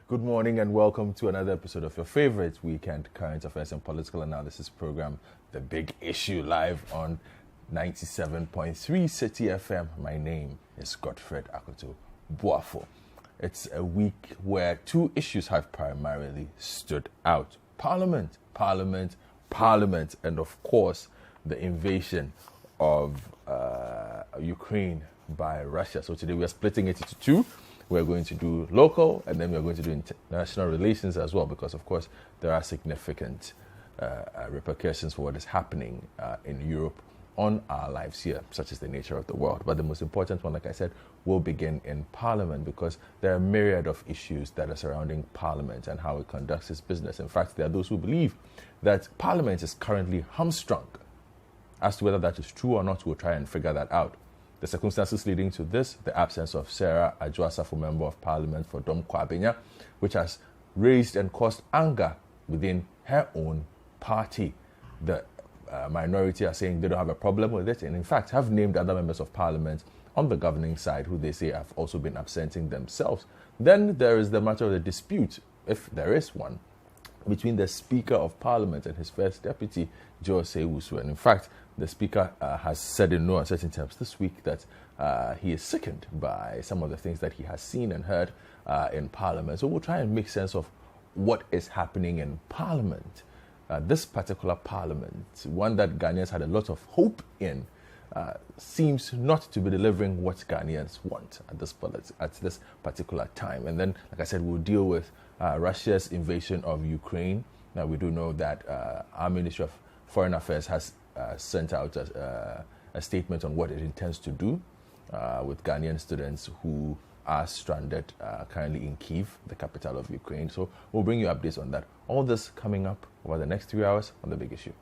Good morning and welcome to another episode of your favorite weekend current affairs and political analysis program, The Big Issue, live on 97.3 Citi FM. My name is Godfred Akoto Boafo. It's a week where two issues have primarily stood out. Parliament, and of course, the invasion of Ukraine by Russia. So today we are splitting it into two. We're going to do local, and then we're going to do international relations as well, because, of course, there are significant repercussions for what is happening in Europe on our lives here, such as the nature of the world. But the most important one, like I said, will begin in Parliament, because there are a myriad of issues that are surrounding Parliament and how it conducts its business. In fact, there are those who believe that Parliament is currently hamstrung. As to whether that is true or not, we'll try and figure that out. The circumstances leading to this, the absence of Sarah Adwoa Safo, Member of Parliament for Dome-Kwabenya, which has raised and caused anger within her own party. The minority are saying they don't have a problem with it, and in fact have named other members of Parliament on the governing side who they say have also been absenting themselves. Then there is the matter of the dispute, if there is one, between the Speaker of Parliament and his First Deputy, Joe Sewusu. And in fact, the Speaker has said in no uncertain terms this week that he is sickened by some of the things that he has seen and heard in Parliament. So we'll try and make sense of what is happening in Parliament. This particular Parliament, one that Ghanaians had a lot of hope in, seems not to be delivering what Ghanaians want at this particular time. And then, like I said, we'll deal with Russia's invasion of Ukraine. Now, we do know that our Ministry of Foreign Affairs has sent out a statement on what it intends to do with Ghanaian students who are stranded currently in Kyiv, the capital of Ukraine. So we'll bring you updates on that. All this coming up over the next 3 hours on The Big Issue.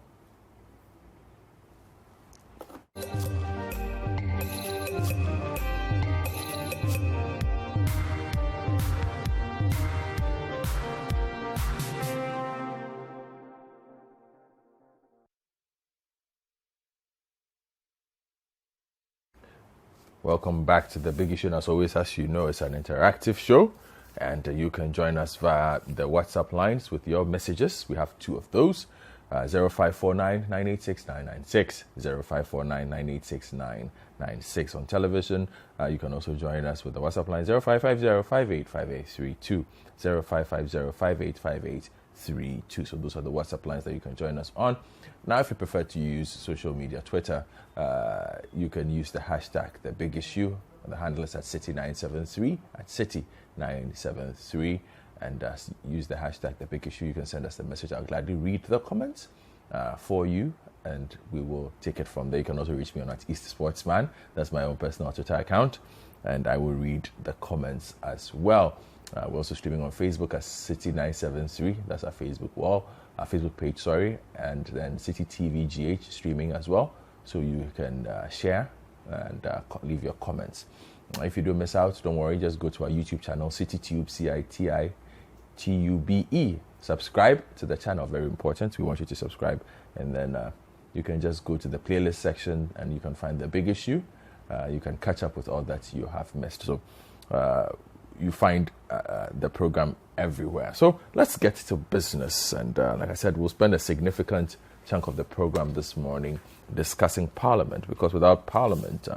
Welcome back to The Big Issue. And as always, as you know, it's an interactive show, and you can join us via the WhatsApp lines with your messages. We have two of those, 0549 986 996, 0549 986 996. On television, you can also join us with the WhatsApp line 0550 585832, 0550 585832. So those are the WhatsApp lines that you can join us on. Now, if you prefer to use social media, Twitter, you can use the hashtag The Big Issue. The handle is at Citi973, at Citi973, and use the hashtag The Big Issue. You can send us the message. I'll gladly read the comments for you, and we will take it from there. You can also reach me on @EastSportsman. That's my own personal Twitter account, and I will read the comments as well. We're also streaming on Facebook as Citi973. That's our Facebook Facebook page, and then Citi TV GH streaming as well. So you can share and leave your comments. If you do miss out, don't worry. Just go to our YouTube channel, CitiTube, CITITUBE. Subscribe to the channel. Very important. We want you to subscribe, and then you can just go to the playlist section, and you can find The Big Issue. You can catch up with all that you have missed. So you find the program everywhere. So let's get to business. And like I said, we'll spend a significant chunk of the program this morning discussing Parliament, because without Parliament,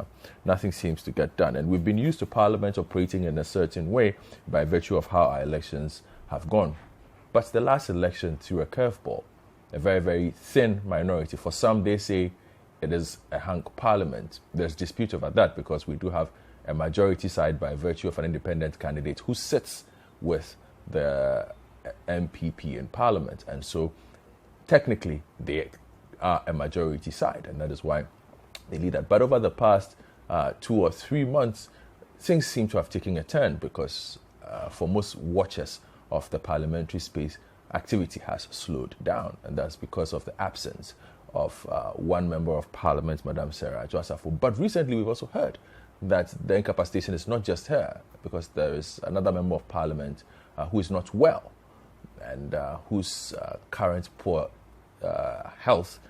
nothing seems to get done. And we've been used to Parliament operating in a certain way by virtue of how our elections have gone. But the last election threw a curveball, a very, very thin minority. For some, they say it is a hunk Parliament. There's dispute over that, because we do have a majority side by virtue of an independent candidate who sits with the MPP in Parliament. And so technically they are a majority side, and that is why they lead that. But over the past 2 or 3 months, things seem to have taken a turn, because for most watchers of the parliamentary space, activity has slowed down, and that's because of the absence of one member of Parliament, Madam Sarah Adwoa Safo. But recently we've also heard that the incapacitation is not just her, because there is another member of Parliament who is not well, and whose current poor health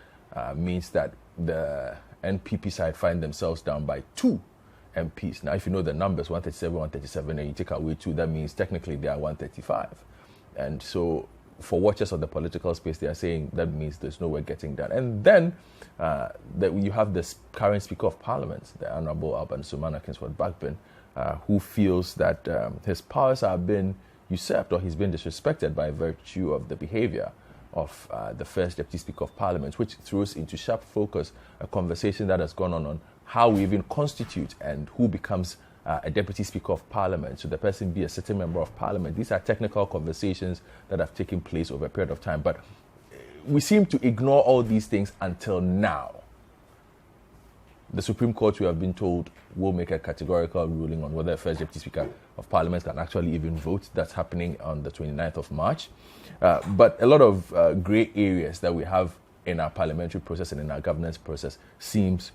means that the NPP side find themselves down by 2 MPs. Now, if you know the numbers, 137, 137, and you take away 2, that means technically they are 135. And so for watchers of the political space, they are saying that means there's no way getting that. And then that you have the current Speaker of Parliament, the Honorable Alban Sumana Kingsford-Bagbin, who feels that his powers have been usurped or he's been disrespected by virtue of the behavior of the first Deputy Speaker of Parliament, which throws into sharp focus a conversation that has gone on how we even constitute and who becomes a Deputy Speaker of Parliament. Should the person be a sitting member of Parliament? These are technical conversations that have taken place over a period of time, but we seem to ignore all these things until now. The Supreme Court, we have been told, will make a categorical ruling on whether a first Deputy Speaker of Parliament can actually even vote. That's happening on the 29th of March. But a lot of grey areas that we have in our parliamentary process and in our governance process seems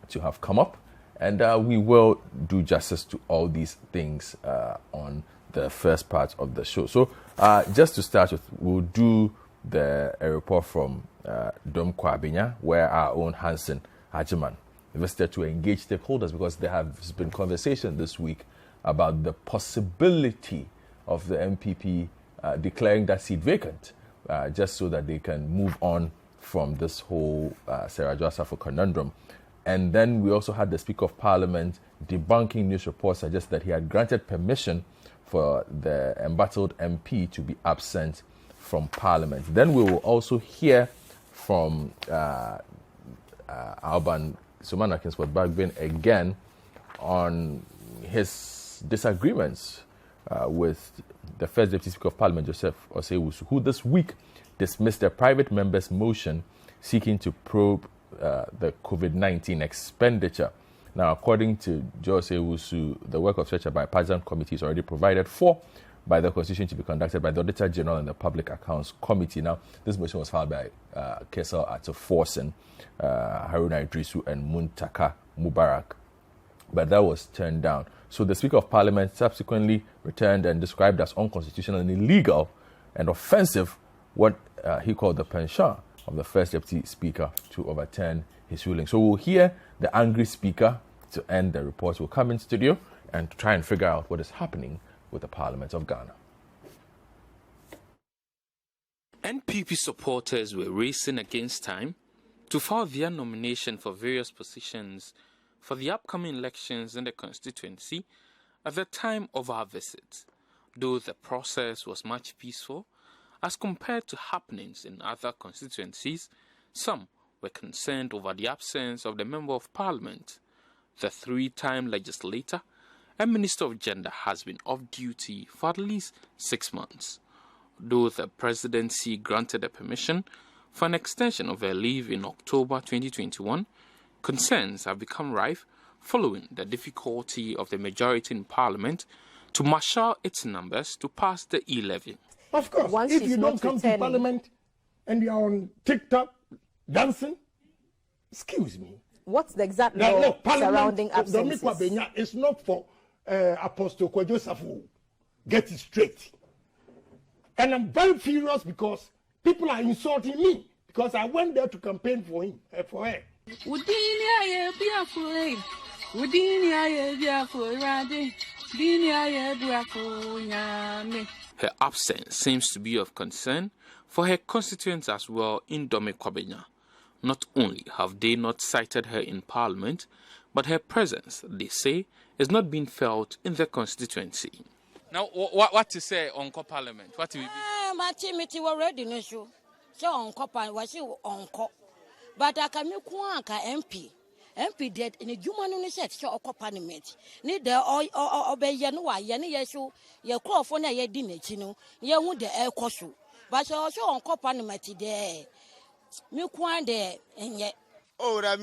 to have come up. And we will do justice to all these things on the first part of the show. So just to start with, we'll do a report from Dome-Kwabenya, where our own Hansen Hajiman visited to engage stakeholders, because there has been conversation this week about the possibility of the MPP declaring that seat vacant, just so that they can move on from this whole Adwoa Safo conundrum. And then we also had the Speaker of Parliament debunking news reports suggest that he had granted permission for the embattled MP to be absent from Parliament. Then we will also hear from Alban Sumana Kingsford-Bagbin again on his disagreements with the first Deputy Speaker of Parliament, Joseph Osei-Wusu, who this week dismissed a private member's motion seeking to probe the COVID-19 expenditure. Now, according to Joseph Osei-Wusu, the work of such a bipartisan committee is already provided for by the Constitution to be conducted by the Auditor General and the Public Accounts Committee. Now, this motion was filed by Kesel Atoforsen, Haruna Idrisu, and Muntaka Mubarak, but that was turned down. So the Speaker of Parliament subsequently returned and described as unconstitutional and illegal and offensive what he called the penchant of the first Deputy Speaker to overturn his ruling. So we'll hear the angry Speaker to end the report. We'll come in studio and try and figure out what is happening with the Parliament of Ghana. NPP supporters were racing against time to file their nomination for various positions for the upcoming elections in the constituency at the time of our visit, though the process was much peaceful as compared to happenings in other constituencies. Some were concerned over the absence of the Member of Parliament. The three-time legislator and Minister of Gender has been off duty for at least 6 months. Though the presidency granted a permission for an extension of her leave in October 2021, concerns have become rife following the difficulty of the majority in Parliament to marshal its numbers to pass the E-levy. Of course, if you don't come to Parliament and you are on TikTok dancing, excuse me. What's the exact law surrounding absences? Dome-Kwabenya is not for Apostle Adwoa Safo. Get it straight. And I'm very furious because people are insulting me because I went there to campaign for him, for her. Her absence seems to be of concern for her constituents as well in Dome-Kwabenya. Not only have they not cited her in Parliament, but her presence, they say, is not being felt in their constituency. Now, what to say on Parliament? What will be? My team is already no show. So on Parliament, was you on but I can make one MP. MP dead in a human set show Parliament. Need the obey Yanua, Yanni Yesu, your call for a dinner, you know, you want the air costu. But also on Parliament there. Milk one there, and yet. Oh, I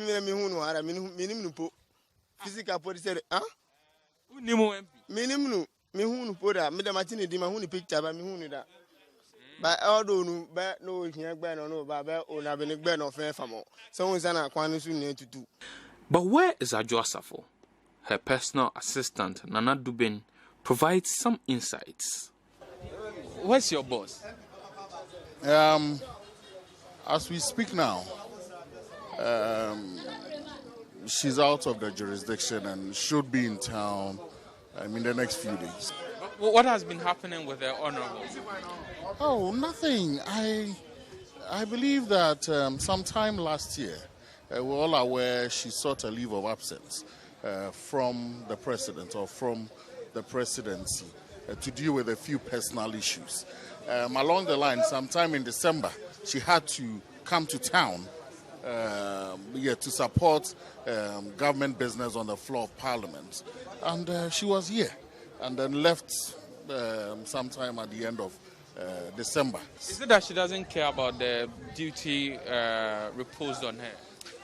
mean, physical police, huh? Minimum, me who put up, Madame Martini, the Mahuni picture by me who that. By all do bad no here, ban or no, Baba, or Nabenik Ben or Fair Famo. Someone's an aquanus to do. But where is Adwoa Safo? Her personal assistant, Nana Dubin, provides some insights. Where's your boss? As we speak now, she's out of the jurisdiction and should be in town in the next few days. What has been happening with the Honourable? Oh, nothing. I believe that sometime last year, we're all aware she sought a leave of absence from the president or from the presidency to deal with a few personal issues. Along the line, sometime in December, she had to come to town to support government business on the floor of Parliament. And she was here and then left sometime at the end of December. Is it that she doesn't care about the duty reposed on her?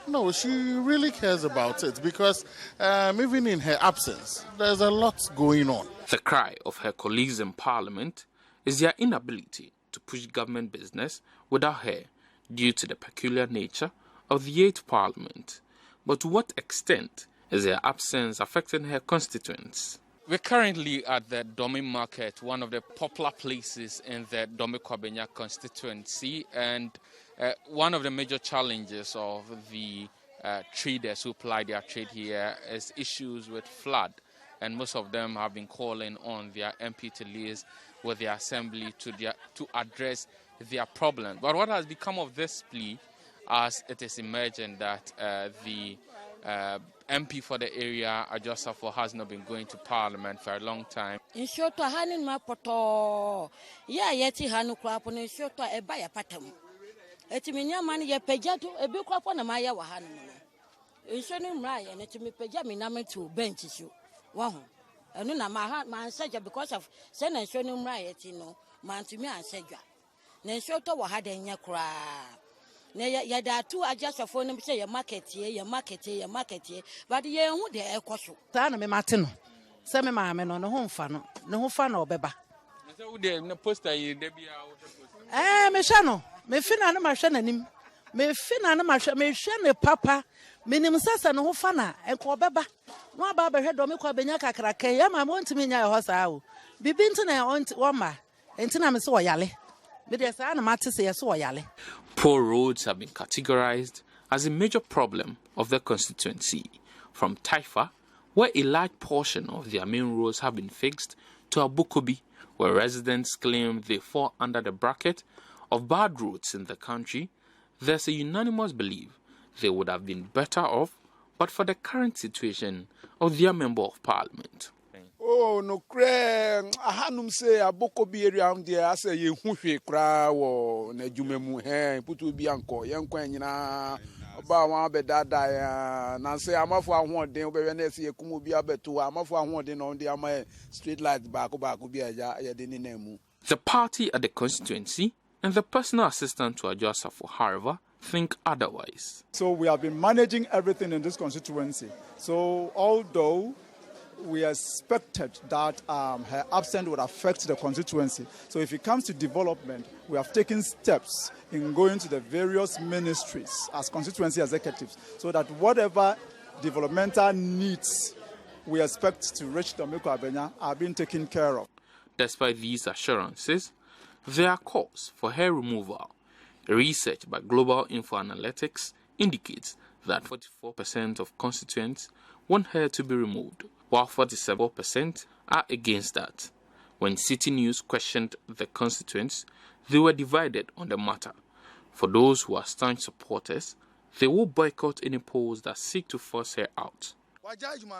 No, she really cares about it because even in her absence, there's a lot going on. The cry of her colleagues in Parliament is their inability to push government business without her due to the peculiar nature of the 8th Parliament. But to what extent is her absence affecting her constituents? We're currently at the Dome Market, one of the popular places in the Dome-Kwabenya constituency, and one of the major challenges of the traders who ply their trade here is issues with flood, and most of them have been calling on their MP to liaise with the Assembly to address their problem. But what has become of this plea, as it is emerging that the MP for the area, Adwoa Safo, has not been going to Parliament for a long time. In short, hanin mapoto, yeti hanu crapon, in short, a buyer patam. Etiminia man, ye pejato, a big crop on a maya wahan. In showing Ryan, and it me pejami named to bench issue. One. And then my heart, man, said because of send and showing riot, man to me and said, then short over had in your cry. Ya da two adjust your phone say your market here, but ye who de ekosho. Sana me Martin. Say me ma me no home fan no beba. So who de no poster ye de bia me hwe no. Me fina na ma hwe nanim. Me fina na ma hwe me hwe ne papa. Me nim sasa no ho fa na enko beba. No aba ba hwe Dome-Kwabenya kakraka ya ma mo ntimi nya ho saa o. Bibi ntina wo ma. Ntina me se wo yale. Poor roads have been categorized as a major problem of the constituency, from Taifa, where a large portion of their main roads have been fixed, to Abukobi, where residents claim they fall under the bracket of bad roads in the country. There's a unanimous belief they would have been better off but for the current situation of their Member of Parliament. Oh, no, Craig. I had say a boko be around there. I say, you who cry or Nejumemu, Putu Bianco, young Quenina, about one bed that die. And I say, I'm off one day, when they see a Kumubia betu, I'm off one day on the street lights back be a name. The party at the constituency and the personal assistant to Adwoa Safo, however, think otherwise. So we have been managing everything in this constituency. So although we expected that her absence would affect the constituency. So if it comes to development, we have taken steps in going to the various ministries as constituency executives so that whatever developmental needs we expect to reach Dome-Kwabenya are being taken care of. Despite these assurances, there are calls for her removal. Research by Global Info Analytics indicates that 44% of constituents want her to be removed, while 47% are against that. When Citi News questioned the constituents, they were divided on the matter. For those who are staunch supporters, they will boycott any polls that seek to force her out. Second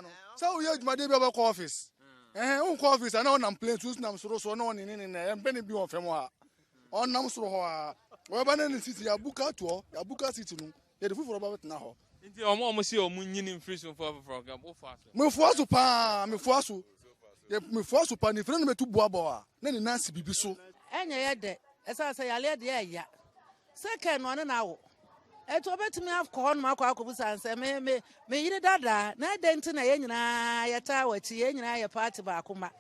one now. It will bet me have corn, Marco and say, me, you dada, na dentin a yena, yata, what ye party bakuma.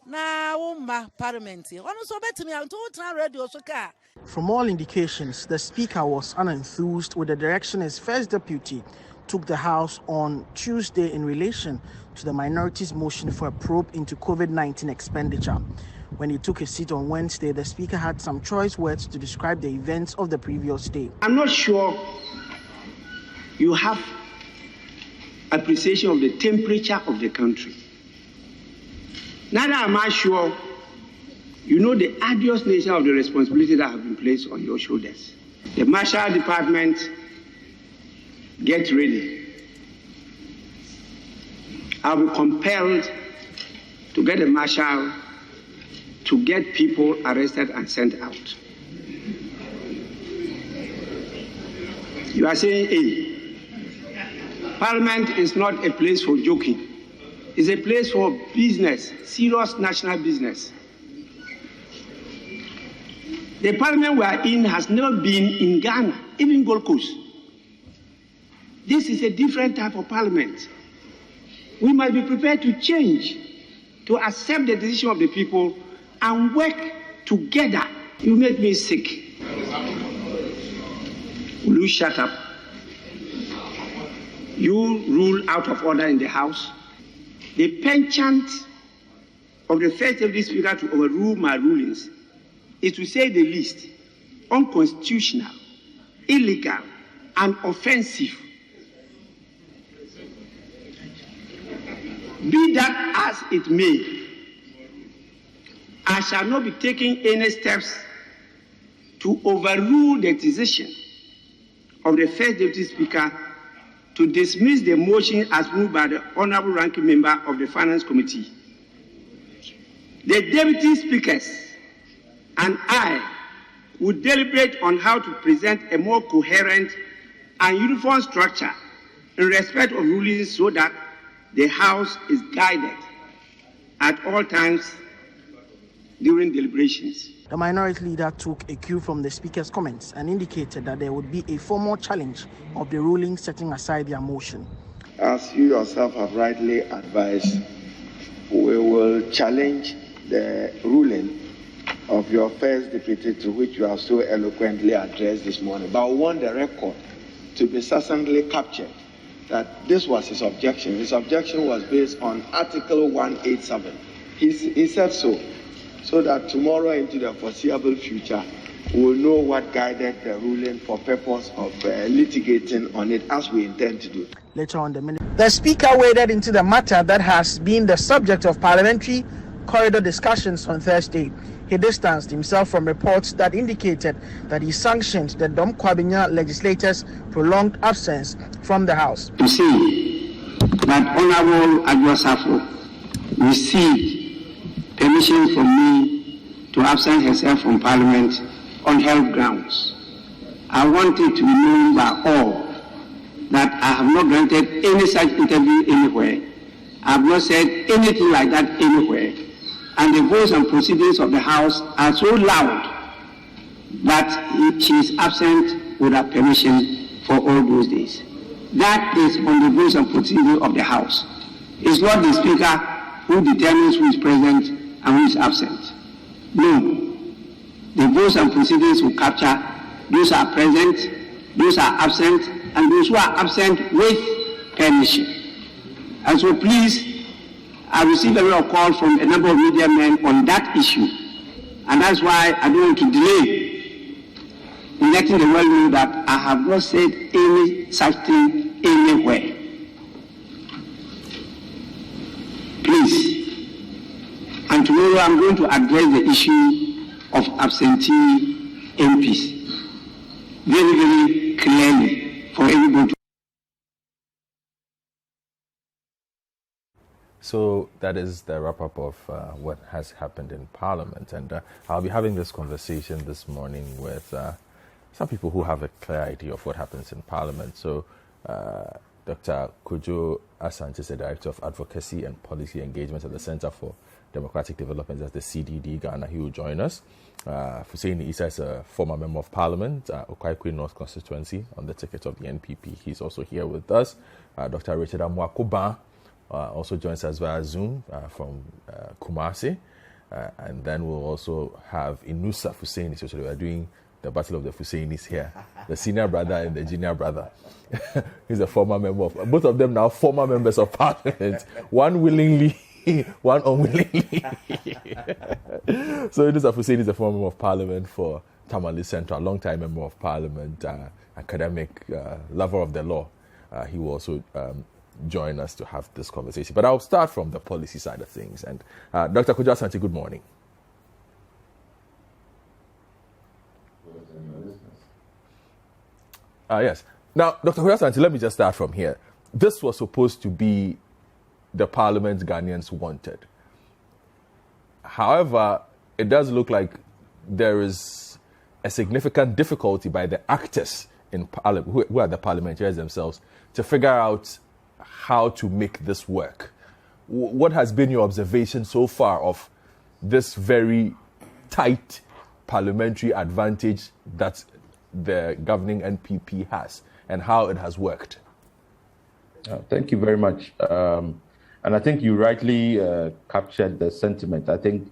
Now, Parliamentary. One so bet me, I'm told radio so car. From all indications, the Speaker was unenthused with the direction his first deputy took the House on Tuesday in relation to the minority's motion for a probe into COVID-19 expenditure. When he took his seat on Wednesday, the Speaker had some choice words to describe the events of the previous day. I'm not sure you have appreciation of the temperature of the country. Neither am I sure you know the arduous nature of the responsibility that have been placed on your shoulders. The Marshal Department, get ready. I'll be compelled to get a marshal to get people arrested and sent out. You are saying, hey, Parliament is not a place for joking. It's a place for business, serious national business. The Parliament we are in has never been in Ghana, even Gold Coast. This is a different type of Parliament. We must be prepared to change, to accept the decision of the people and work together. You make me sick. Will you shut up? You rule out of order in the House. The penchant of the First Deputy Speaker to overrule my rulings is, to say the least, unconstitutional, illegal, and offensive. Be that as it may, I shall not be taking any steps to overrule the decision of the First Deputy Speaker to dismiss the motion as moved by the Honourable Ranking Member of the Finance Committee. The Deputy Speakers and I will deliberate on how to present a more coherent and uniform structure in respect of rulings so that the House is guided at all times during deliberations. The minority leader took a cue from the Speaker's comments and indicated that there would be a formal challenge of the ruling, setting aside their motion. As you yourself have rightly advised, we will challenge the ruling of your first deputy, to which you have so eloquently addressed this morning. But I want the record to be succinctly captured that this was his objection. His objection was based on Article 187. He said so that tomorrow into the foreseeable future, we'll know what guided the ruling for purpose of litigating on it, as we intend to do. Later on the Speaker waded into the matter that has been the subject of parliamentary corridor discussions on Thursday. He distanced himself from reports that indicated that he sanctioned the Dome-Kwabenya legislators' prolonged absence from the House. To see that Honourable Adwoa Safo received permission from me to absent herself from Parliament on health grounds. I want it to be known by all that I have not granted any such interview anywhere. I have not said anything like that anywhere. And the voice and proceedings of the House are so loud that she is absent without permission for all those days. That is on the voice and proceedings of the House. It's not the Speaker who determines who is present and who is absent. No. The voice and proceedings will capture those are present, those are absent, and those who are absent with permission. And so please, I received a lot of calls from a number of media men on that issue. And that's why I don't want to delay in letting the world know that I have not said any such thing anywhere. Please. And tomorrow I'm going to address the issue of absentee MPs very, very clearly for everybody. So that is the wrap-up of what has happened in Parliament. And I'll be having this conversation this morning with some people who have a clear idea of what happens in Parliament. So Dr. Kojo Asante is the Director of Advocacy and Policy Engagement at the Center for Democratic Development at the CDD Ghana. He will join us. Hussein Issa is a former Member of Parliament, Okwaikwe North Constituency, on the ticket of the NPP. He's also here with us. Dr. Richard Amwakoban also joins us via Zoom from Kumasi. And then we'll also have Inusa Husseini. So we are doing the Battle of the Husseinis here. The senior brother and the junior brother. He's a former member of, both of them now former members of Parliament. One willingly, one unwillingly. So Inusa Husseini is a former member of Parliament for Tamale Central, long-time member of Parliament, academic, lover of the law. He will also join us to have this conversation. But I'll start from the policy side of things. And Dr. Adwoa Safo, good morning. Yes. Now, Dr. Adwoa Safo, let me just start from here. This was supposed to be the parliament Ghanaians wanted. However, it does look like there is a significant difficulty by the actors in Parliament, who are the parliamentarians themselves, to figure out how to make this work. What has been your observation so far of this very tight parliamentary advantage that the governing NPP has, and how it has worked? Thank you very much. And I think you rightly captured the sentiment. I think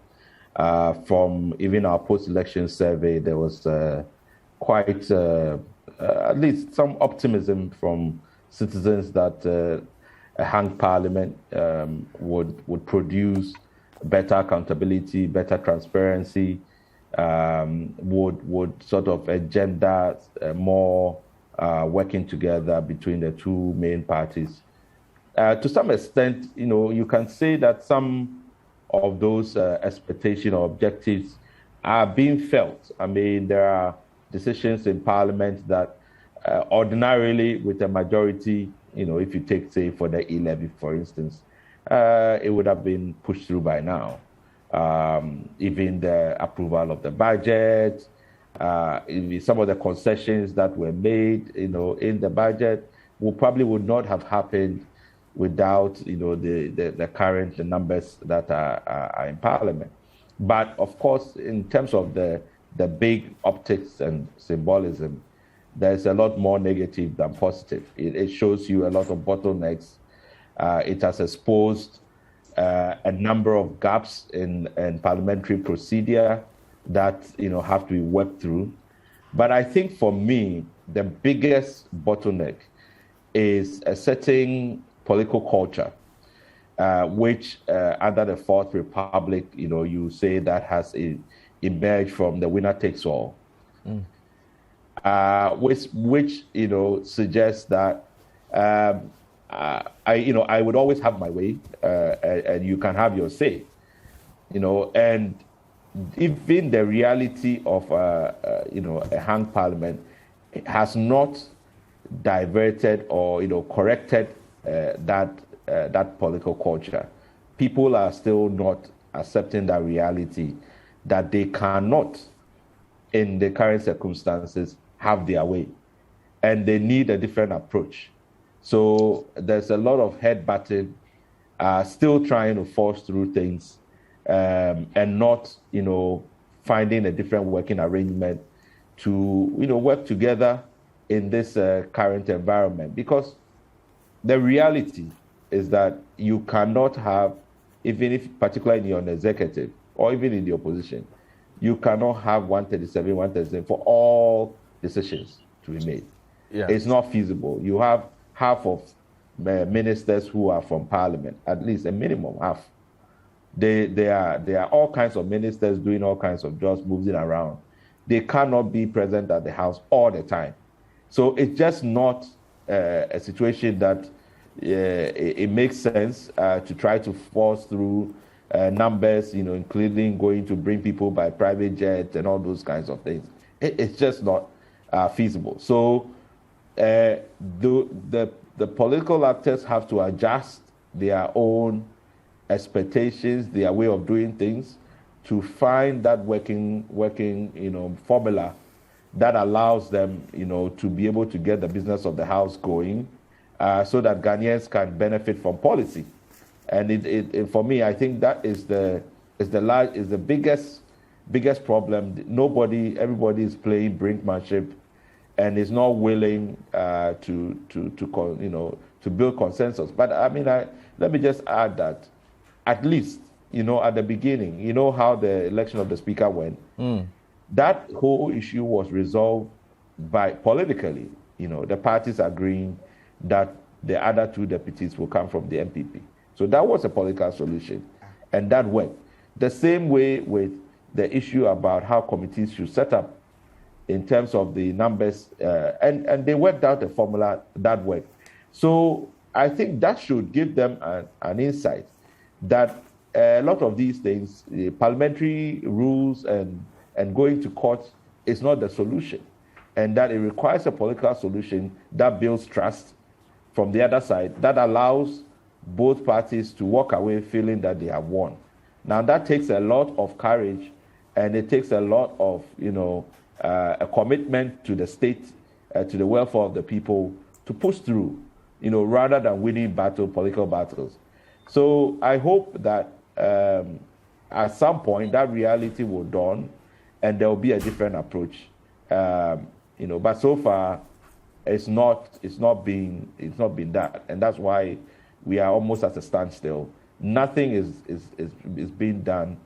from even our post-election survey, there was quite at least some optimism from citizens that a hung parliament would produce better accountability, better transparency, would sort of agenda more working together between the two main parties. To some extent, you can say that some of those expectations or objectives are being felt. I mean, there are decisions in Parliament that ordinarily with a majority, if you take, say, for the e-levy, for instance, it would have been pushed through by now. Even the approval of the budget, even some of the concessions that were made, in the budget probably would not have happened without, the current numbers that are in Parliament. But of course, in terms of the big optics and symbolism, there's a lot more negative than positive. It shows you a lot of bottlenecks. It has exposed a number of gaps in parliamentary procedure that have to be worked through. But I think for me, the biggest bottleneck is a certain political culture, which under the Fourth Republic, you say that has emerged from the winner takes all, which suggests that I would always have my way, and you can have your say, and even the reality of a hung parliament has not diverted or corrected that political culture. People are still not accepting that reality, that they cannot, in the current circumstances, have their way, and they need a different approach. So there's a lot of headbutting, still trying to force through things, and not, finding a different working arrangement to, work together in this current environment. Because the reality is that you cannot have, even if particularly in the executive or even in the opposition, you cannot have 137 for all decisions to be made. Yeah. It's not feasible. You have half of ministers who are from Parliament, at least a minimum half. There are all kinds of ministers doing all kinds of jobs, moving around. They cannot be present at the House all the time. So it's just not a situation that it makes sense to try to force through numbers, including going to bring people by private jet and all those kinds of things. It's just not feasible. So the political actors have to adjust their own expectations, their way of doing things, to find that working formula that allows them, to be able to get the business of the House going, so that Ghanaians can benefit from policy. And it for me, I think that is the biggest problem. Everybody is playing brinkmanship, and is not willing to build consensus. But I mean, let me just add that at least, at the beginning, how the election of the speaker went. That whole issue was resolved by politically, the parties agreeing that the other two deputies will come from the MPP. So that was a political solution, and that worked. The same way with the issue about how committees should set up in terms of the numbers, and they worked out a formula that worked. So I think that should give them an insight that a lot of these things, parliamentary rules and going to court is not the solution, and that it requires a political solution that builds trust from the other side, that allows both parties to walk away feeling that they have won. Now that takes a lot of courage, and it takes a lot of, a commitment to the state, to the welfare of the people to push through, rather than winning political battles. So I hope that at some point that reality will dawn, and there will be a different approach. But so far, it's not been that, and that's why we are almost at a standstill. Nothing is being done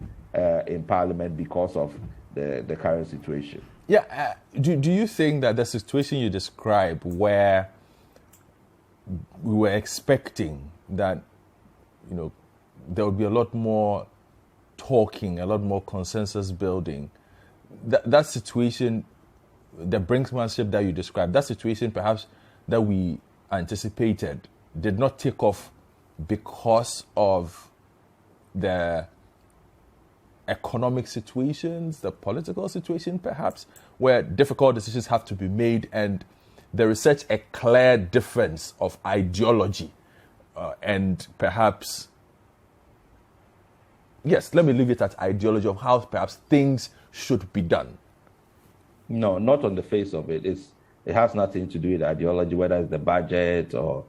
in Parliament because of the current situation. Yeah. Do you think that the situation you describe, where we were expecting that, there would be a lot more talking, a lot more consensus building, that situation, the brinksmanship that you described, that situation perhaps that we anticipated did not take off because of the economic situations, the political situation perhaps, where difficult decisions have to be made, and there is such a clear difference of ideology and perhaps, yes, let me leave it at ideology of how perhaps things should be done. No, not on the face of it. It has nothing to do with ideology, whether it's the budget or,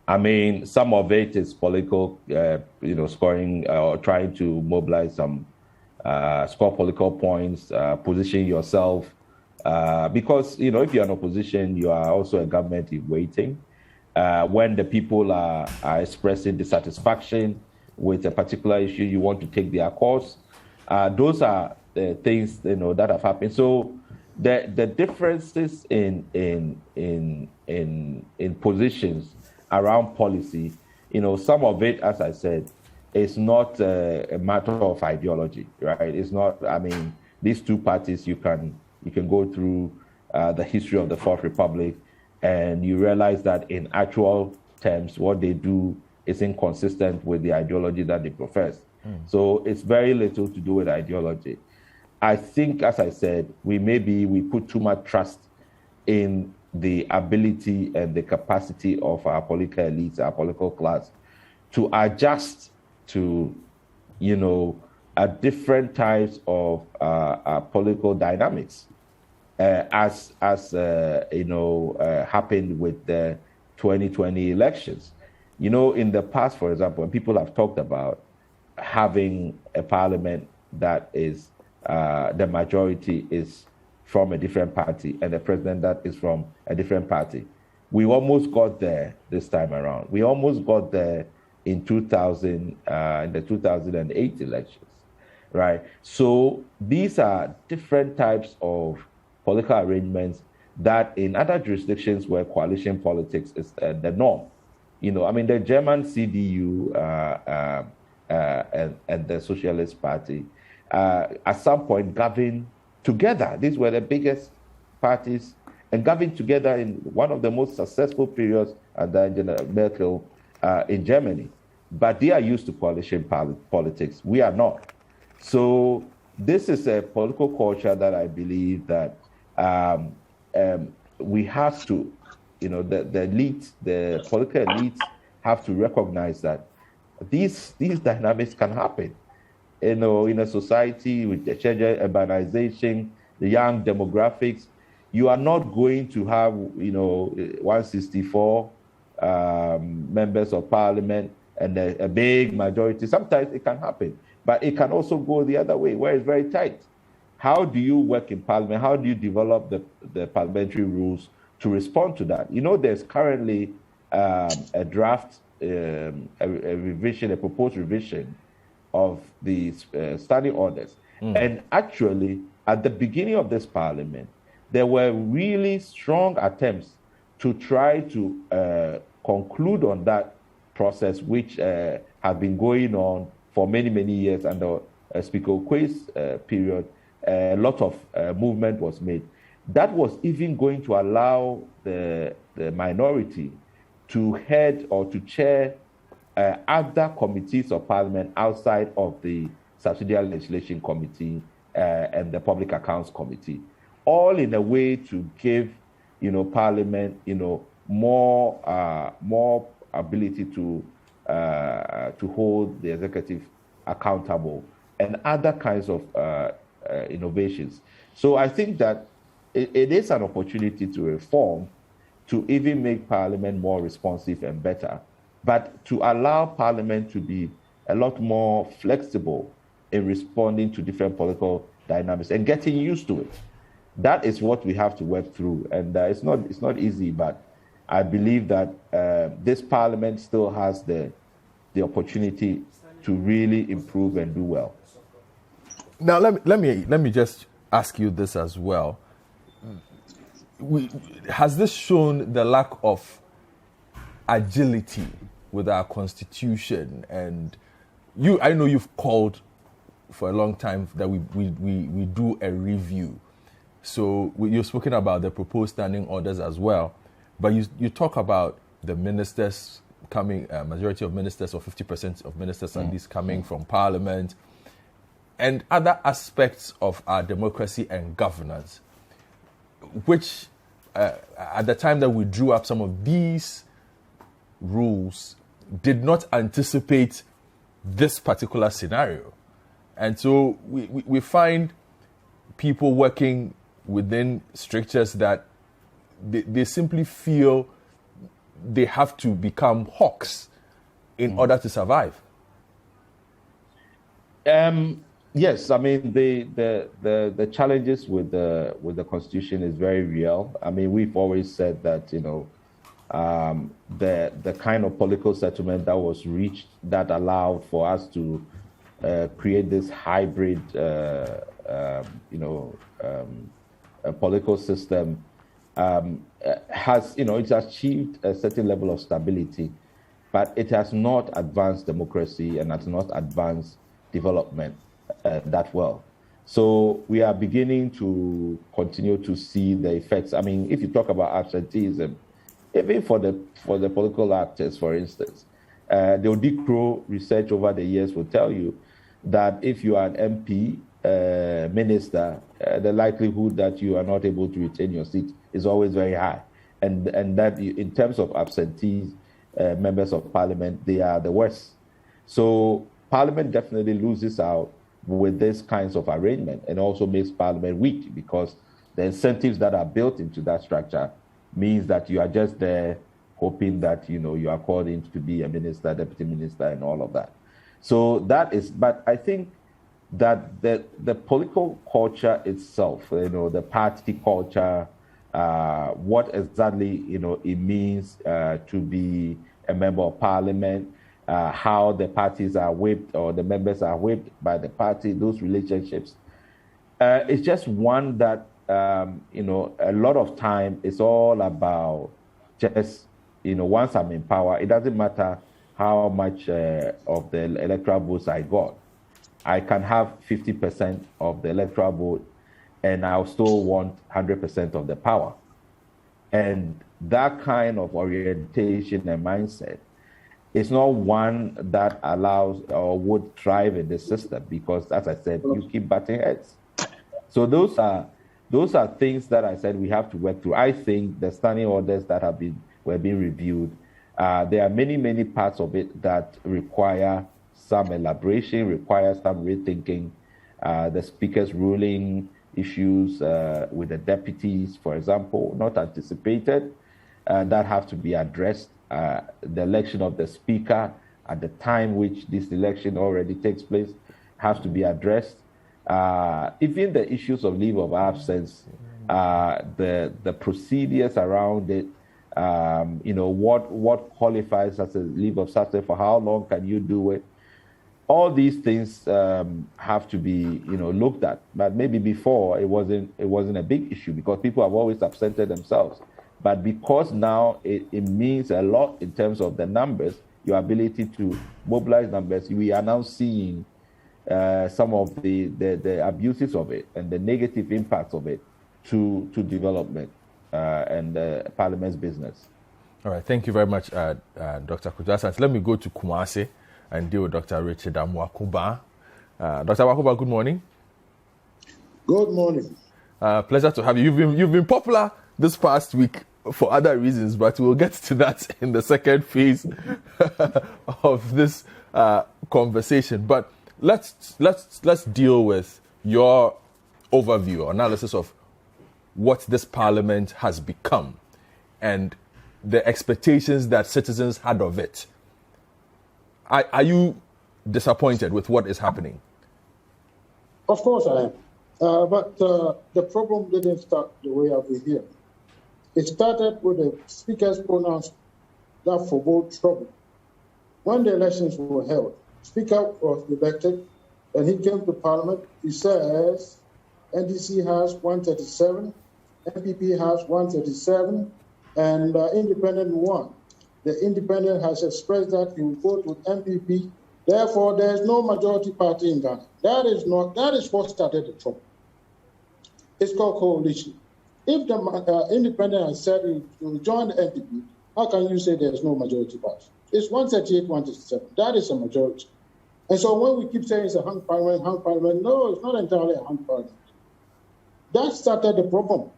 some of it is political, scoring or trying to mobilize some, score political points, position yourself. Because, if you're in opposition, you are also a government in waiting. When the people are expressing dissatisfaction with a particular issue, you want to take their course. Those are things that have happened. So the differences in positions around policy, some of it, as I said, is not a matter of ideology, right? It's not. These two parties, you can go through the history of the Fourth Republic, and you realize that in actual terms, what they do is inconsistent with the ideology that they profess. So it's very little to do with ideology. I think, as I said, we put too much trust in the ability and the capacity of our political elites, our political class, to adjust to, different types of political dynamics, as happened with the 2020 elections. In the past, for example, when people have talked about having a parliament that is the majority is from a different party and the president that is from a different party, we almost got there this time around. We almost got there in the 2008 elections, right? So these are different types of political arrangements that in other jurisdictions where coalition politics is the norm. The German CDU and the Socialist Party at some point governed together. These were the biggest parties, and governed together in one of the most successful periods under Angela Merkel in Germany. But they are used to coalition politics. We are not. So this is a political culture that I believe that we have to, the political elites have to recognize that these dynamics can happen. In a society with the urbanization, the young demographics, you are not going to have, 164 members of parliament and a big majority. Sometimes it can happen, but it can also go the other way, where it's very tight. How do you work in parliament? How do you develop the parliamentary rules to respond to that? There's currently a draft, a proposed revision of the standing orders. And actually, at the beginning of this parliament, there were really strong attempts to try to conclude on that process, which had been going on for many, many years under Speaker Okwe's period. A lot of movement was made. That was even going to allow the minority to head or to chair other committees of Parliament outside of the Subsidiary Legislation Committee and the Public Accounts Committee, all in a way to give, Parliament, more ability to hold the executive accountable and other kinds of innovations. So I think that it is an opportunity to reform, to even make Parliament more responsive and better, but to allow Parliament to be a lot more flexible in responding to different political dynamics and getting used to it. That is what we have to work through, and it's not easy. But I believe that this Parliament still has the opportunity to really improve and do well. Now, let me just ask you this as well. Has this shown the lack of agility with our constitution? And I know you've called for a long time that we do a review. So you've spoken about the proposed standing orders as well, but you talk about the ministers coming, majority of ministers or 50% of ministers at least coming from Parliament, and other aspects of our democracy and governance, which at the time that we drew up some of these rules did not anticipate this particular scenario. And so we find people working within strictures that they simply feel they have to become hawks in order to survive. Yes, I mean the challenges with the Constitution is very real. I mean, we've always said that the kind of political settlement that was reached that allowed for us to create this hybrid political system has it's achieved a certain level of stability, but it has not advanced democracy and has not advanced development that well. So we are beginning to continue to see the effects. I mean, if you talk about absenteeism, even for the political actors, for instance, the Odikro research over the years will tell you that if you are an MP, minister, the likelihood that you are not able to retain your seat is always very high, and that in terms of absentee members of Parliament, they are the worst. So Parliament definitely loses out with this kinds of arrangement, and also makes Parliament weak, because the incentives that are built into that structure means that you are just there hoping that you are called in to be a minister, deputy minister, and all of that. So that is, but I think that the political culture itself, the party culture, what exactly it means to be a member of Parliament, how the parties are whipped or the members are whipped by the party, those relationships. It's just one that, a lot of time it's all about just, once I'm in power, it doesn't matter how much of the electoral votes I got. I can have 50% of the electoral vote and I'll still want 100% of the power. And that kind of orientation and mindset is not one that allows or would thrive in the system, because, as I said, you keep butting heads. So those are things that I said we have to work through. I think the standing orders that were being reviewed, there are many parts of it that require some elaboration, require some rethinking. The speaker's ruling issues with the deputies, for example, not anticipated, that have to be addressed. The election of the speaker at the time which this election already takes place has to be addressed. Even the issues of leave of absence, the procedures around it, what qualifies as a leave of absence, for how long can you do it? All these things have to be, looked at. But maybe before it wasn't a big issue because people have always absented themselves. But because now it means a lot in terms of the numbers, your ability to mobilize numbers, we are now seeing some of the abuses of it and the negative impacts of it to development and Parliament's business. All right, thank you very much, Dr. Akoto. Let me go to Kumasi and deal with Dr. Richard Amwakuba. Dr. Amwakuba, good morning. Good morning. Pleasure to have you. You've been popular this past week for other reasons, but we'll get to that in the second phase of this conversation. But let's deal with your overview, analysis of what this parliament has become and the expectations that citizens had of it. Are you disappointed with what is happening? Of course I am. But the problem didn't start the way we hear. It started with the Speaker's pronouncement that forebode trouble. When the elections were held, Speaker was elected, and he came to Parliament. He says NDC has 137, MPP has 137, and Independent 1. The Independent has expressed that he will vote with MPP. Therefore, there is no majority party in Ghana. That is what started the trouble. It's called coalition. If the Independent has said he will join the MPP, how can you say there is no majority party? It's 138, 137. That is a majority. And so when we keep saying it's a hung parliament, no, it's not entirely a hung parliament. That started the problem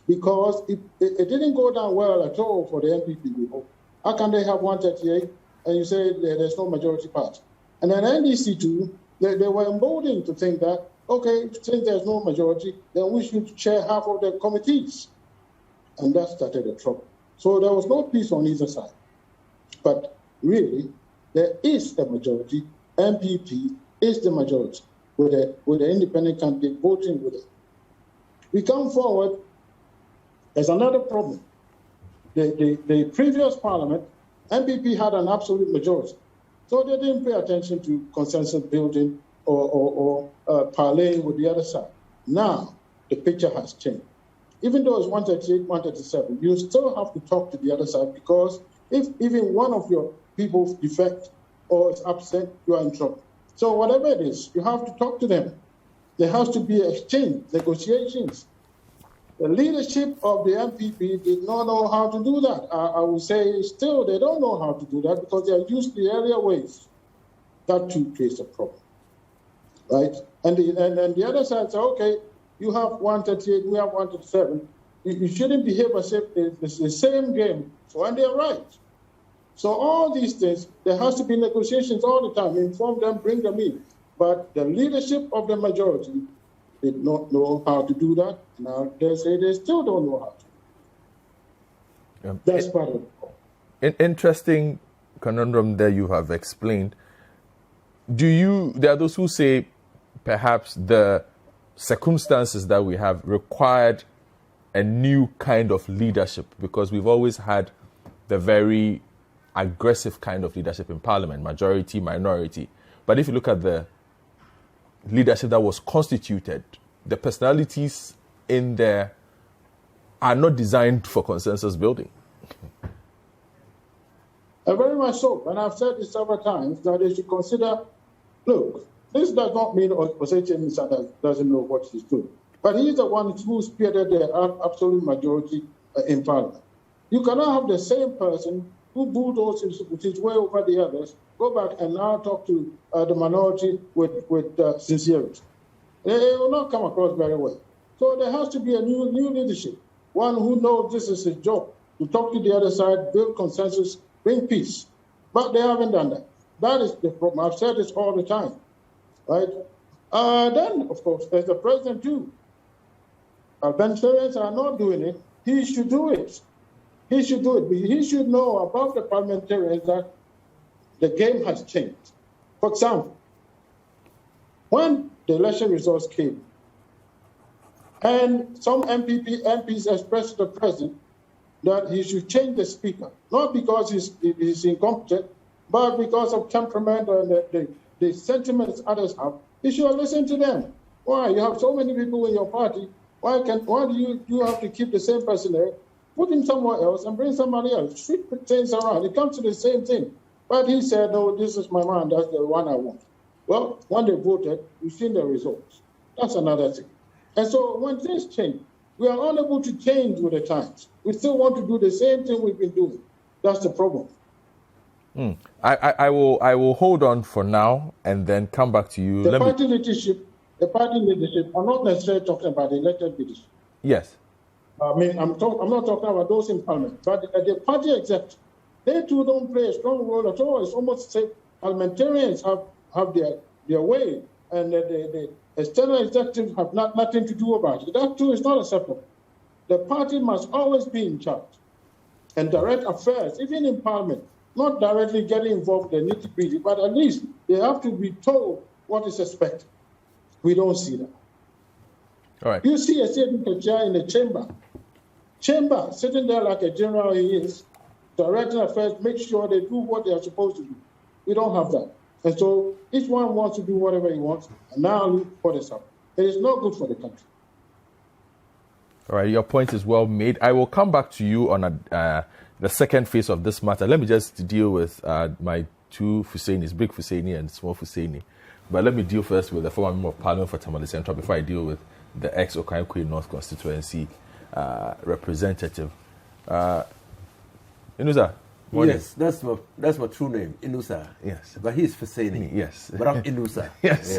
because it didn't go down well at all for the MPP people. How can they have 138 and you say there's no majority party? And then NDC too, they were emboldened to think that, okay, since there's no majority, then we should chair half of the committees. And that started the trouble. So there was no peace on either side. But really, there is a majority. MPP is the majority, with the independent candidate voting with it. We come forward, there's another problem. The previous parliament, MPP had an absolute majority. So they didn't pay attention to consensus building or parlaying with the other side. Now, the picture has changed. Even though it's 138, 137, you still have to talk to the other side because if even one of your people defect or is absent, you are in trouble. So whatever it is, you have to talk to them. There has to be exchange, negotiations. The leadership of the MPP did not know how to do that. I would say still they don't know how to do that because they are used to the earlier ways. That too creates a problem, right? And the other side say, okay, you have 138, we have 137. You shouldn't behave as if it's the same game, and they're right. So all these things, there has to be negotiations all the time. Inform them, bring them in. But the leadership of the majority did not know how to do that. Now they say they still don't know how to. That's part of it. Interesting conundrum that you have explained. There are those who say perhaps the circumstances that we have required a new kind of leadership because we've always had the very aggressive kind of leadership in Parliament, majority, minority. But if you look at the leadership that was constituted, the personalities in there are not designed for consensus building. Very much so. And I've said this several times that they should consider, look, this does not mean Osei doesn't know what he's doing. But he's the one who spearheaded the absolute majority in Parliament. You cannot have the same person who bulldozes with his way over the others, go back and now talk to the minority with sincerity. They will not come across very well. So there has to be a new leadership, one who knows this is his job, to talk to the other side, build consensus, bring peace. But they haven't done that. That is the problem. I've said this all the time, right? Then, of course, there's the president too. Parliamentarians are not doing it. He should do it. He should do it. He should know about the parliamentarians that the game has changed. For example, when the election results came, and some MPs expressed to the president that he should change the speaker, not because he's incompetent, but because of temperament and the sentiments others have. He should listen to them. Why? You have so many people in your party. Why do you have to keep the same person there? Put him somewhere else and bring somebody else. Switch things around. It comes to the same thing. But he said, no, this is my man. That's the one I want. Well, when they voted, we've seen the results. That's another thing. And so when things change, we are unable to change with the times. We still want to do the same thing we've been doing. That's the problem. I will hold on for now and then come back to you. The party leadership are not necessarily talking about the elected leadership. Yes. I mean, I'm not talking about those in parliament, but the party executive, they too don't play a strong role at all. It's almost say parliamentarians have their way, and the external executives have nothing to do about it. That too is not acceptable. The party must always be in charge and direct affairs, even in parliament, not directly getting involved in the nitty-gritty, but at least they have to be told what is expected. We don't see that. All right. You see a sitting chair in the chamber, sitting there like a general he is, directing affairs, make sure they do what they are supposed to do. We don't have that. And so each one wants to do whatever he wants, and now look what is happening. It is not good for the country. All right, your point is well made. I will come back to you on the second phase of this matter. Let me just deal with my two Fusainis, Big Fusaini and Small Fusaini. But let me deal first with the former member of Parliament for Tamale Central before I deal with the ex-Okaikwe North Constituency representative. Inusa? Yes, that's my true name, Inusa. Yes. But he's Fusaini. Yes. But I'm Inusa. Yes.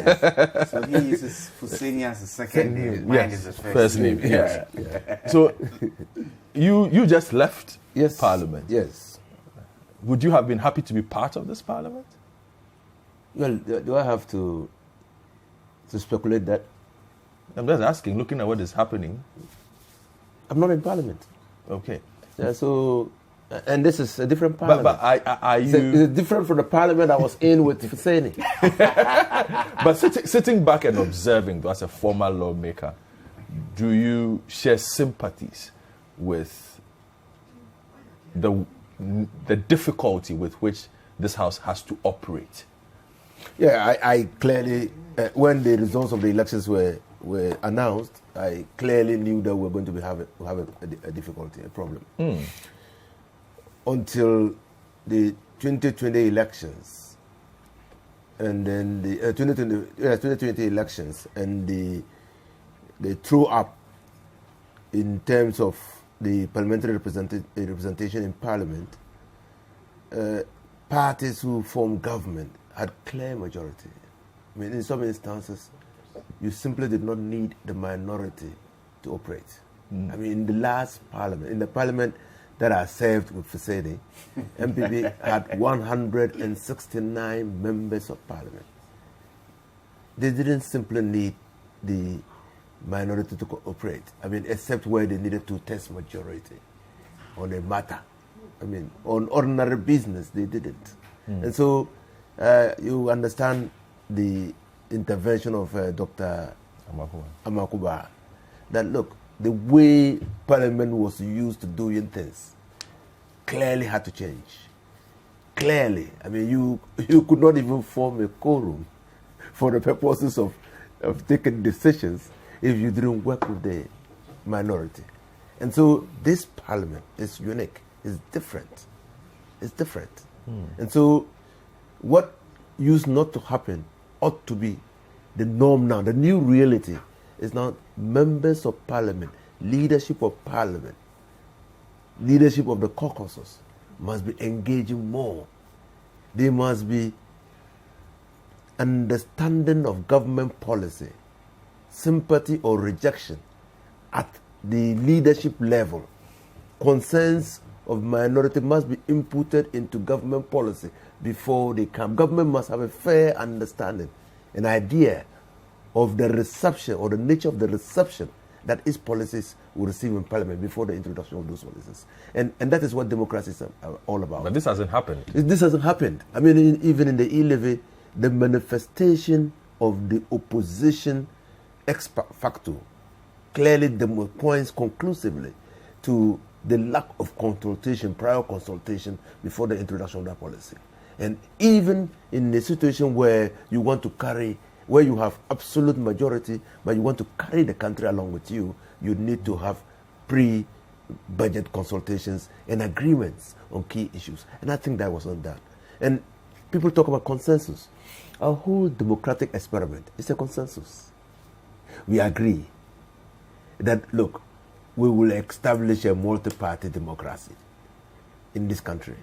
So he uses Fusaini as a second name. Mine is his first name. Yes. So you just left Parliament. Yes. Would you have been happy to be part of this Parliament? Well, do I have to speculate that? I'm just asking, looking at what is happening. I'm not in Parliament. Okay. Yeah, so, and this is a different Parliament. But are you... It's different from the Parliament I was in with Fusaini. But sitting back and observing, though, as a former lawmaker, do you share sympathies with the difficulty with which this House has to operate? Yeah, I clearly, when the results of the elections were announced, I clearly knew that we were going to have a difficulty, a problem. Until the 2020 elections, and then the 2020 elections, and they threw up in terms of the parliamentary representation in Parliament. Parties who formed government had clear majority. I mean, in some instances, you simply did not need the minority to operate. I mean, in the last Parliament, in the Parliament that I served with Fusaini, MPP had 169 members of Parliament. They didn't simply need the minority to cooperate. I mean, except where they needed to test majority on a matter. I mean, on ordinary business, they didn't. And so, you understand the intervention of Dr. Amakuba, that look, the way Parliament was used to doing things clearly had to change. Clearly. I mean, you could not even form a quorum for the purposes of taking decisions if you didn't work with the minority. And so this Parliament is unique, it's different. It's different. And so what used not to happen ought to be the norm now. The new reality is now members of Parliament, leadership of Parliament, leadership of the caucuses must be engaging more. They must be understanding of government policy, sympathy or rejection at the leadership level. Concerns of minority must be inputted into government policy before they come. Government must have a fair understanding, an idea of the reception or the nature of the reception that its policies will receive in Parliament before the introduction of those policies. And that is what democracy is all about. But this hasn't happened. This hasn't happened. I mean, even in the e-levy, the manifestation of the opposition ex facto clearly points conclusively to the lack of consultation, prior consultation, before the introduction of that policy. And even in a situation where you want to carry, where you have absolute majority, but you want to carry the country along with you, you need to have pre-budget consultations and agreements on key issues. And I think that was not done. And people talk about consensus. Our whole democratic experiment is a consensus. We agree that, look, we will establish a multi-party democracy. in this country.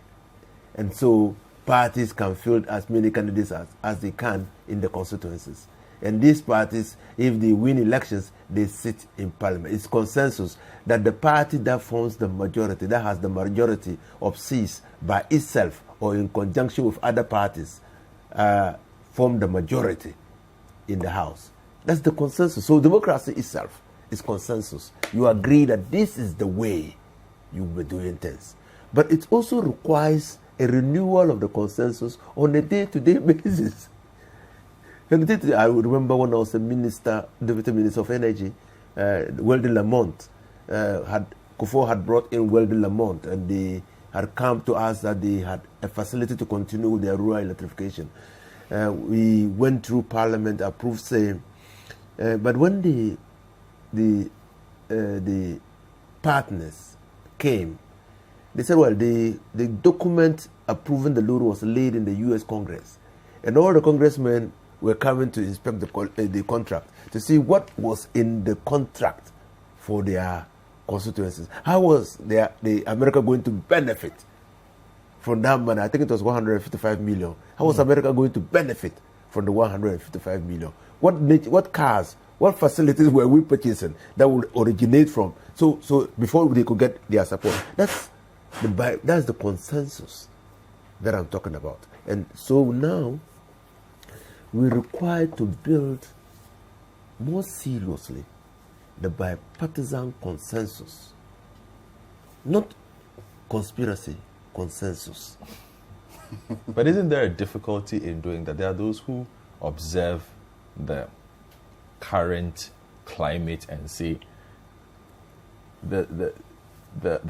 And so parties can field as many candidates as they can in the constituencies. And these parties, if they win elections, they sit in parliament. It's consensus that the party that forms the majority, that has the majority of seats by itself or in conjunction with other parties, form the majority in the House. That's the consensus. So democracy itself is consensus. You agree that this is the way you will be doing things. But it also requires a renewal of the consensus on a day-to-day basis. And I remember when I was a minister, Deputy Minister of Energy, Weldon Lamont, Kufuor had brought in Weldon Lamont, and they had come to us that they had a facility to continue with their rural electrification. We went through Parliament, approved same, but when the partners came, they said, well, the document approving the loan was laid in the U.S. Congress, and all the congressmen were coming to inspect the contract to see what was in the contract for their constituencies. How was the America going to benefit from that money? I think it was 155 million. How was America going to benefit from the 155 million? What cars, what facilities were we purchasing that would originate from? So before they could get their support, that's the consensus that I'm talking about. And so now we're required to build more seriously the bipartisan consensus, not conspiracy, consensus. But isn't there a difficulty in doing that? There are those who observe the current climate and say the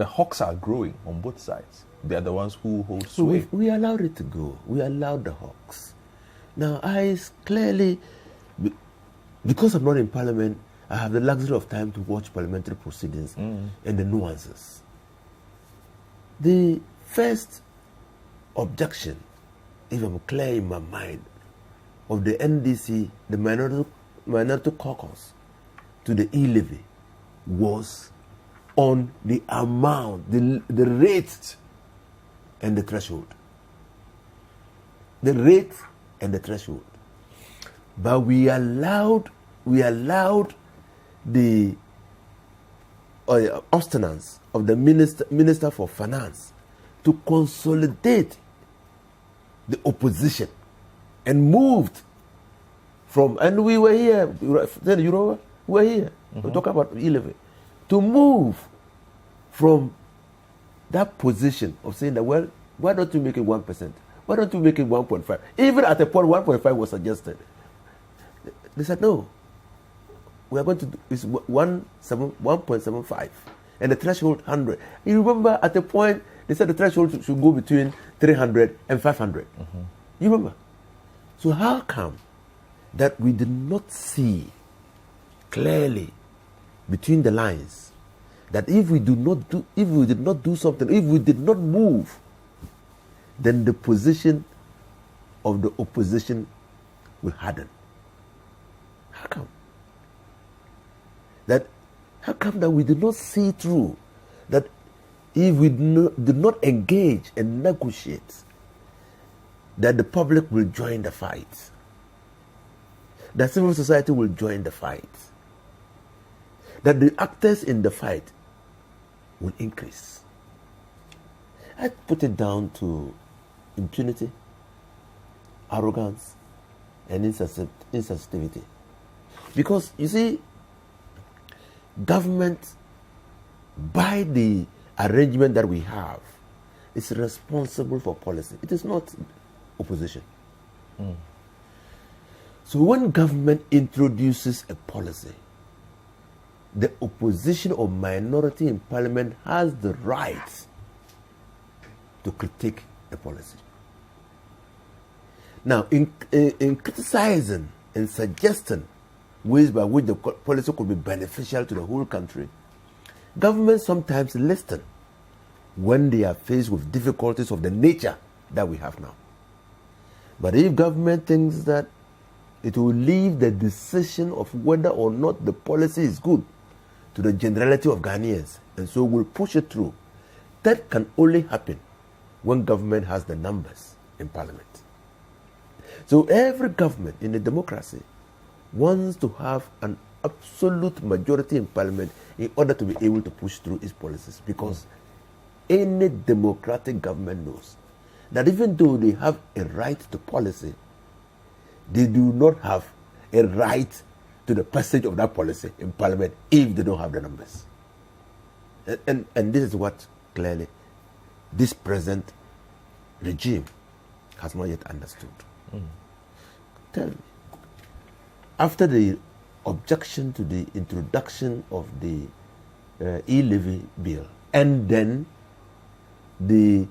hawks are growing on both sides. They are the ones who hold sway. We allowed it to go. We allowed the hawks. Now, I clearly, because I'm not in Parliament, I have the luxury of time to watch parliamentary proceedings and the nuances. The first objection, if I'm clear in my mind, of the NDC, the minority caucus, to the e-levy was on the amount, the rate and the threshold. The rate and the threshold. But we allowed the obstinance of the Minister for Finance to consolidate the opposition and moved from, and we were here, then you know, we were here, we talk about e-levy, to move from that position of saying that, well, why don't you make it 1%? Why don't you make it 1.5? Even at a point 1.5 was suggested. They said, no, we are going to do it's 1.75 and the threshold 100. You remember at a point they said the threshold should go between 300 and 500. You remember? So how come that we did not see clearly between the lines that if we did not do something, if we did not move, then the position of the opposition will harden? How come? How come that we did not see through that if we did not engage and negotiate, that the public will join the fight, that civil society will join the fight, that the actors in the fight will increase? I put it down to impunity, arrogance, and insensitivity. Because, you see, government, by the arrangement that we have, is responsible for policy. It is not opposition. So when government introduces a policy, the opposition or minority in parliament has the right to critique the policy. Now, in criticizing and suggesting ways by which the policy could be beneficial to the whole country, governments sometimes listen when they are faced with difficulties of the nature that we have now. But if government thinks that it will leave the decision of whether or not the policy is good to the generality of Ghanaians, and so will push it through, that can only happen when government has the numbers in parliament. So every government in a democracy wants to have an absolute majority in parliament in order to be able to push through its policies, because any democratic government knows that even though they have a right to policy, they do not have a right to the passage of that policy in parliament if they don't have the numbers. And this is what clearly this present regime has not yet understood. Tell me, after the objection to the introduction of the e-levy bill, and then the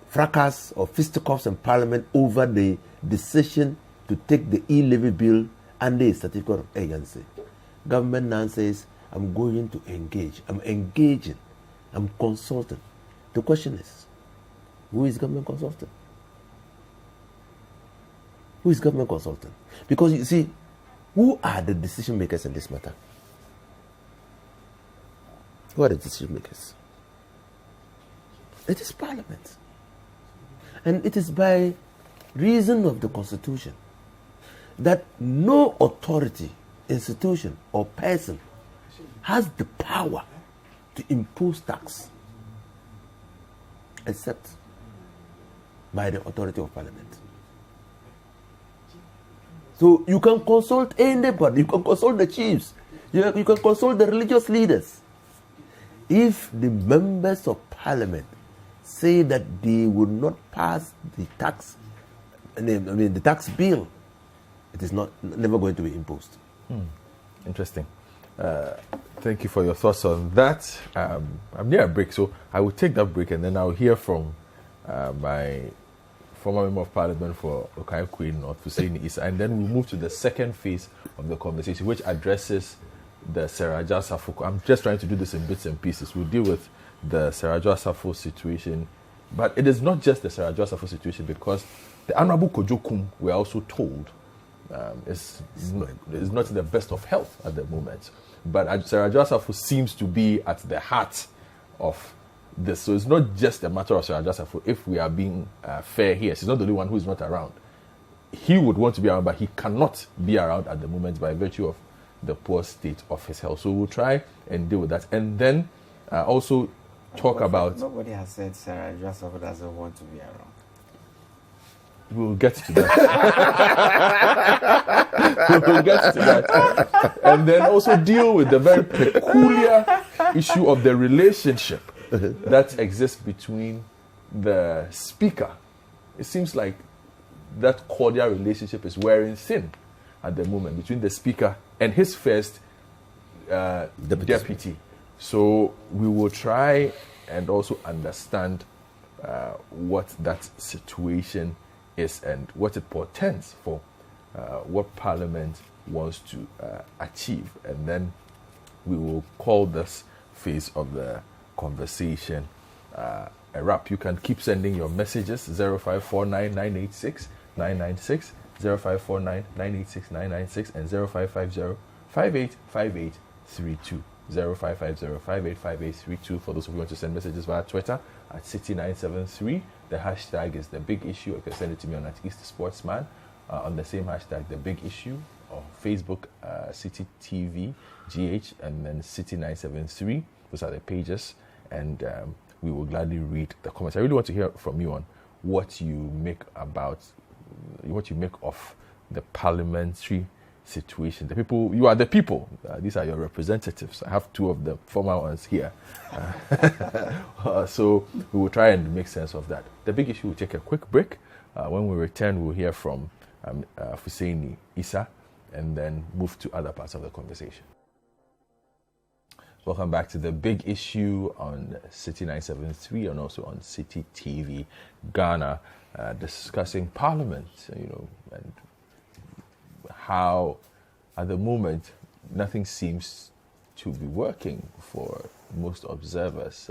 fracas of fisticuffs in parliament over the decision to take the e-levy bill under a certificate of agency, government now says, I'm going to engage, I'm engaging, I'm consulting. The question is, who is government consulting? Who is government consulting? Because you see, who are the decision makers in this matter? Who are the decision makers? It is Parliament. And it is by reason of the Constitution that no authority, institution, or person has the power to impose tax except by the authority of Parliament. So you can consult anybody, you can consult the chiefs, you can consult the religious leaders. If the members of Parliament say that they will not pass the tax, the tax bill, it is never going to be imposed. Interesting. Thank you for your thoughts on that. I'm near a break, so I will take that break and then I'll hear from my former member of Parliament for Okai-Queen North, Hussein Issa, and then we'll move to the second phase of the conversation, which addresses the Adwoa Safo. I'm just trying to do this in bits and pieces. We'll deal with the Adwoa Safo situation, but it is not just the Adwoa Safo situation, because the Honorable Kojo Kum, we're also told, is not in the best of health at the moment. But Adwoa Safo seems to be at the heart of this. So it's not just a matter of Adwoa Safo. If we are being fair here, she's not the only one who is not around. He would want to be around, but he cannot be around at the moment by virtue of the poor state of his health. So we'll try and deal with that. And then also talk about... Nobody has said Adwoa Safo doesn't want to be around. We'll get to that. We'll get to that. And then also deal with the very peculiar issue of the relationship that exists between the speaker. It seems like that cordial relationship is wearing thin at the moment between the speaker and his first deputy. So we will try and also understand what that situation is and what it portends for what Parliament wants to achieve. And then we will call this phase of the conversation a wrap. You can keep sending your messages, 0549 986 996, 0549 986 996, and 0550 585832. 0550-585832 for those of you who want to send messages via Twitter at Citi973. The hashtag is The Big Issue. You can send it to me on @EastSportsman on the same hashtag, The Big Issue, or Facebook, Citi TV, GH, and then Citi973. Those are the pages, and we will gladly read the comments. I really want to hear from you on what you make of the parliamentary situation. The people, you are the people. These are your representatives. I have two of the former ones here. So we will try and make sense of that. The big issue, we'll take a quick break. When we return, we'll hear from Hussein Issa and then move to other parts of the conversation. Welcome back to The Big Issue on Citi973 and also on Citi TV Ghana, discussing Parliament, and how at the moment nothing seems to be working for most observers.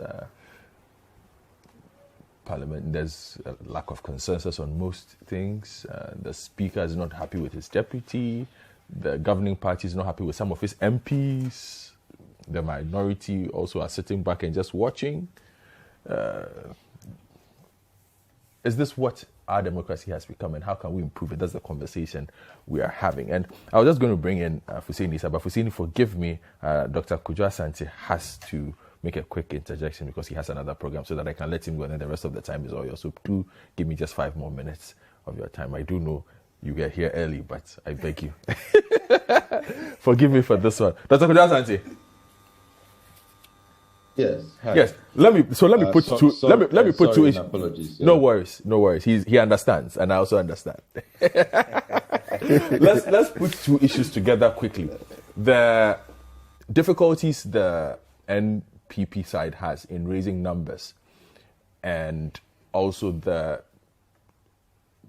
Parliament, there's a lack of consensus on most things. The Speaker is not happy with his deputy. The governing party is not happy with some of his MPs. The minority also are sitting back and just watching. is this what our democracy has become, and how can we improve it? That's the conversation we are having. And I was just going to bring in Fuseni Issa, but Fuseni, forgive me, Dr. Kwadwo Asante has to make a quick interjection because he has another program, so that I can let him go, and then the rest of the time is all yours. So do give me just 5 more minutes of your time. I do know you get here early, but I beg you. Forgive me for this one. Dr. Kwadwo Asante. Yes. Hi. Yes. Let me put two. Let me put two issues. Apologies. Yeah. No worries. He understands, and I also understand. let's put 2 issues together quickly. The difficulties the NPP side has in raising numbers, and also the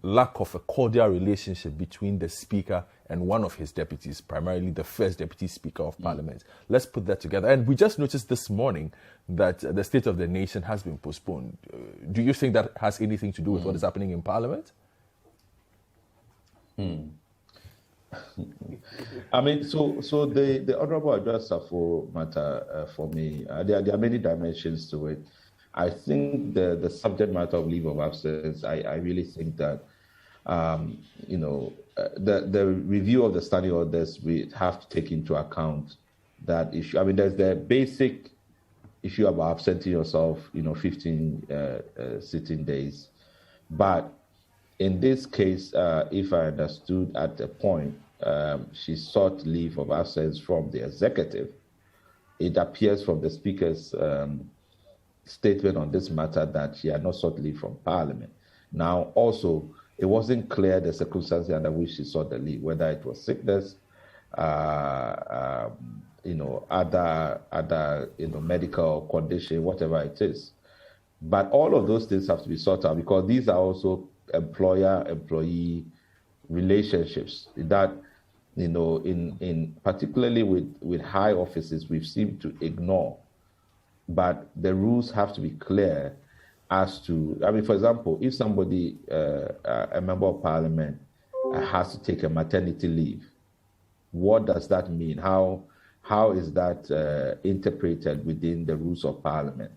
lack of a cordial relationship between the Speaker and one of his deputies, primarily the first Deputy Speaker of Parliament. Let's put that together. And we just noticed this morning that the State of the Nation has been postponed. Do you think that has anything to do with what is happening in Parliament? I mean, so the Honourable Adwoa Safo matter for me, there are many dimensions to it. I think the subject matter of leave of absence, I really think that, the review of the standing orders, we have to take into account that issue. I mean, there's the basic issue about absenting yourself, 15 sitting days. But in this case, if I understood at the point, she sought leave of absence from the executive. It appears from the Speaker's statement on this matter that she had not sought leave from Parliament. Now, also, it wasn't clear the circumstances under which she sought the leave, whether it was sickness, other medical condition, whatever it is. But all of those things have to be sorted out, because these are also employer-employee relationships that, in particularly with high offices, we've seemed to ignore. But the rules have to be clear as to, for example, if somebody, a member of Parliament, has to take a maternity leave, what does that mean? How is that interpreted within the rules of Parliament?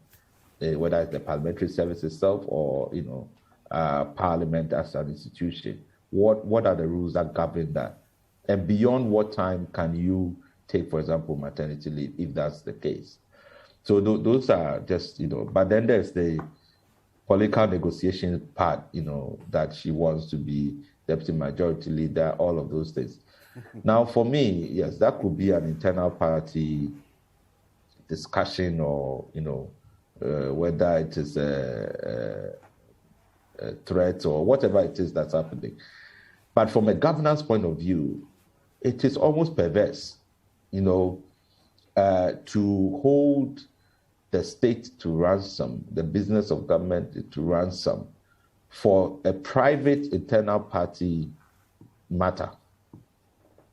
Whether it's the Parliamentary service itself or, Parliament as an institution. What are the rules that govern that? And beyond what time can you take, for example, maternity leave, if that's the case? So those are just, but then there's the political negotiation part, that she wants to be deputy majority leader, all of those things. Now, for me, yes, that could be an internal party discussion, or, whether it is a threat or whatever it is that's happening. But from a governance point of view, it is almost perverse, to hold the state to ransom, the business of government to ransom for a private internal party matter,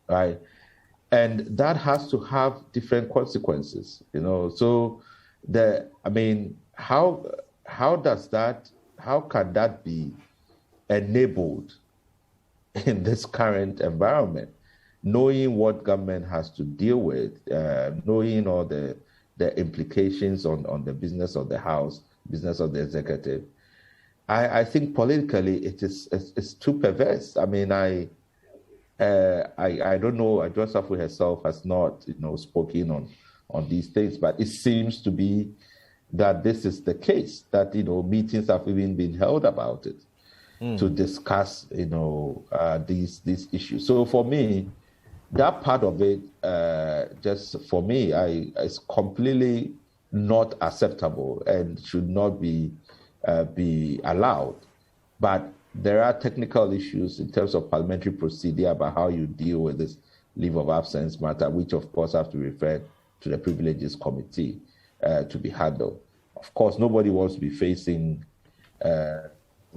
right? And that has to have different consequences, So how can that be enabled in this current environment, knowing what government has to deal with, knowing all the implications on the business of the House, business of the executive? I think politically it's too perverse. I don't know. Adwoa Safo herself has not, spoken on these things, but it seems to be that this is the case. That meetings have even been held about it to discuss, these issues. So for me, that part of it, just for me, is completely not acceptable and should not be allowed. But there are technical issues in terms of parliamentary procedure about how you deal with this leave of absence matter, which of course have to refer to the Privileges Committee to be handled. Of course, nobody wants to be facing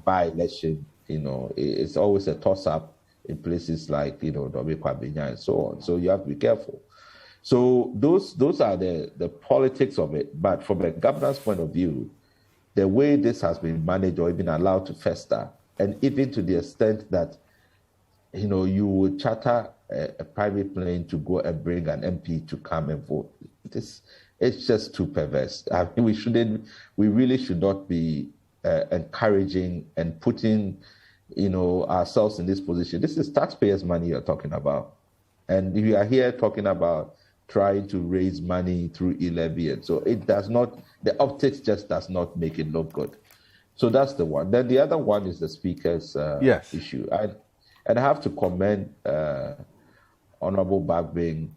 by-election. It's always a toss-up in places like, Dome-Kwabenya and so on. So you have to be careful. So those are the politics of it. But from a governance point of view, the way this has been managed or even allowed to fester, and even to the extent that, you would charter a private plane to go and bring an MP to come and vote. It's just too perverse. We really should not be encouraging and putting, ourselves in this position. This is taxpayers' money you're talking about. And we are here talking about trying to raise money through e-levy. And so it does not, the optics just does not make it look good. So that's the one. Then the other one is the Speaker's issue. And I have to commend Honorable Bagbing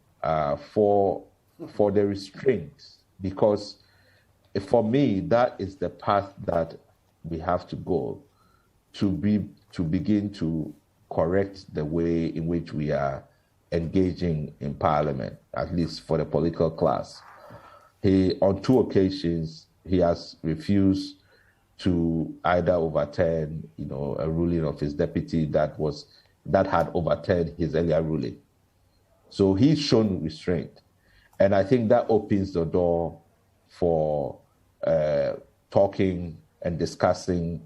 for the restraints, because for me, that is the path that we have to go to begin to correct the way in which we are engaging in Parliament, at least for the political class. On 2 occasions, he has refused to either overturn, a ruling of his deputy that had overturned his earlier ruling. So he's shown restraint. And I think that opens the door for talking and discussing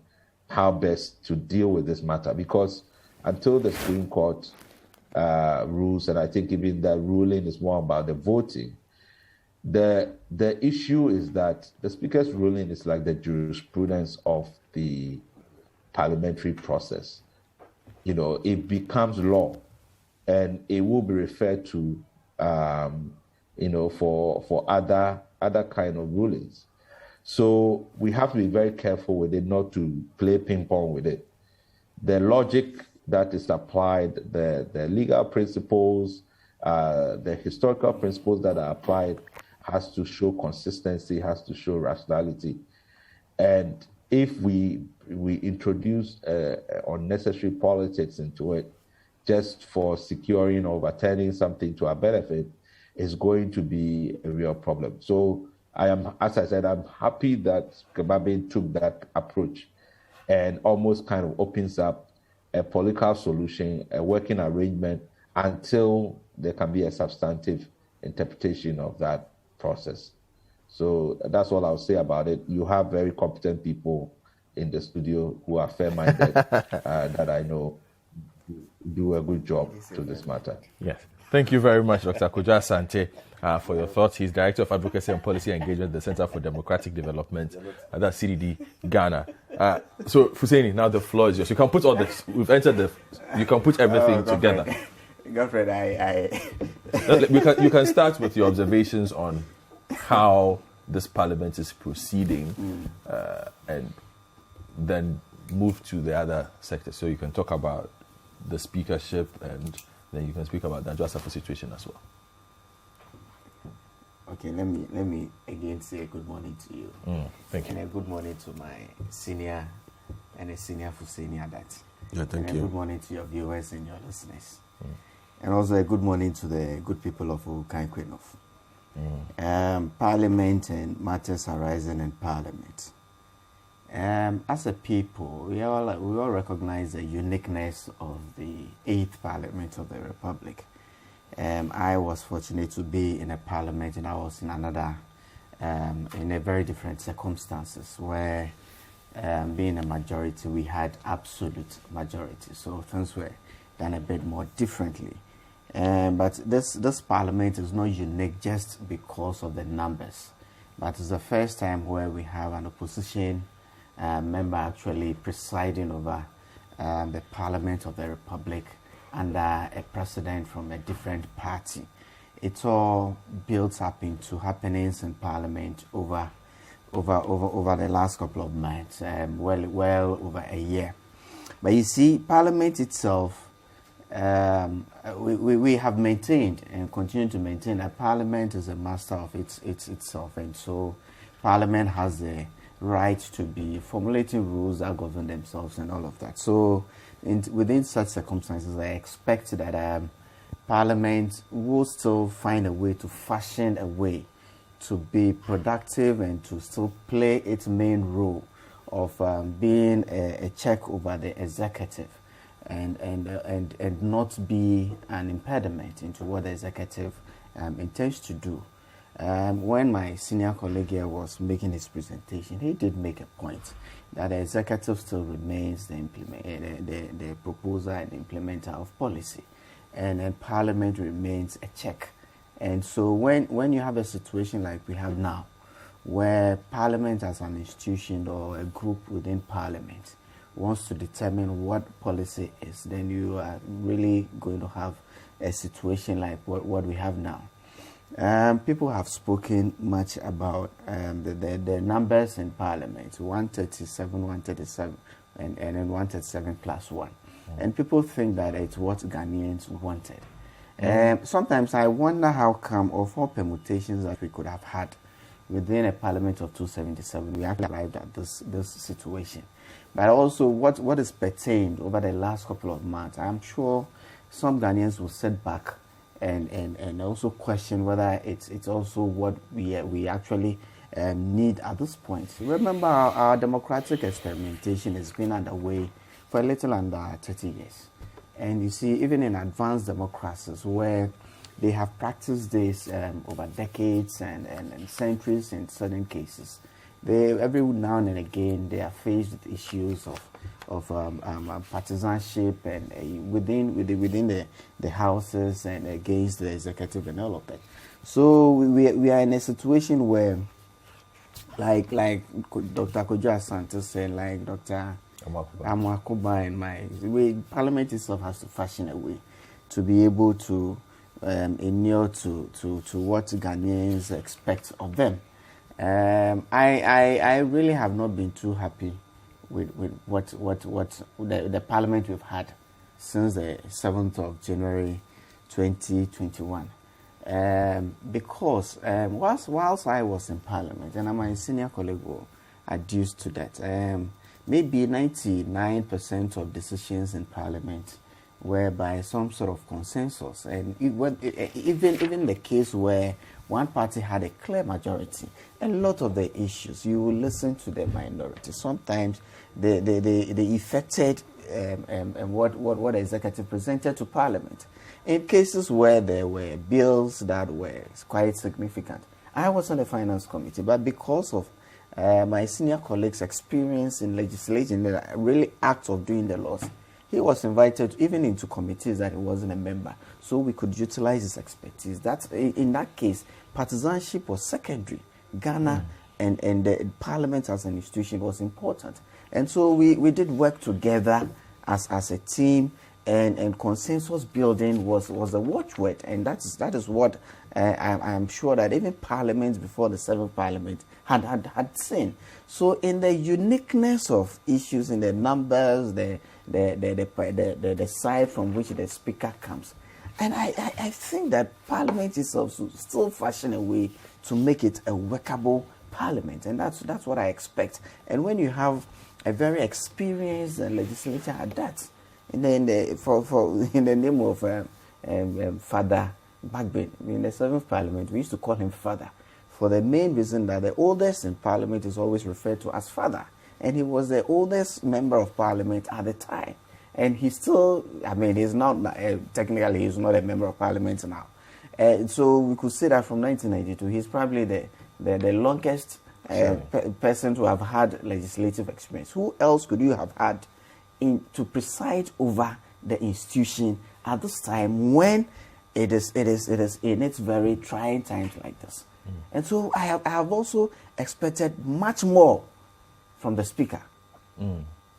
how best to deal with this matter. Because until the Supreme Court rules, and I think even that ruling is more about the voting, the issue is that the Speaker's ruling is like the jurisprudence of the parliamentary process. It becomes law, and it will be referred to, for other kind of rulings. So we have to be very careful with it, not to play ping pong with it. The logic that is applied, the legal principles, the historical principles that are applied has to show consistency, has to show rationality. And if we introduce unnecessary politics into it just for securing or overturning something to our benefit, is going to be a real problem. So as I said, I'm happy that Kebabe took that approach and almost kind of opens up a political solution, a working arrangement, until there can be a substantive interpretation of that process. So that's all I'll say about it. You have very competent people in the studio who are fair-minded that I know do a good job to this matter. Yes. Thank you very much, Dr. Kojo Asante, for your thoughts. He's Director of Advocacy and Policy Engagement at the Center for Democratic Development at the CDD, Ghana. So, Fuseni, now the floor is yours. You can put all this. We've entered you can put everything together. Godfred, You can start with your observations on how this parliament is proceeding, and then move to the other sectors. So you can talk about the speakership, and then you can speak about the Adwoa Safo situation as well. Okay, let me again say good morning to you. Thank you. And a good morning to my senior and a senior Fuseni Adat. Yeah, thank you. And a good morning to your viewers and your listeners. And also a good morning to the good people of Ukankwenov. Parliament and matters arising in Parliament. As a people, we all recognize the uniqueness of the 8th Parliament of the Republic. I was fortunate to be in a parliament, and I was in another, in a very different circumstances, where being a majority, we had absolute majority. So things were done a bit more differently. But this parliament is not unique just because of the numbers. But it's the first time where we have an opposition member actually presiding over the Parliament of the Republic under a president from a different party. It all builds up into happenings in Parliament over the last couple of months, well over a year. But you see, Parliament itself, we have maintained and continue to maintain that Parliament is a master of itself, and so Parliament has the right to be formulating rules that govern themselves and all of that. So within such circumstances, I expect that Parliament will still find a way to fashion a way to be productive and to still play its main role of being a check over the executive and not be an impediment into what the executive intends to do. When my senior colleague here was making his presentation, he did make a point that the executive still remains the proposer and the implementer of policy, and then Parliament remains a check. And so when you have a situation like we have now, where Parliament as an institution or a group within Parliament wants to determine what policy is, then you are really going to have a situation like what we have now. People have spoken much about the numbers in Parliament, 137, 137, and then 137 plus 1. And people think that it's what Ghanaians wanted. Sometimes I wonder how come of all permutations that we could have had within a Parliament of 277, we actually arrived at this situation. But also what is pertained over the last couple of months, I'm sure some Ghanaians will sit back and also question whether it's also what we actually need at this point. Remember, our democratic experimentation has been underway for a little under 30 years. And you see, even in advanced democracies where they have practiced this over decades and centuries in certain cases, every now and again they are faced with issues of partisanship and within the houses and against the executive and all of that. So we are in a situation where, like Dr. Kojo Asante said, like Dr. Amakuba and my way, Parliament itself has to fashion a way to be able to inure to what Ghanaians expect of them. I really have not been too happy with what the Parliament we've had since the 7th of January 2021. Because whilst I was in Parliament, and my senior colleague will adduce to that, maybe 99% of decisions in Parliament were by some sort of consensus. And even the case where one party had a clear majority, a lot of the issues, you will listen to the minority. Sometimes they affected what the executive presented to Parliament. In cases where there were bills that were quite significant, I was on the Finance Committee, but because of my senior colleague's experience in legislation, the really act of doing the laws, he was invited even into committees that he wasn't a member, so we could utilize his expertise. In that case, partisanship was secondary. Ghana and the Parliament as an institution was important. And so we did work together as a team, and consensus building was the watchword. And that is what I'm sure that even Parliament before the 7th Parliament had seen. So in the uniqueness of issues, in the numbers, the side from which the speaker comes, and I think that Parliament itself should still fashion a way to make it a workable Parliament, and that's what I expect. And when you have a very experienced legislator at that, in the name of Father Bagbin, in the 7th Parliament, we used to call him Father, for the main reason that the oldest in Parliament is always referred to as Father, and he was the oldest member of Parliament at the time. And he's still, he's not, technically he's not a member of Parliament now. So we could say that from 1992, he's probably the longest person to have had legislative experience. Who else could you have had to preside over the institution at this time when it is in its very trying times like this? And so I have also expected much more from the Speaker.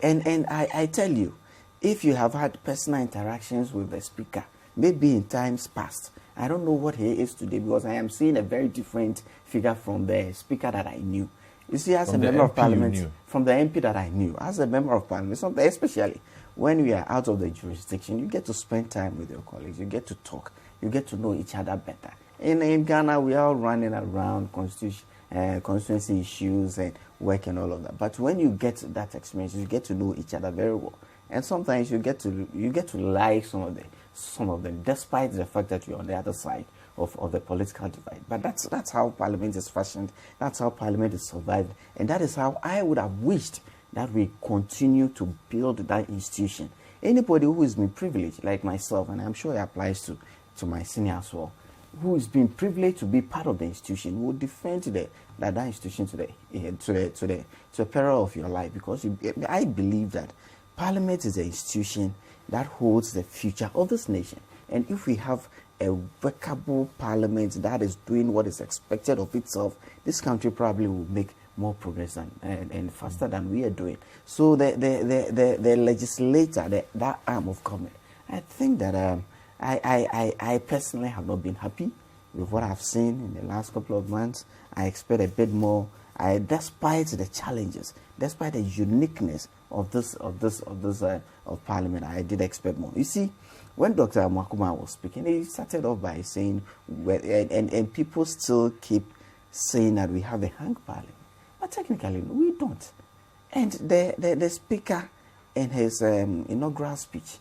And I tell you, if you have had personal interactions with the Speaker, maybe in times past, I don't know what he is today, because I am seeing a very different figure from the Speaker that I knew. You see, as a member of Parliament, from the MP that I knew, as a member of Parliament, especially when we are out of the jurisdiction, you get to spend time with your colleagues, you get to talk, you get to know each other better. In Ghana, we are running around constituency issues and work and all of that. But when you get that experience, you get to know each other very well. And sometimes you get to like some of them, despite the fact that you're on the other side of the political divide. But that's how Parliament is fashioned. That's how Parliament is survived. And that is how I would have wished that we continue to build that institution. Anybody who has been privileged, like myself, and I'm sure it applies to my senior as well, who has been privileged to be part of the institution, will defend that institution to the peril of your life. Because I believe that Parliament is an institution that holds the future of this nation. And if we have a workable parliament that is doing what is expected of itself, this country probably will make more progress and faster than we are doing. So the legislator, that arm of government, I think that I personally have not been happy with what I've seen in the last couple of months. I expect a bit more. Despite the challenges, despite the uniqueness of Parliament, I did expect more. You see, when Dr. Mwakuma was speaking, he started off by saying, and people still keep saying that we have a hung Parliament, but technically we don't. And the speaker in his inaugural speech,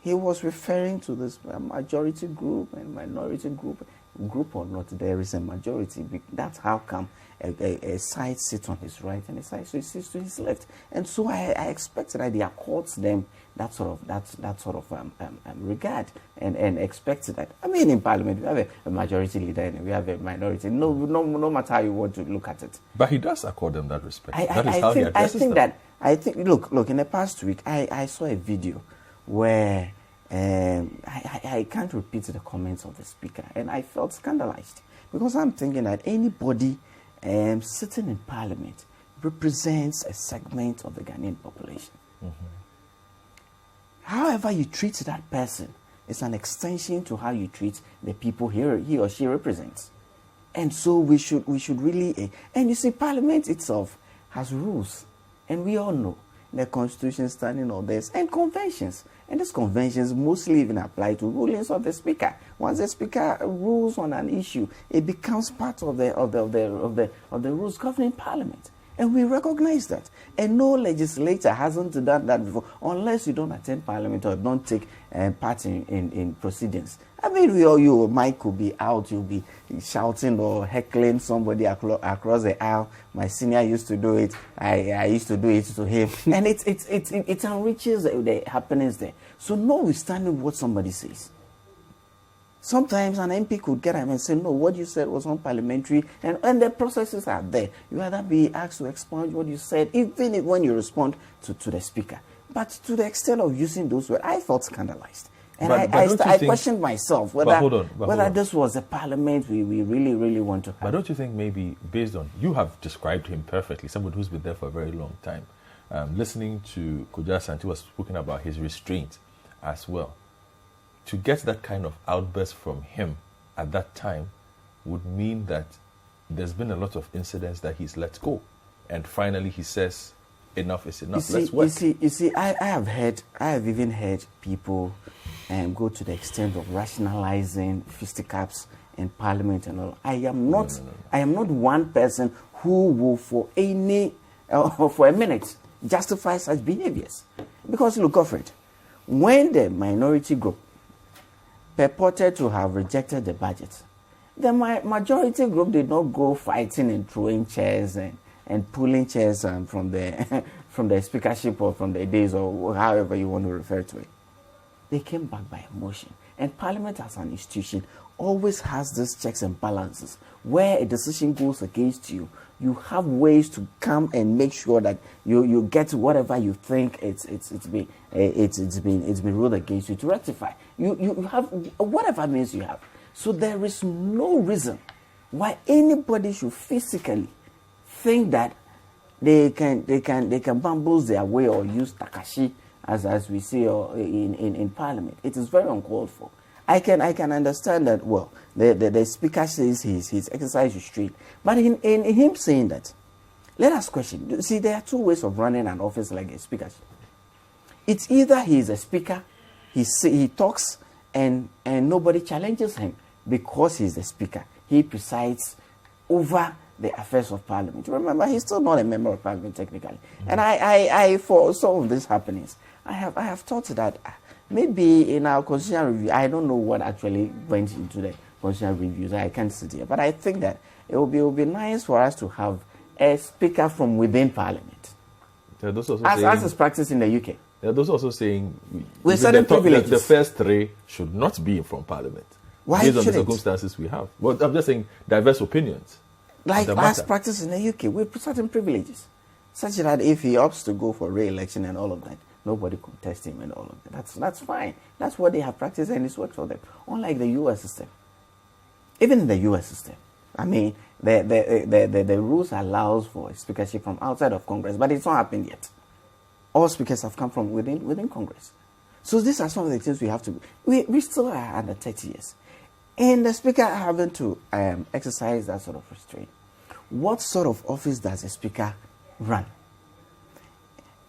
he was referring to this majority group and minority group. Group or not, there is a majority. That's how come a side sits on his right and a side sits to his left. And so I expect that he accords them that sort of regard and expect that. I mean, in Parliament we have a majority leader and we have a minority. No matter how you want to look at it. But he does accord them that respect. That is how he addresses them. Look. In the past week, I saw a video where. I can't repeat the comments of the speaker, and I felt scandalized because I'm thinking that anybody sitting in Parliament represents a segment of the Ghanaian population. Mm-hmm. However you treat that person is an extension to how you treat the people he or she represents, and so we should really. And you see, Parliament itself has rules, and we all know the Constitution, standing orders, and conventions. And these conventions mostly even apply to rulings of the Speaker. Once the Speaker rules on an issue, it becomes part of the rules governing Parliament. And we recognize that. And no legislator hasn't done that before, unless you don't attend Parliament or don't take part in proceedings. I mean, your mic could be out, you'll be shouting or heckling somebody across the aisle. My senior used to do it. I used to do it to him. And it enriches the happenings there. So notwithstanding what somebody says, sometimes an MP could get up and say, no, what you said was unparliamentary, and the processes are there. You either be asked to expunge what you said, even when you respond to the speaker. But to the extent of using those words, I felt scandalized. And I questioned myself whether this was a parliament we really, really want to have. But don't you think maybe based on, you have described him perfectly, somebody who's been there for a very long time. Listening to Kujaa Santi was speaking about his restraint as well. To get that kind of outburst from him at that time would mean that there's been a lot of incidents that he's let go. And finally he says, enough is enough, let's work. You see, I have even heard people go to the extent of rationalizing fisticuffs in Parliament and all. I am not one person who will for a minute justify such behaviors. Because look, Godfred, when the minority group purported to have rejected the budget, the majority group did not go fighting and throwing chairs and pulling chairs from the speakership or from the days or however you want to refer to it. They came back by a motion. And Parliament as an institution always has these checks and balances. Where a decision goes against you, you have ways to come and make sure that you get whatever you think it's been ruled against you to rectify. You have whatever means you have. So there is no reason why anybody should physically think that they can bamboozle their way or use Takashi as we see in Parliament. It is very uncalled for. I can understand that. Well, the speaker says he's exercise restraint, but in him saying that, let us question. See, there are two ways of running an office like a speaker. It's either he is a speaker, he talks and nobody challenges him because he's the speaker. He presides over the affairs of Parliament. Remember, he's still not a member of Parliament technically. Mm-hmm. And I for some of these happenings, I have thought that maybe in our constitutional review, I don't know what actually went into the constitutional reviews. I can't sit here, but I think that it will be nice for us to have a speaker from within Parliament, as is practiced in the UK. Yeah, those also saying with certain privileges. The first three should not be from Parliament. Why based on the circumstances we have? Well, I'm just saying diverse opinions. Like as practiced in the UK, with certain privileges, such that if he opts to go for re-election and all of that, Nobody contests him and all of that. That's fine. That's what they have practiced and it's worked for them. Unlike the U.S. system. Even in the U.S. system, I mean, the rules allows for speakership from outside of Congress, but it's not happened yet. All speakers have come from within Congress. So these are some of the things we have to. We still are under 30 years. And the speaker having to exercise that sort of restraint. What sort of office does a speaker run?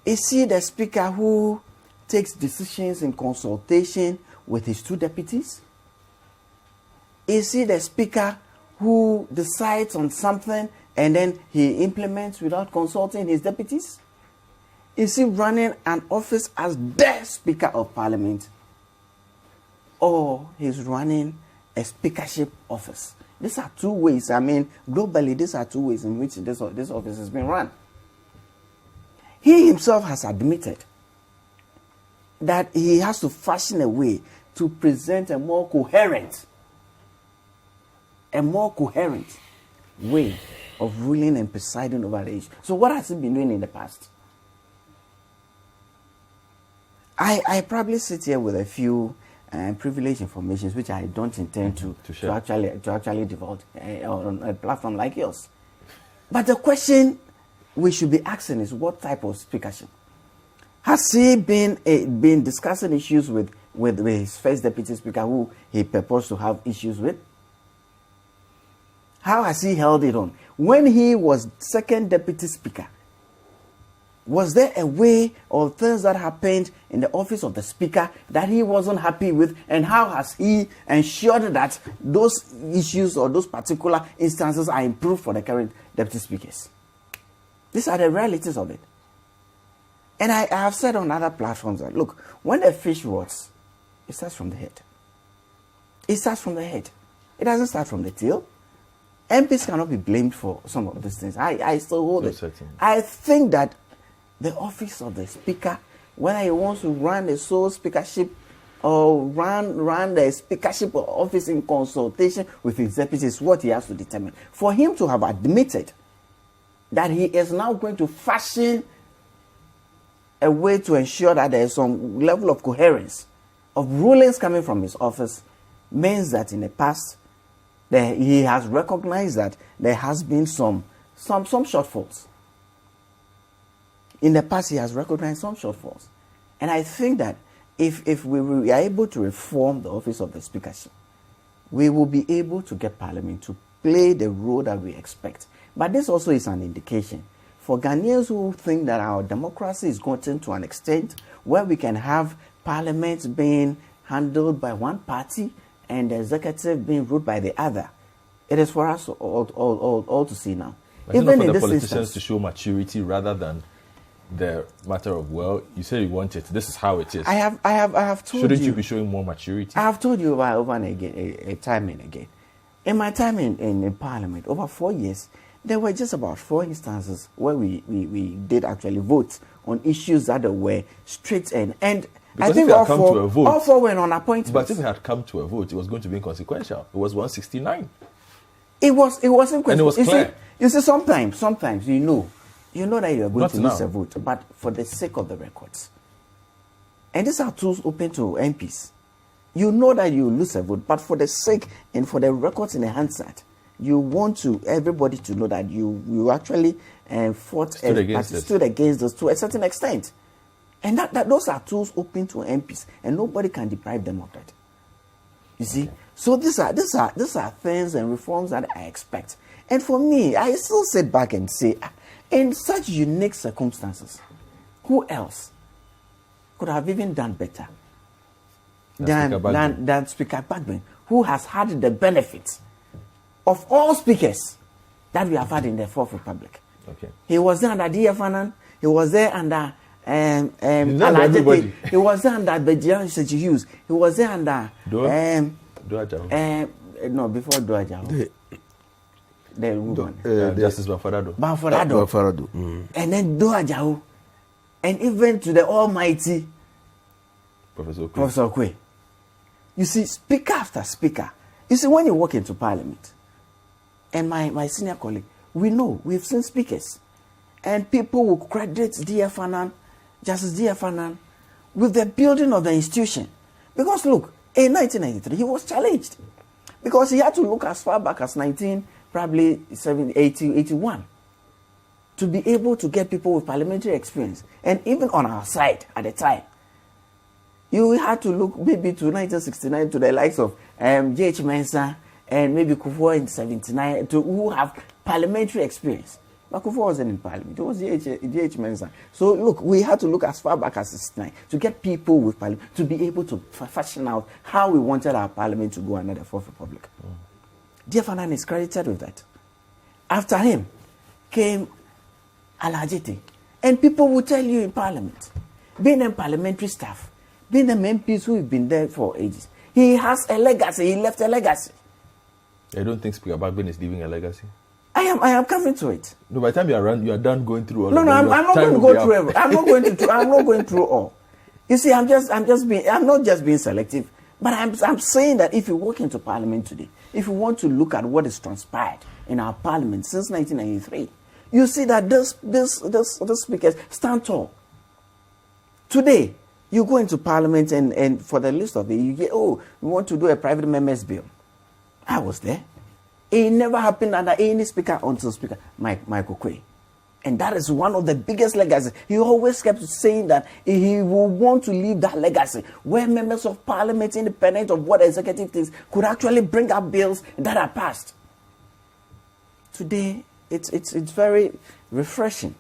Is he the speaker who takes decisions in consultation with his two deputies? Is he the speaker who decides on something and then he implements without consulting his deputies? Is he running an office as the Speaker of Parliament? Or he's running a speakership office? These are two ways. I mean, globally, these are two ways in which this office has been run. He himself has admitted that he has to fashion a way to present a more coherent way of ruling and presiding over the issue. So what has he been doing in the past? I probably sit here with a few privileged informations which I don't intend to actually divulge on a platform like yours. But the question we should be asking is what type of speakership? Has he been discussing issues with his first deputy speaker who he purports to have issues with? How has he held it on? When he was second deputy speaker, was there a way or things that happened in the office of the speaker that he wasn't happy with? And how has he ensured that those issues or those particular instances are improved for the current deputy speakers? These are the realities of it. And I have said on other platforms that, look, when a fish rots, it starts from the head. It starts from the head. It doesn't start from the tail. MPs cannot be blamed for some of these things. I still hold it. Certainly. I think that the office of the speaker, whether he wants to run the sole speakership or run the speakership office in consultation with his deputies, is what he has to determine. For him to have admitted that he is now going to fashion a way to ensure that there is some level of coherence of rulings coming from his office means that in the past he has recognized that there has been some shortfalls. In the past, he has recognized some shortfalls. And I think that if we are able to reform the office of the speakership, we will be able to get Parliament to play the role that we expect. But this also is an indication for Ghanaians who think that our democracy is gotten to an extent where we can have Parliament being handled by one party and the executive being ruled by the other. It is for us all to see now. But even in the politicians to show maturity rather than the matter of, well, you say you want it, this is how it is. I have told you. Shouldn't you be showing more maturity? I have told you over and again, time and again. In my time in Parliament, over 4 years, there were just about 4 instances where we did actually vote on issues that were straight and because I think all 4 were on appointments. But if it had come to a vote, it was going to be inconsequential. It was 169. It wasn't and it was clear. You see, sometimes you know that you are going to lose a vote, but for the sake of the records. And these are tools open to MPs. You know that you lose a vote, but for the sake and for the records in the Hansard, you want everybody to know that you actually stood against us to a certain extent. And that those are tools open to MPs, and nobody can deprive them of that. You see? Okay. So these are things and reforms that I expect. And for me, I still sit back and say, in such unique circumstances, who else could have even done better than Speaker Bagman, who has had the benefits of all speakers that we have had in the Fourth Republic? Okay. He was there under D.F. Annan. He was there under everybody. He was there under Bejian Hughes. He was there under no, before Doajaho. The woman. Justice Banfarado. And then Doajaho. And even to the almighty Professor Okwe. You see, speaker after speaker. You see, when you walk into Parliament, and my senior colleague, we've seen speakers. And people will credit D.F. Annan, Justice D.F. Annan, with the building of the institution. Because look, in 1993, he was challenged because he had to look as far back as 81 to be able to get people with parliamentary experience. And even on our side at the time, you had to look maybe to 1969 to the likes of J.H. Mensah and maybe Kufuor in 79 to who have parliamentary experience. But Kufuor wasn't in parliament. It was J.H. Mensah. So look, we had to look as far back as 69 to get people with parliament to be able to fashion out how we wanted our parliament to go under the Fourth Republic. Jeff is credited with that. After him came Alajiti. And people will tell you in parliament, being a parliamentary staff, being the MPs who have been there for ages, he has a legacy. He left a legacy. I don't think Speaker Bagbin is leaving a legacy. I am coming to it. No, by the time you are done going through all. No, I'm not going to go through everything. I'm not going through all. You see, I'm not just being selective, but I'm saying that if you walk into Parliament today, if you want to look at what has transpired in our Parliament since 1993, you see that this speakers stand tall. Today, you go into Parliament and for the list of it, you get, we want to do a private members bill. I was there. It never happened under any speaker until Speaker Michael Quay. And that is one of the biggest legacies. He always kept saying that he will want to leave that legacy where members of Parliament, independent of what the executive thinks, could actually bring up bills that are passed. Today, it's very refreshing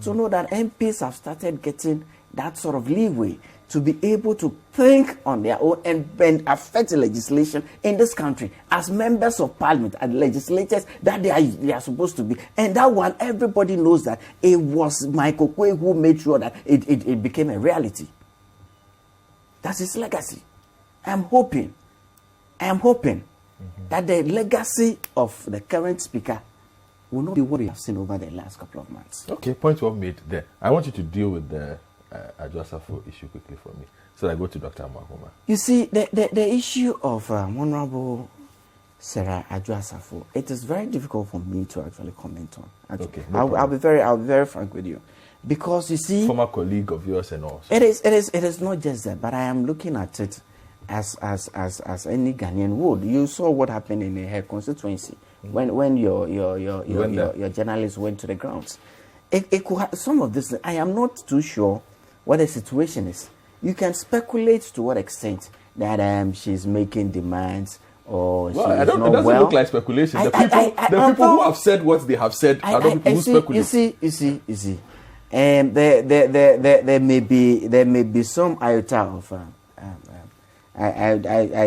to know that MPs have started getting that sort of leeway to be able to think on their own and affect the legislation in this country as members of Parliament and legislators that they are supposed to be. And that one, everybody knows that it was Michael Quay who made sure that it became a reality. That's his legacy. I am hoping that the legacy of the current speaker will not be what we have seen over the last couple of months. Okay, point well made there. I want you to deal with the Adwoa Safo issue quickly for me, so I go to Dr. Mwakoma. You see, the issue of Honorable Sarah Adwoa Safo, it is very difficult for me to actually comment on. Okay, I'll be very frank with you, because you see, former colleague of yours and all. It is not just that, but I am looking at it as any Ghanaian would. You saw what happened in her constituency when your journalists went to the grounds. It could have some of this. I am not too sure what the situation is. You can speculate to what extent that she's making demands or she's not well. It doesn't look like speculation. The people who have said what they have said are not people who speculate. You see. There may be some iota of.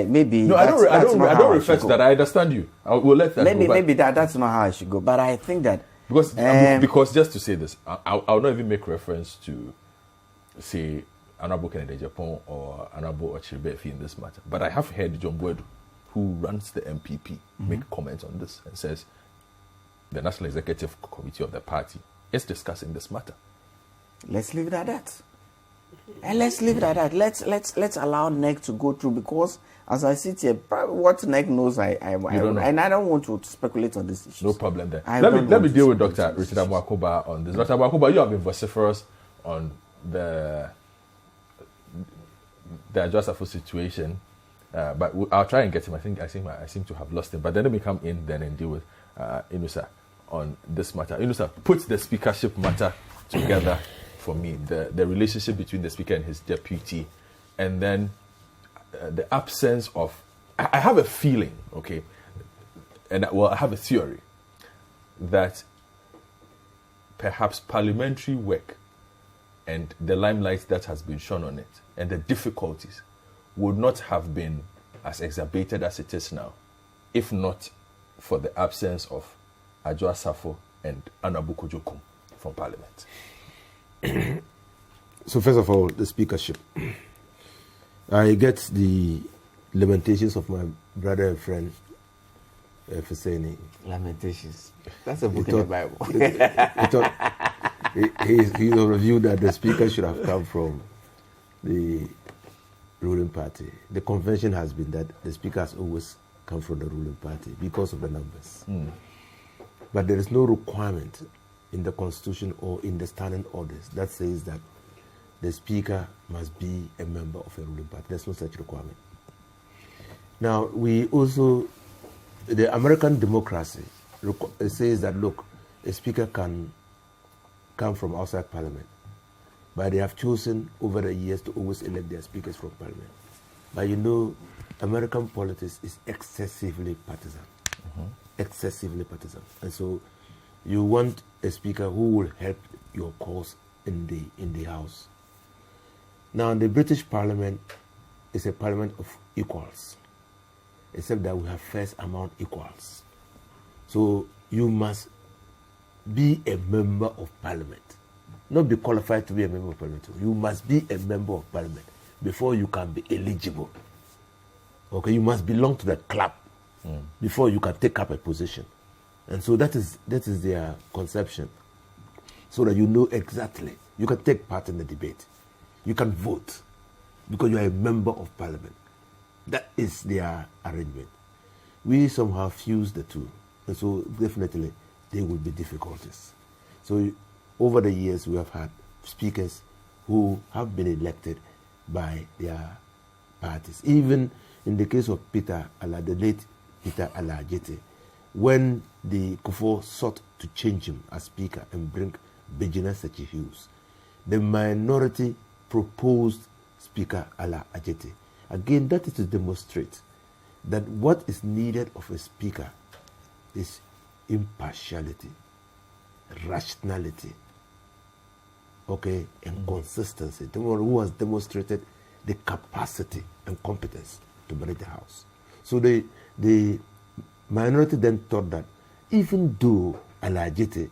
Maybe. No, I don't refer to that. I understand you. I will let that go. Maybe that's not how I should go. But I think that because just to say this, I'll not even make reference to, say, Honorable Kennedy Japan or Honorable Ochiribefi in this matter. But I have heard John Boedu, who runs the MPP, make comments on this and says the National Executive Committee of the party is discussing this matter. Let's leave it at that. And let's leave it at that. Let's allow NEC to go through, because as I sit here, what NEC knows, I don't know. And I don't want to speculate on this issue. No problem there. Let me deal with Dr. Richard Amwakoba on this. Dr. Amwakoba, you have been vociferous on the Adwoa Safo situation, but I'll try and get him. I seem to have lost him. But then let me come in then and deal with Inusa on this matter. Inusa, put the speakership matter together for me, the relationship between the speaker and his deputy, and then the absence of. I have a feeling, okay, I have a theory that perhaps parliamentary work and the limelight that has been shone on it and the difficulties would not have been as exacerbated as it is now, if not for the absence of Adwoa Safo and Anabu Kojokum from Parliament. So first of all, the speakership. I get the lamentations of my brother and friend, Feseni. Lamentations. That's a book in the Bible. He's of the view that the speaker should have come from the ruling party. The convention has been that the speaker has always come from the ruling party because of the numbers. But there is no requirement in the Constitution or in the standing orders that says that the Speaker must be a member of a ruling party. There's no such requirement. Now, we also, the American democracy says that, look, a Speaker can come from outside Parliament, but they have chosen over the years to always elect their speakers from Parliament. But you know, American politics is excessively partisan. Excessively partisan. And so you want a speaker who will help your cause in the House. Now, the British Parliament is a parliament of equals, except that we have first among equals. So you must be a member of Parliament, not be qualified to be a member of Parliament. You must be a member of Parliament before you can be eligible. Okay, you must belong to the club before you can take up a position. And so that is their conception, so that you know exactly. You can take part in the debate. You can vote because you are a member of Parliament. That is their arrangement. We somehow fuse the two. And so definitely there will be difficulties. So over the years we have had speakers who have been elected by their parties. Even in the case of Peter Ala, the late Peter Ala Ajete, when the Kufuor sought to change him as speaker and bring Bejina Sechi Hughes, the minority proposed Speaker Ala Ajete. Again, that is to demonstrate that what is needed of a speaker is impartiality, rationality, okay, and consistency. The one who has demonstrated the capacity and competence to manage the House. So the minority then thought that even though Ala Ajete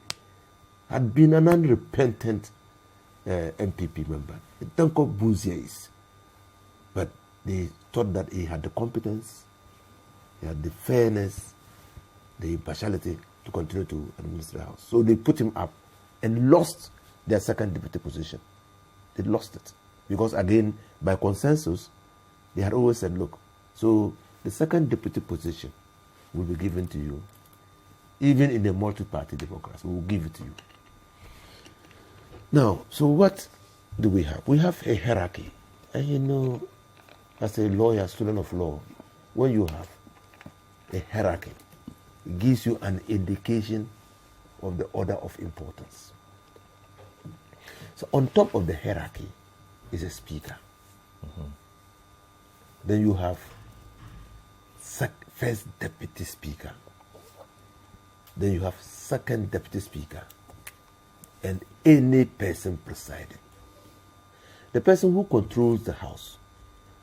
had been an unrepentant MPP member, Tanko Buzia, but they thought that he had the competence, he had the fairness, the impartiality to continue to administer the House. So they put him up and lost their second deputy position. They lost it. Because again, by consensus, they had always said, look, so the second deputy position will be given to you. Even in a multi-party democracy, we will give it to you. Now, so what do we have? We have a hierarchy. And you know, as a lawyer, student of law, when you have a hierarchy, it gives you an indication of the order of importance. So on top of the hierarchy is a speaker. Then you have first deputy speaker. Then you have second deputy speaker. And any person presiding. The person who controls the House,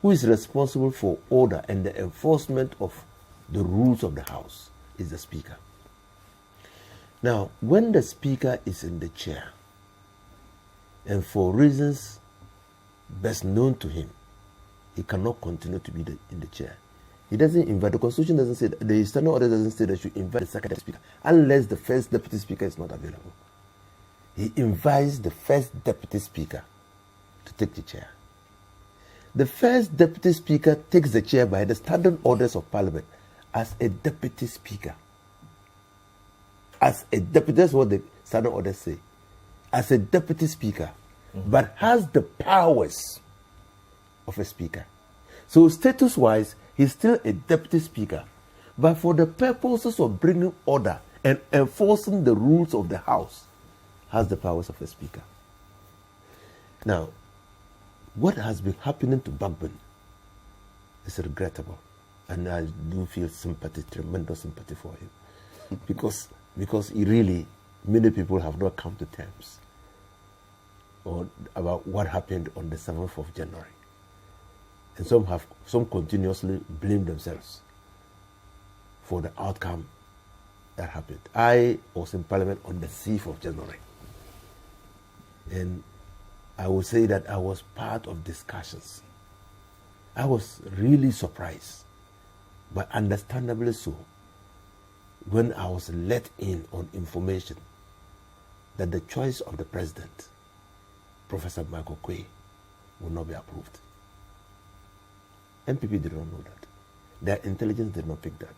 who is responsible for order and the enforcement of the rules of the House, is the Speaker. Now, when the Speaker is in the chair, and for reasons best known to him, he cannot continue to be in the chair. He doesn't invite, the Constitution doesn't say, the standing order doesn't say that you invite the second Speaker, unless the first Deputy Speaker is not available. He invites the first Deputy Speaker to take the chair. The first Deputy Speaker takes the chair by the standing orders of Parliament as a Deputy Speaker. As a Deputy, that's what the standing orders say. As a Deputy Speaker, but has the powers of a Speaker. So status-wise, he's still a Deputy Speaker, but for the purposes of bringing order and enforcing the rules of the House, has the powers of a Speaker. Now, what has been happening to Bagbin is regrettable, and I do feel sympathy, tremendous sympathy for him, because he really, many people have not come to terms about what happened on the 7th of January, and some continuously blame themselves for the outcome that happened. I was in Parliament on the 6th of January. And I would say that I was part of discussions. I was really surprised, but understandably so, when I was let in on information that the choice of the president, Professor Michael Quay, would not be approved. MPP did not know that. Their intelligence did not pick that.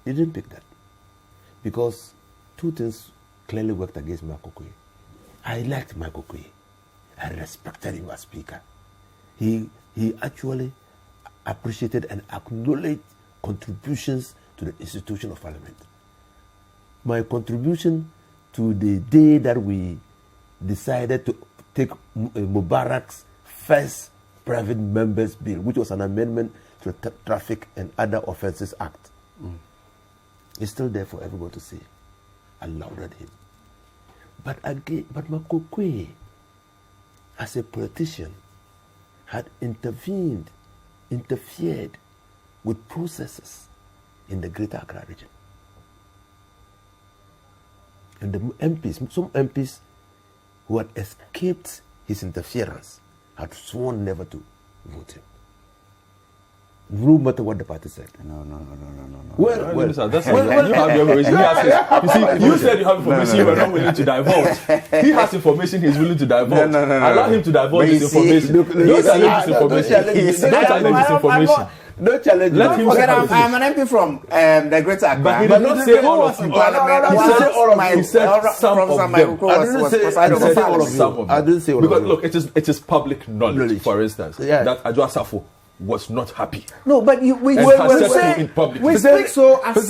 They didn't pick that. Because two things clearly worked against Michael Quay. I liked Michael Quay. I respected him as Speaker. He actually appreciated and acknowledged contributions to the institution of Parliament. My contribution to the day that we decided to take Mubarak's first private members bill, which was an amendment to the Traffic and Other Offences Act, is still there for everyone to see. I lauded him. But Makokwe, as a politician, had interfered with processes in the Greater Accra region. And the MPs, some MPs who had escaped his interference, had sworn never to vote him. No matter what the party said. No. Well, that's you have your information. You see, you said you have information you were not willing to divulge. He has information he's willing to divulge. No. Allow him to divulge his information. Don't challenge his information. Don't challenge his information. No challenge. Let him say I'm an MP from the Greater Accra. But he did not say all of them. He said some of them. I didn't say all of them. I didn't say all of them. Because look, it is public knowledge, for instance, that Adwoa Safo was not happy. No, but we speak so as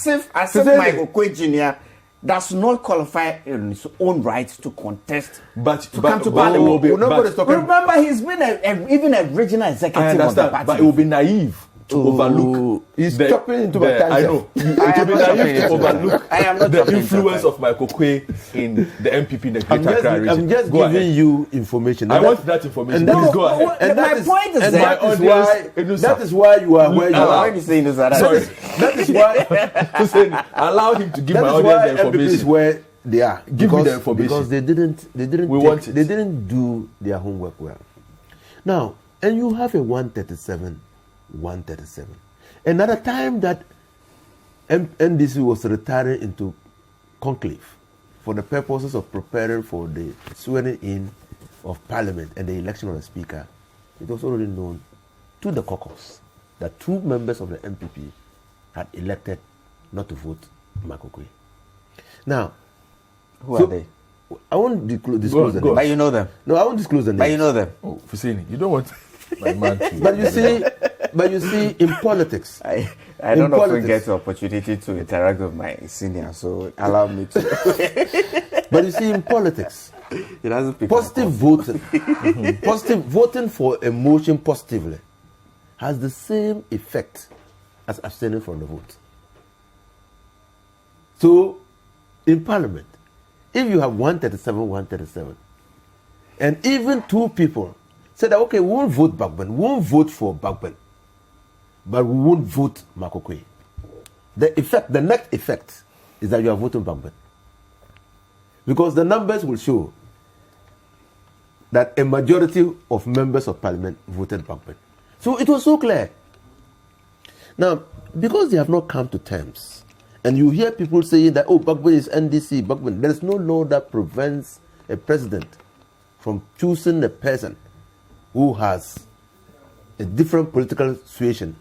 if Michael Okwe Jr. does not qualify in his own right to contest to come to Parliament. Remember, he's been even a regional executive of the party. But it will be naive to overlook. He's chopping into my time. I know. It will be naive to overlook the influence of Michael Okwe in the MPP in the Greater Accra region. I'm just giving you information. I want that information. Please go ahead. And my point is that is why you are where you are. Sorry. That is why. Allow him to give my audience the information. That is where they are. Give me the information. Because they didn't do their homework well. Now, and you have a 137. Another time that NDC was retiring into conclave for the purposes of preparing for the swearing in of Parliament and the election of the Speaker, it was already known to the caucus that 2 members of the MPP had elected not to vote Makokwe. Now, who are they? I won't disclose the names. But you know them. No, I won't disclose the names. But you know them. Oh, Fusini, you don't want my man to. But you see, in politics, I don't often get the opportunity to interact with my senior, so allow me to. But you see, in politics, positive voting for a motion positively has the same effect as abstaining from the vote. So, in Parliament, if you have 137, and even 2 people say that, okay, we won't vote Bagban, we won't vote for Bagban, but we won't vote Makokwe. The net effect is that you are voting Bagban. Because the numbers will show that a majority of members of Parliament voted Bagban. So it was so clear. Now, because they have not come to terms, and you hear people saying that, oh, Bagban is NDC, Bagban, there is no law that prevents a president from choosing a person who has a different political situation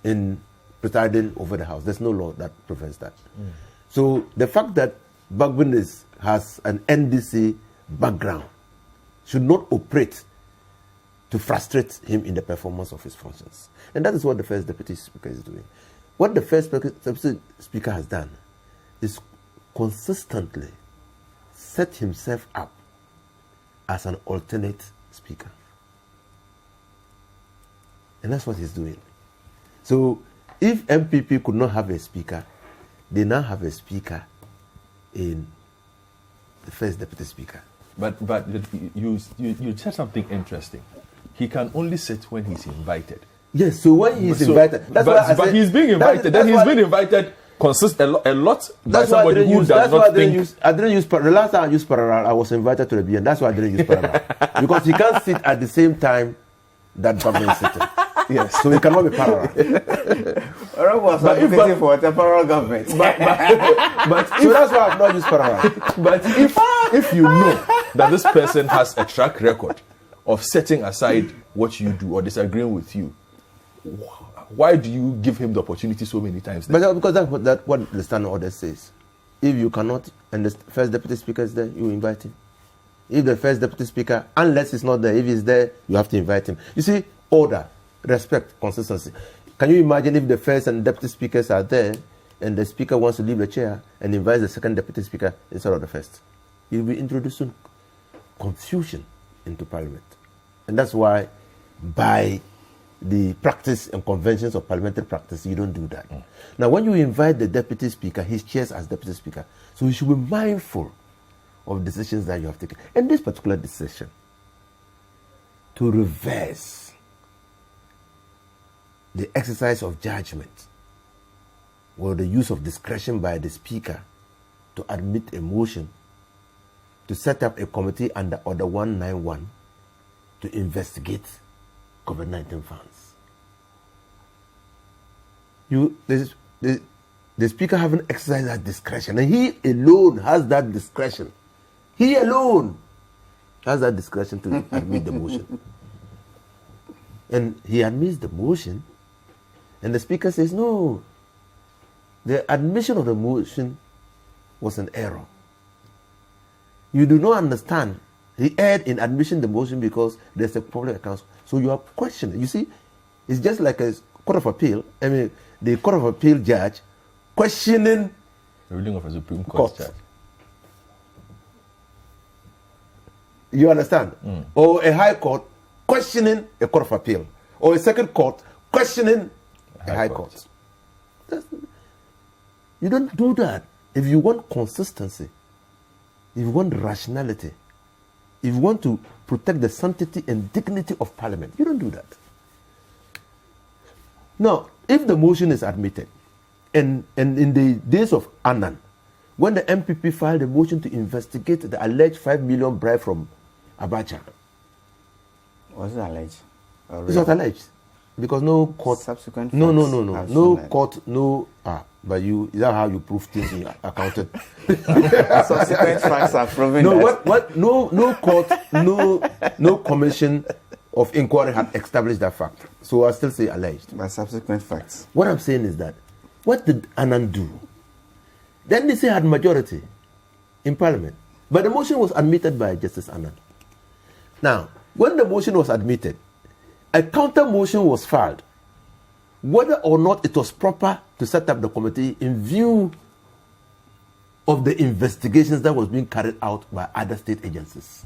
in presiding over the House. There's no law that prevents that. So the fact that Bagban has an NDC background should not operate to frustrate him in the performance of his functions. And that is what the First Deputy Speaker is doing. What the First Deputy Speaker has done is consistently set himself up as an alternate Speaker. And that's what he's doing. So if MPP could not have a Speaker, they now have a Speaker in the First Deputy Speaker. But you said something interesting. He can only sit when he's invited. Yes, so when he's invited. But he's being invited. He's been invited a lot by somebody who does not think. I didn't use the last time I used parallel, I was invited to the BN. That's why I didn't use parallel. Because he can't sit at the same time that government is sitting. Yes, so he cannot be parallel. Was advocating for a temporal government. So that's why I've not used parallel. But if you know that this person has a track record of setting aside what you do or disagreeing with you, why do you give him the opportunity so many times? But because that's what the standing order says. If you cannot, and the First Deputy Speaker is there, you invite him. If the first deputy speaker, unless he's not there, if he's there, you have to invite him. You see, order, respect, consistency. Can you imagine if the first and deputy speakers are there and the speaker wants to leave the chair and invites the second deputy speaker instead of the first? You'll be introducing confusion into Parliament. And that's why by the practice and conventions of parliamentary practice, you don't do that. Now, when you invite the deputy speaker, he chairs as deputy speaker. So you should be mindful of decisions that you have taken. And this particular decision to reverse the exercise of judgment or the use of discretion by the speaker to admit a motion to set up a committee under Order 191 to investigate COVID-19 funds. The speaker haven't exercised that discretion, and he alone has that discretion. He alone has that discretion to admit the motion. And he admits the motion, and the speaker says, no, the admission of the motion was an error. You do not understand. He erred in admission the motion because there's a problem at council. So you are questioning. You see, it's just like a court of appeal. I mean, the court of appeal judge questioning the ruling of a Supreme Court judge. You understand? Or a high court questioning a court of appeal. Or a second court questioning a high court. You don't do that. If you want consistency, if you want rationality, if you want to protect the sanctity and dignity of Parliament, you don't do that. Now, if the motion is admitted, and in the days of Annan, when the MPP filed a motion to investigate the alleged 5 million bribe from Abacha. Was it alleged? It's not alleged. Because no court. Subsequent No. No court, no. But is that how you prove things in accounted? Subsequent facts are proven. No, what? No court, no commission of inquiry had established that fact. So I still say alleged. By subsequent facts. What I'm saying is that, what did Annan do? Then they say had majority in Parliament. But the motion was admitted by Justice Annan. Now, when the motion was admitted, a counter motion was filed. Whether or not it was proper to set up the committee in view of the investigations that was being carried out by other state agencies.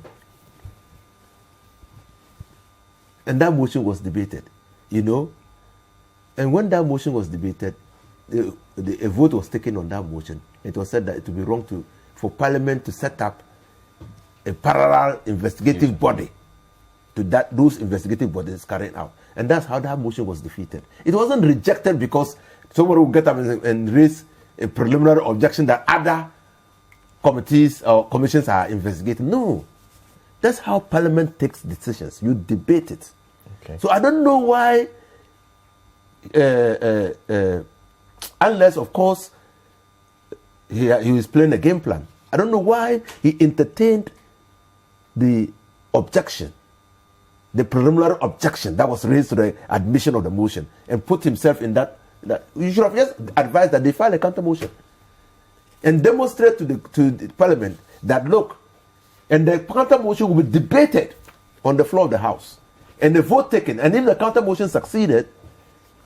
And that motion was debated, And when that motion was debated, a vote was taken on that motion. It was said that it would be wrong for Parliament to set up a parallel investigative body to those investigative bodies carrying out. And that's how that motion was defeated. It wasn't rejected because somebody would get up and raise a preliminary objection that other committees or commissions are investigating. No. That's how Parliament takes decisions. You debate it. Okay. So I don't know why, unless, of course, he was playing a game plan. I don't know why he entertained the objection, the preliminary objection that was raised to the admission of the motion, and put himself in that you should have just advised that they file a counter motion and demonstrate to the Parliament that, look, and the counter motion will be debated on the floor of the House and the vote taken, and if the counter motion succeeded,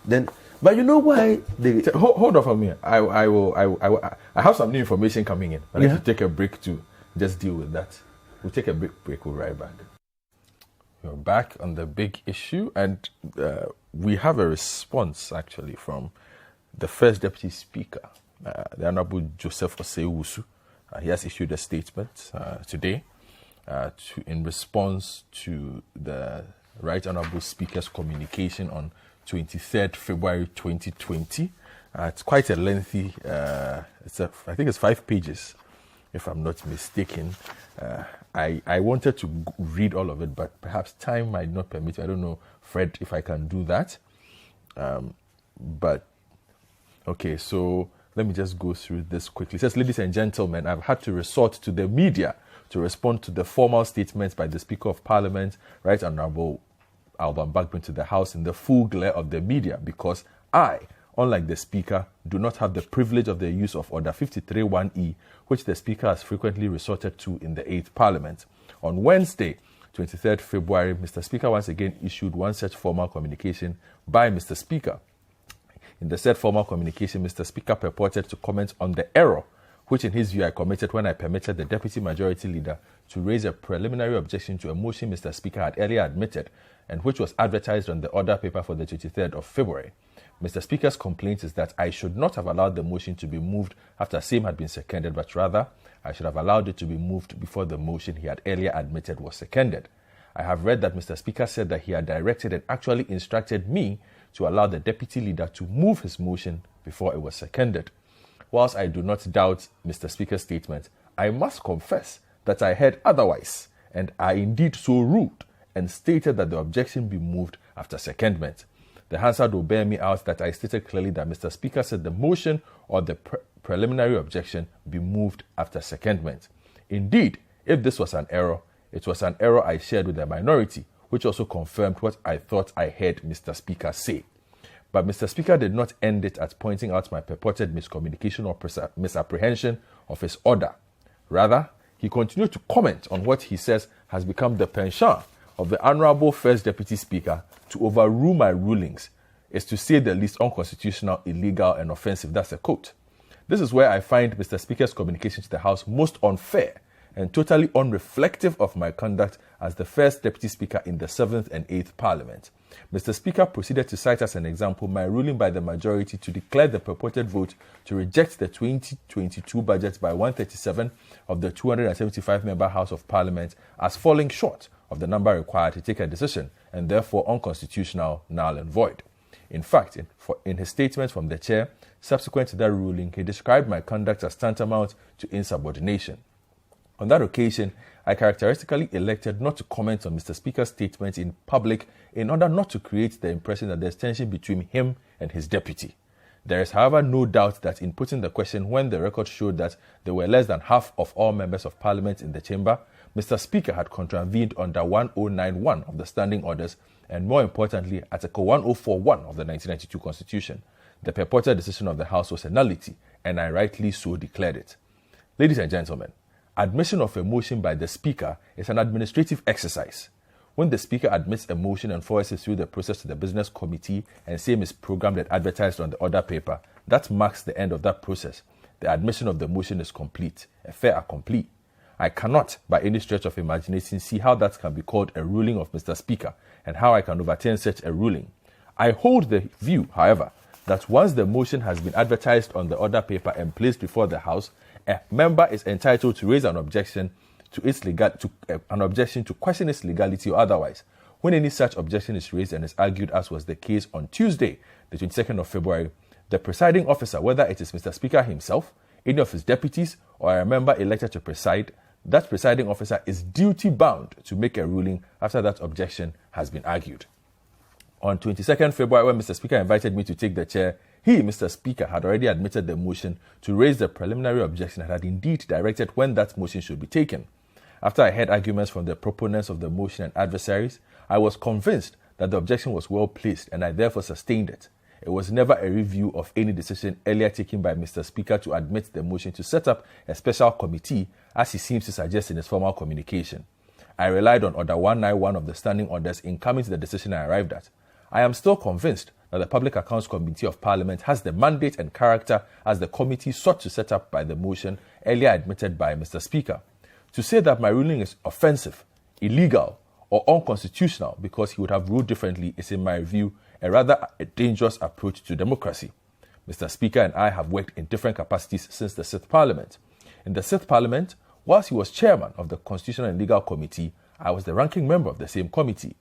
then. But you know why? Hold on for me. I have some new information coming in. I need to take a break to just deal with that. We'll take a break. We'll be right back. We're back on the big issue, and we have a response actually from the first deputy speaker, the Honorable Joseph Osei-Wusu. He has issued a statement today in response to the Right Honorable Speaker's communication on 23rd February 2020. It's quite a lengthy, I think it's 5 pages, if I'm not mistaken. I wanted to read all of it, but perhaps time might not permit. I don't know, Fred, if I can do that. But, okay, so let me just go through this quickly. It says, ladies and gentlemen, I've had to resort to the media to respond to the formal statements by the Speaker of Parliament, Right Honorable Alban Bagbin, to the House in the full glare of the media, because I, unlike the Speaker, do not have the privilege of the use of Order 53(1)(e), which the Speaker has frequently resorted to in the 8th Parliament. On Wednesday, 23rd February, Mr. Speaker once again issued one such formal communication by Mr. Speaker. In the said formal communication, Mr. Speaker purported to comment on the error which in his view I committed when I permitted the Deputy Majority Leader to raise a preliminary objection to a motion Mr. Speaker had earlier admitted and which was advertised on the order paper for the 23rd of February. Mr. Speaker's complaint is that I should not have allowed the motion to be moved after same had been seconded, but rather I should have allowed it to be moved before the motion he had earlier admitted was seconded. I have read that Mr. Speaker said that he had directed and actually instructed me to allow the Deputy Leader to move his motion before it was seconded. Whilst I do not doubt Mr. Speaker's statement, I must confess that I heard otherwise, and I indeed so ruled and stated that the objection be moved after secondment. The Hansard will bear me out that I stated clearly that Mr. Speaker said the motion or the preliminary objection be moved after secondment. Indeed, if this was an error, it was an error I shared with the minority, which also confirmed what I thought I heard Mr. Speaker say. But Mr. Speaker did not end it at pointing out my purported miscommunication or misapprehension of his order. Rather, he continued to comment on what he says has become the penchant of the Honourable First Deputy Speaker to overrule my rulings, is to say the least unconstitutional, illegal and offensive. That's a quote. This is where I find Mr. Speaker's communication to the House most unfair and totally unreflective of my conduct as the First Deputy Speaker in the 7th and 8th Parliament. Mr. Speaker proceeded to cite as an example my ruling by the majority to declare the purported vote to reject the 2022 budget by 137 of the 275-member House of Parliament as falling short of the number required to take a decision and therefore unconstitutional, null and void. In fact, in his statement from the chair, subsequent to that ruling, he described my conduct as tantamount to insubordination. On that occasion, I characteristically elected not to comment on Mr. Speaker's statement in public in order not to create the impression that there's tension between him and his deputy. There is, however, no doubt that in putting the question when the record showed that there were less than half of all members of Parliament in the chamber, Mr. Speaker had contravened under 1091 of the Standing Orders and, more importantly, Article 1041 of the 1992 Constitution. The purported decision of the House was a nullity, and I rightly so declared it. Ladies and gentlemen, admission of a motion by the Speaker is an administrative exercise. When the Speaker admits a motion and forwards it through the process to the Business Committee and same is programmed and advertised on the order paper, that marks the end of that process. The admission of the motion is complete, a fait accompli. I cannot, by any stretch of imagination, see how that can be called a ruling of Mr. Speaker and how I can overturn such a ruling. I hold the view, however, that once the motion has been advertised on the order paper and placed before the House, a member is entitled to raise an objection to question its legality or otherwise. When any such objection is raised and is argued, as was the case on Tuesday, the 22nd of February, the presiding officer, whether it is Mr. Speaker himself, any of his deputies, or a member elected to preside, that presiding officer is duty-bound to make a ruling after that objection has been argued. On 22nd February, when Mr. Speaker invited me to take the chair, he, Mr. Speaker, had already admitted the motion to raise the preliminary objection and had indeed directed when that motion should be taken. After I heard arguments from the proponents of the motion and adversaries, I was convinced that the objection was well placed and I therefore sustained it. It was never a review of any decision earlier taken by Mr. Speaker to admit the motion to set up a special committee, as he seems to suggest in his formal communication. I relied on Order 191 of the Standing Orders in coming to the decision I arrived at. I am still convinced that the Public Accounts Committee of Parliament has the mandate and character as the committee sought to set up by the motion earlier admitted by Mr. Speaker. To say that my ruling is offensive, illegal, or unconstitutional because he would have ruled differently is, in my view, a rather dangerous approach to democracy. Mr. Speaker and I have worked in different capacities since the 6th Parliament. In the 6th Parliament, whilst he was chairman of the Constitutional and Legal Committee, I was the ranking member of the same committee.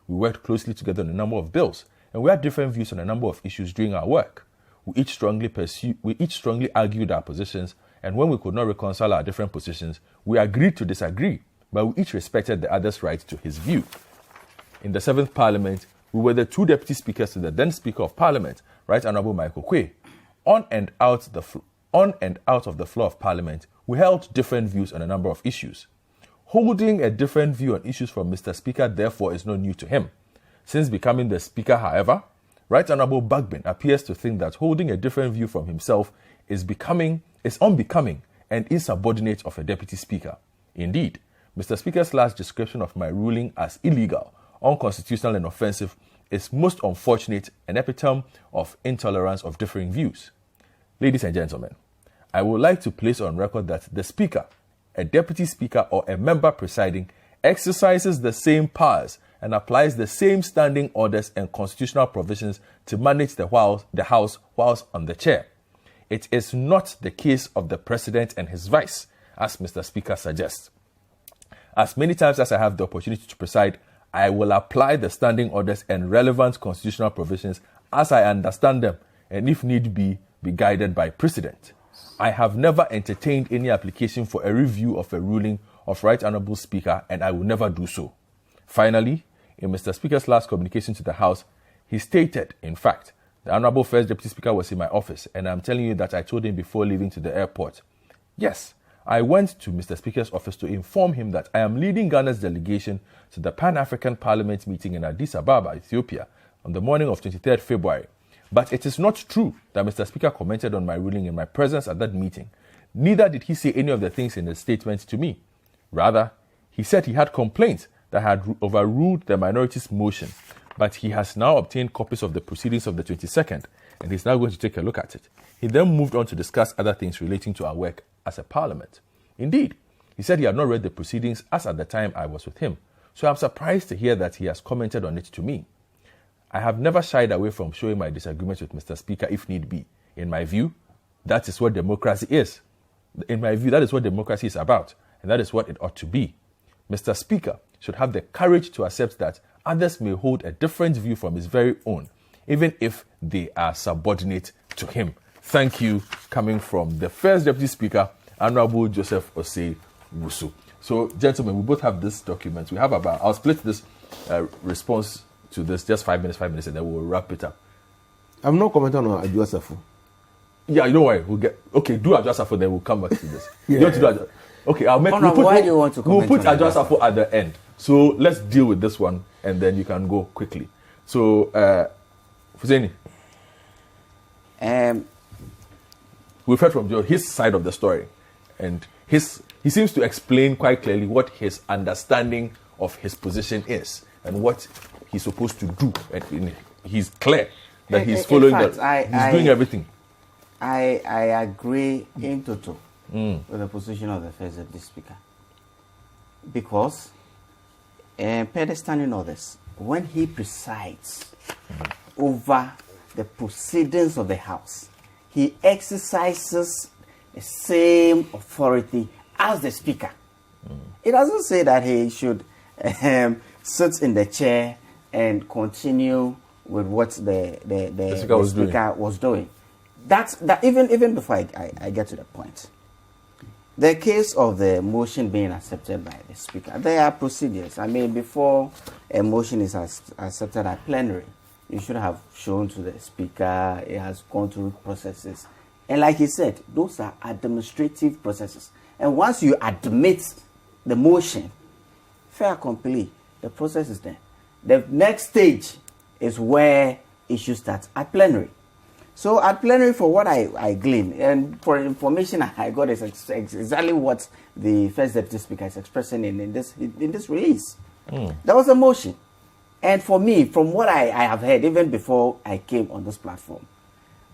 We worked closely together on a number of bills, and we had different views on a number of issues during our work. We each strongly argued our positions, and when we could not reconcile our different positions, we agreed to disagree, but we each respected the other's right to his view. In the 7th Parliament, we were the two deputy speakers to the then Speaker of Parliament, Right Honourable Michael Quay. On and out of the floor of Parliament, we held different views on a number of issues. Holding a different view on issues from Mr. Speaker, therefore, is not new to him. Since becoming the Speaker, however, Right Honourable Bagbin appears to think that holding a different view from himself is unbecoming and insubordinate of a Deputy Speaker. Indeed, Mr. Speaker's last description of my ruling as illegal, unconstitutional and offensive is most unfortunate, an epitome of intolerance of differing views. Ladies and gentlemen, I would like to place on record that the Speaker, a Deputy Speaker or a member presiding, exercises the same powers and applies the same standing orders and constitutional provisions to manage the House whilst on the chair. It is not the case of the President and his Vice, as Mr. Speaker suggests. As many times as I have the opportunity to preside, I will apply the standing orders and relevant constitutional provisions as I understand them, and if need be guided by precedent. I have never entertained any application for a review of a ruling of Right Honourable Speaker, and I will never do so. Finally, in Mr. Speaker's last communication to the House, he stated, in fact, the Honourable First Deputy Speaker was in my office, and I'm telling you that I told him before leaving to the airport. Yes, I went to Mr. Speaker's office to inform him that I am leading Ghana's delegation to the Pan-African Parliament meeting in Addis Ababa, Ethiopia, on the morning of 23rd February. But it is not true that Mr. Speaker commented on my ruling in my presence at that meeting. Neither did he say any of the things in his statement to me. Rather, he said he had complaints that had overruled the minority's motion, but he has now obtained copies of the proceedings of the 22nd, and he's now going to take a look at it. He then moved on to discuss other things relating to our work as a parliament. Indeed, he said he had not read the proceedings as at the time I was with him, so I'm surprised to hear that he has commented on it to me. I have never shied away from showing my disagreement with Mr. Speaker if need be. In my view, that is what democracy is. In my view, that is what democracy is about, and that is what it ought to be. Mr. Speaker should have the courage to accept that others may hold a different view from his very own, even if they are subordinate to him. Thank you, coming from the First Deputy Speaker, Honourable Joseph Osei Wusu. So, gentlemen, we both have this document. We have I'll split this response to this, just 5 minutes, and then we'll wrap it up. I'm not commenting on Adwoa Safo. Yeah, you know why? Do Adwoa Safo, then we'll come back to this. Yeah. You want to do Adwoa? Okay, why do you want to comment? We'll put Adwoa Safo at the end. So let's deal with this one, and then you can go quickly. So, Fuseni. We've heard from his side of the story, and he seems to explain quite clearly what his understanding of his position is and what he's supposed to do. And he's clear that he's following he's doing everything. I agree in total with the position of the First Deputy Speaker, because per the standing orders, when he presides over the proceedings of the House, he exercises the same authority as the Speaker. It doesn't say that he should sit in the chair and continue with what the Speaker was doing. That's even before I get to the point. The case of the motion being accepted by the Speaker, there are procedures. I mean, before a motion is accepted at plenary, you should have shown to the Speaker it has gone through processes. And like he said, those are administrative processes. And once you admit the motion, fair complete, the process is there. The next stage is where issues start at plenary. So at plenary, for what I glean, and for information I got, is exactly what the First Deputy Speaker is expressing in this release. There was a motion. And for me, from what I have heard, even before I came on this platform,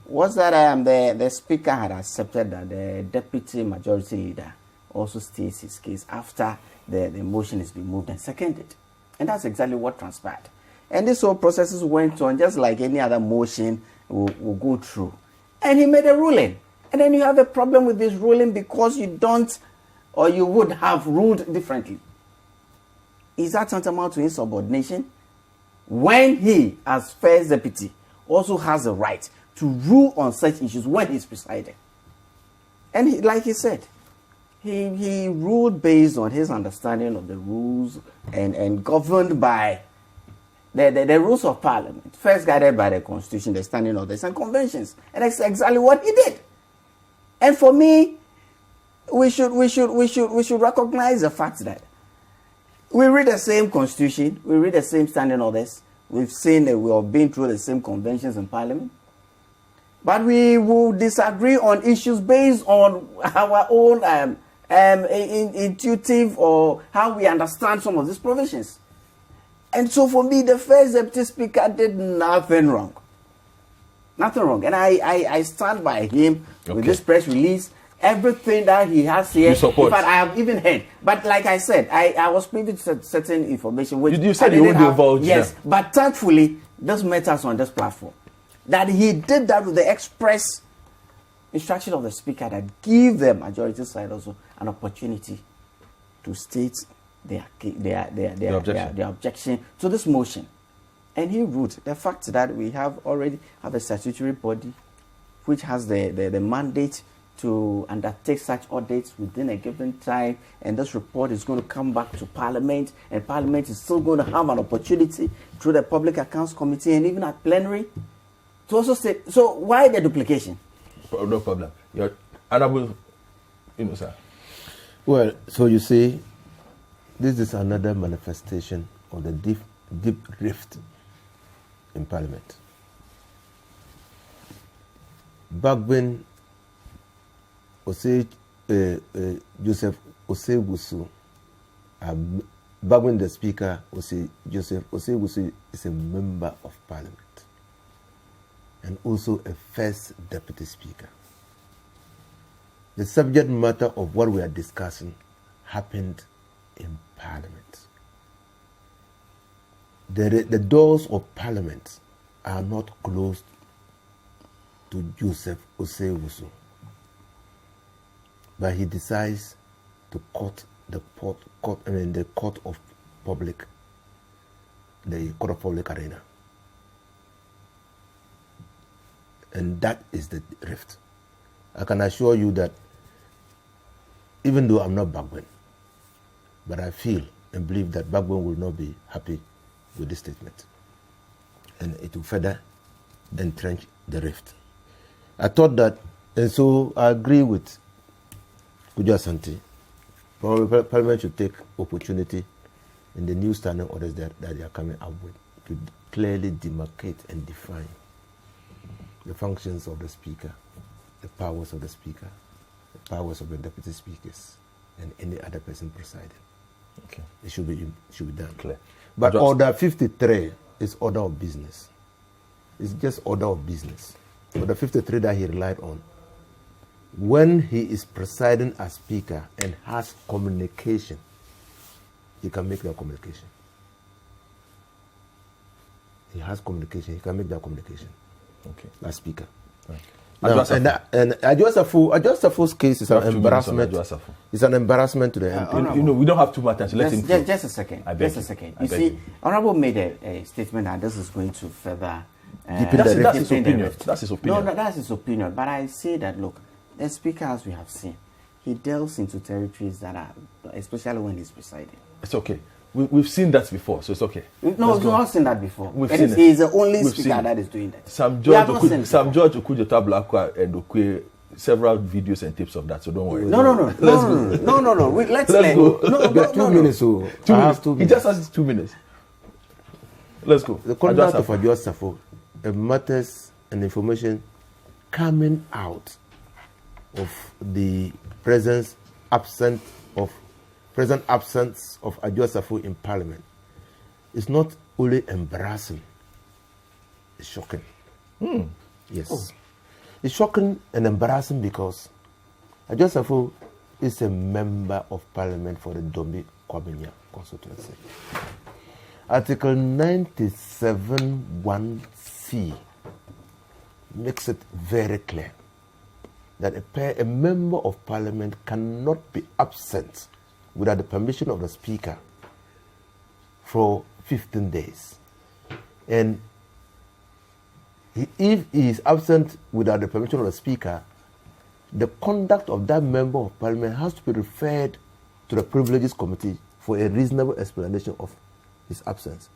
was that the Speaker had accepted that the Deputy Majority Leader also states his case after the motion has been moved and seconded. And that's exactly what transpired. And this whole process went on just like any other motion will go through. And he made a ruling. And then you have a problem with this ruling because you don't, or you would have ruled differently. Is that tantamount to insubordination? When he, as First Deputy, also has the right to rule on such issues when he's presiding. And like he said, he ruled based on his understanding of the rules and governed by the rules of Parliament, first guided by the Constitution, the standing orders and conventions. And that's exactly what he did. And for me, we should recognize the fact that we read the same Constitution, we read the same standing orders, We've seen that we have been through the same conventions in Parliament. But we will disagree on issues based on our own intuitive or how we understand some of these provisions. And so for me, the first Deputy Speaker did nothing wrong. Nothing wrong. And I stand by him with this press release. Everything that he has here, in fact, I have even heard. But like I said, I was privy to certain information. Which you said you wouldn't divulge. Yes, but thankfully, this matters on this platform. That he did that with the express instruction of the Speaker that give the majority side also an opportunity to state their objection to this motion. And he wrote the fact that we already have a statutory body which has the mandate to undertake such audits within a given time, and this report is going to come back to Parliament, and Parliament is still going to have an opportunity through the Public Accounts Committee and even at plenary to also say, so why the duplication? No problem. Your honorable, sir. Well, so you see, this is another manifestation of the deep rift in Parliament. Back when Joseph Osei-Wusu, back when the Speaker, Joseph Osei-Wusu, is a member of Parliament and also a first Deputy Speaker. The subject matter of what we are discussing happened in Parliament. The doors of Parliament are not closed to Joseph Osei-Wusu, but he decides to cut the court of public arena. And that is the rift. I can assure you that even though I'm not Bagwen, but I feel and believe that Bagwen will not be happy with this statement. And it will further entrench the rift. I thought that, and so I agree with Kujo Asante. Parliament should take opportunity in the new standing orders that they are coming up with to clearly demarcate and define the functions of the Speaker, the powers of the Speaker, the powers of the Deputy Speakers, and any other person presiding. Okay. It should be done. Clear. But Order 53 is order of business. It's just order of business. Order 53 that he relied on. When he is presiding as Speaker and has communication, he can make that communication. He has communication, he can make that communication. Okay. As Speaker. Right. Now, and Adwoa Safo's case is an embarrassment. It's an embarrassment to the MP. We don't have too much time, so let him. Just a second. You see, Honorable made a statement that this is going to further. That's his opinion. That's his opinion. No, that's his opinion. But I say that, look, the Speaker, as we have seen, he delves into territories that are, especially when he's presiding. It's okay. We've seen that before, so it's okay. No, we've not seen that before. He's the only Speaker that is doing that. Sam George Okujo-Tablakwa and Okwe, several videos and tips of that, so don't worry. No. Let's go. No, 2 minutes. So 2 minutes. He just has 2 minutes. Let's go. The conduct of Adwoa Safo matters and information coming out of the present absence of Adwoa Safo in Parliament is not only embarrassing, it's shocking. Yes. Oh. It's shocking and embarrassing because Adwoa Safo is a member of Parliament for the Dome-Kwabenya Constituency. Article 97(1)(c) makes it very clear that a member of Parliament cannot be absent without the permission of the Speaker for 15 days. And if he is absent without the permission of the Speaker, the conduct of that member of Parliament has to be referred to the Privileges Committee for a reasonable explanation of his absence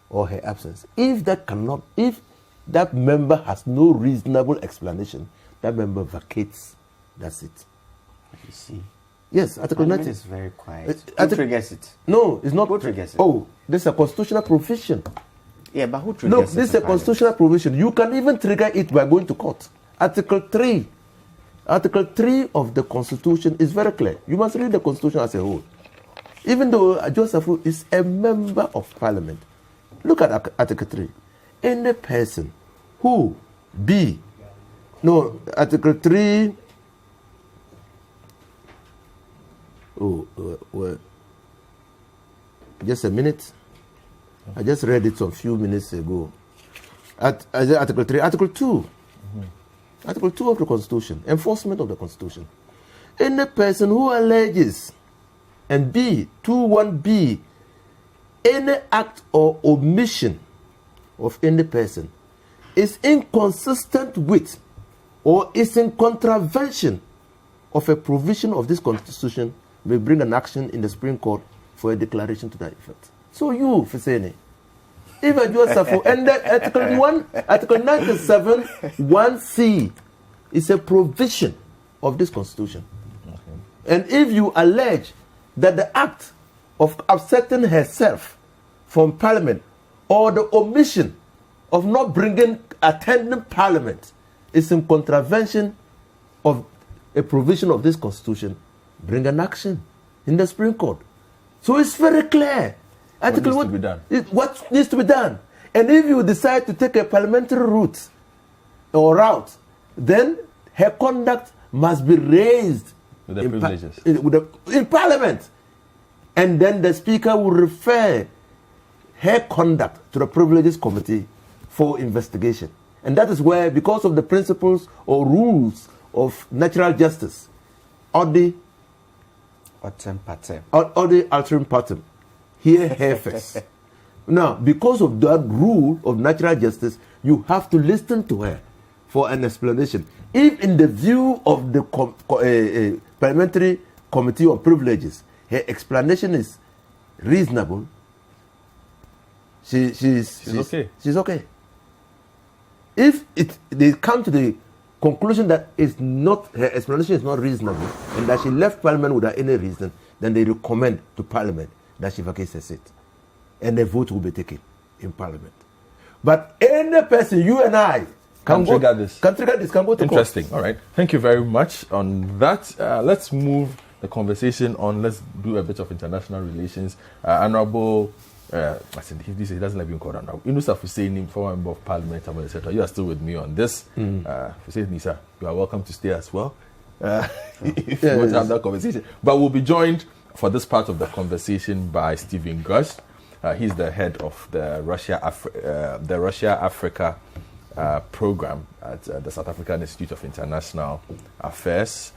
or her absence. If that member has no reasonable explanation, that member vacates. That's it. You see. Yes, Article 90 is very quiet. Who triggers it? No, it's not. Who triggers it? Oh, this is a constitutional provision. Yeah, but who triggers? No, this is a constitutional provision. You can even trigger it by going to court. Article 3 of the Constitution is very clear. You must read the Constitution as a whole. Even though Adwoa Safo is a member of Parliament, look at Article 3. Any person who Article 3. Just a minute. I just read it a few minutes ago. Article 3, Article 2. Article 2 of the Constitution, enforcement of the Constitution. Any person who alleges, and 21B, any act or omission of any person is inconsistent with or is in contravention of a provision of this Constitution may bring an action in the Supreme Court for a declaration to that effect. So you, Fesene, if Adwoa Safo, and Article 97, 1C is a provision of this Constitution. Okay. And if you allege that the act of absenting herself from Parliament or the omission of not attending Parliament is in contravention of a provision of this Constitution, bring an action in the Supreme Court. So it's very clear. What needs to be done? What needs to be done? And if you decide to take a parliamentary route, then her conduct must be raised with the privileges in Parliament. And then the Speaker will refer her conduct to the Privileges Committee for investigation. And that is where, because of the principles or rules of natural justice, or the alterum partem, hear her first. Now, because of that rule of natural justice, you have to listen to her for an explanation. If in the view of the Parliamentary Committee on Privileges, her explanation is reasonable, she's okay. She's okay. If they come to the conclusion that her explanation is not reasonable and that she left Parliament without any reason, then they recommend to Parliament that she vacates her seat. And the vote will be taken in Parliament. But any person, you and I, can trigger this, can go to Interesting. court. All right. Thank you very much on that. Let's move the conversation on. Let's do a bit of international relations. Honorable, he doesn't like being called honorable. Inusaf Hussein, former member of Parliament, etc. You are still with me on this. Hussein Nisa, you are welcome to stay as well. If you want to have that conversation. But we'll be joined for this part of the conversation by Stephen Gush. He's the head of the Russia-Africa program at the South African Institute of International Affairs,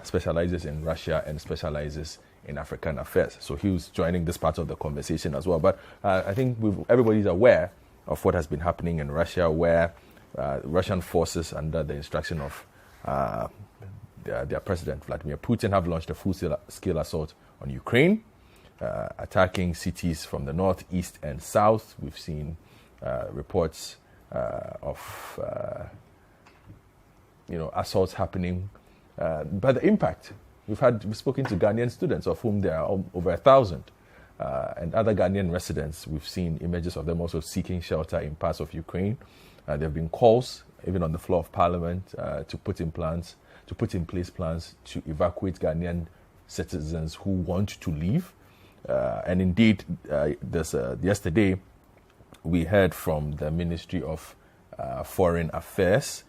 specializes in Russia and specializes in African affairs. So he was joining this part of the conversation as well. But I think everybody's aware of what has been happening in Russia, where Russian forces, under the instruction of their president, Vladimir Putin, have launched a full-scale assault on Ukraine, attacking cities from the north, east, and south. We've seen reports of assaults happening. But the impact, we've spoken to Ghanaian students, of whom there are over 1,000, and other Ghanaian residents. We've seen images of them also seeking shelter in parts of Ukraine. There have been calls, even on the floor of Parliament, to put in place plans to evacuate Ghanaian citizens who want to leave. And indeed, yesterday, we heard from the Ministry of Foreign Affairs.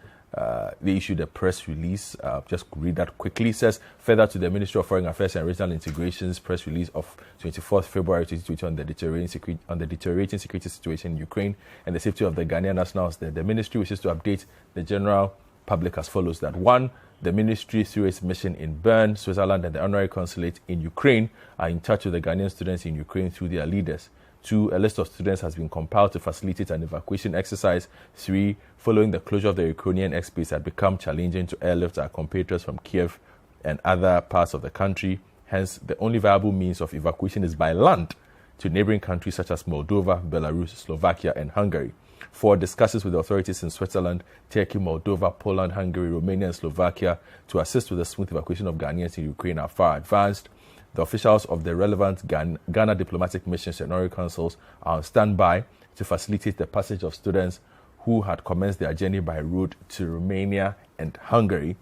They issued a press release. Just read that quickly. It says, further to the Ministry of Foreign Affairs and Regional Integration's press release of 24th February 2020 on the deteriorating security situation in Ukraine and the safety of the Ghanaian nationals, the Ministry wishes to update the general public as follows: that 1, the Ministry, through its mission in Bern, Switzerland, and the Honorary Consulate in Ukraine, are in touch with the Ghanaian students in Ukraine through their leaders. 2, a list of students has been compiled to facilitate an evacuation exercise. 3, following the closure of the Ukrainian airspace had become challenging to airlift our compatriots from Kiev and other parts of the country. Hence, the only viable means of evacuation is by land to neighboring countries such as Moldova, Belarus, Slovakia, and Hungary. 4, discussions with the authorities in Switzerland, Turkey, Moldova, Poland, Hungary, Romania, and Slovakia to assist with the smooth evacuation of Ghanaians in Ukraine are far advanced. The officials of the relevant Ghana diplomatic missions and honorary consuls are on standby to facilitate the passage of students who had commenced their journey by road to Romania and Hungary,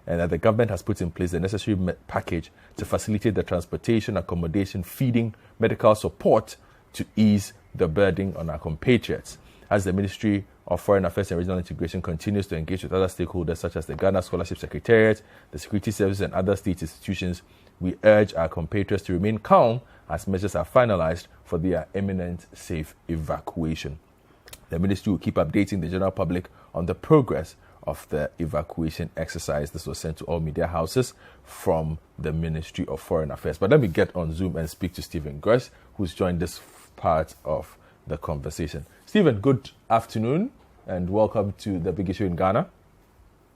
and that the government has put in place the necessary package to facilitate the transportation, accommodation, feeding, medical support to ease the burden on our compatriots. As the Ministry of Foreign Affairs and Regional Integration continues to engage with other stakeholders such as the Ghana Scholarship Secretariat, the Security Service and other state institutions, we urge our compatriots to remain calm as measures are finalized for their imminent safe evacuation. The ministry will keep updating the general public on the progress of the evacuation exercise. This was sent to all media houses from the Ministry of Foreign Affairs. But let me get on Zoom and speak to Stephen Grace, who's joined this part of the conversation. Stephen, good afternoon and welcome to the big issue in Ghana.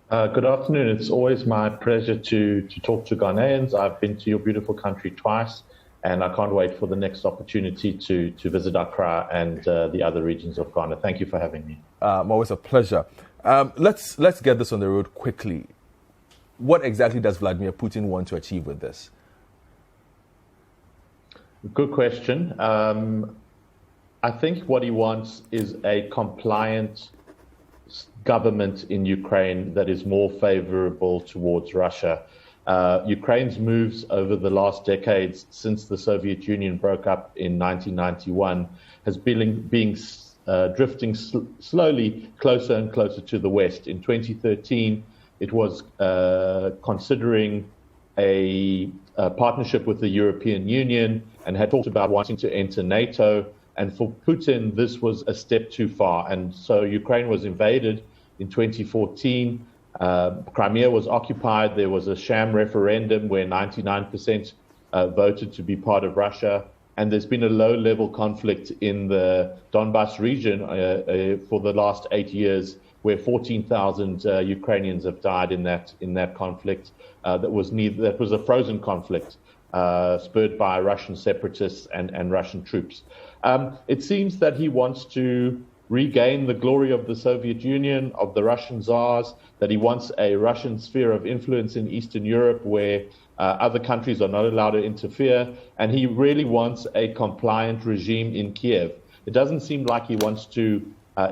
Good afternoon. It's always my pleasure to talk to Ghanaians. I've been to your beautiful country twice, and I can't wait for the next opportunity to visit Accra and the other regions of Ghana. Thank you for having me. Always a pleasure. Let's get this on the road quickly. What exactly does Vladimir Putin want to achieve with this? Good question. I think what he wants is a compliant government in Ukraine that is more favorable towards Russia. Ukraine's moves over the last decades since the Soviet Union broke up in 1991 has been drifting slowly closer and closer to the West. In 2013, it was considering a partnership with the European Union and had talked about wanting to enter NATO. And for Putin, this was a step too far. And so Ukraine was invaded in 2014. Crimea was occupied. There was a sham referendum where 99% voted to be part of Russia. And there's been a low-level conflict in the Donbas region for the last 8 years, where 14,000 Ukrainians have died in that conflict. That was a frozen conflict spurred by Russian separatists and Russian troops. It seems that he wants to regain the glory of the Soviet Union, of the Russian Tsars, that he wants a Russian sphere of influence in Eastern Europe where other countries are not allowed to interfere, and he really wants a compliant regime in Kiev. It doesn't seem like he wants to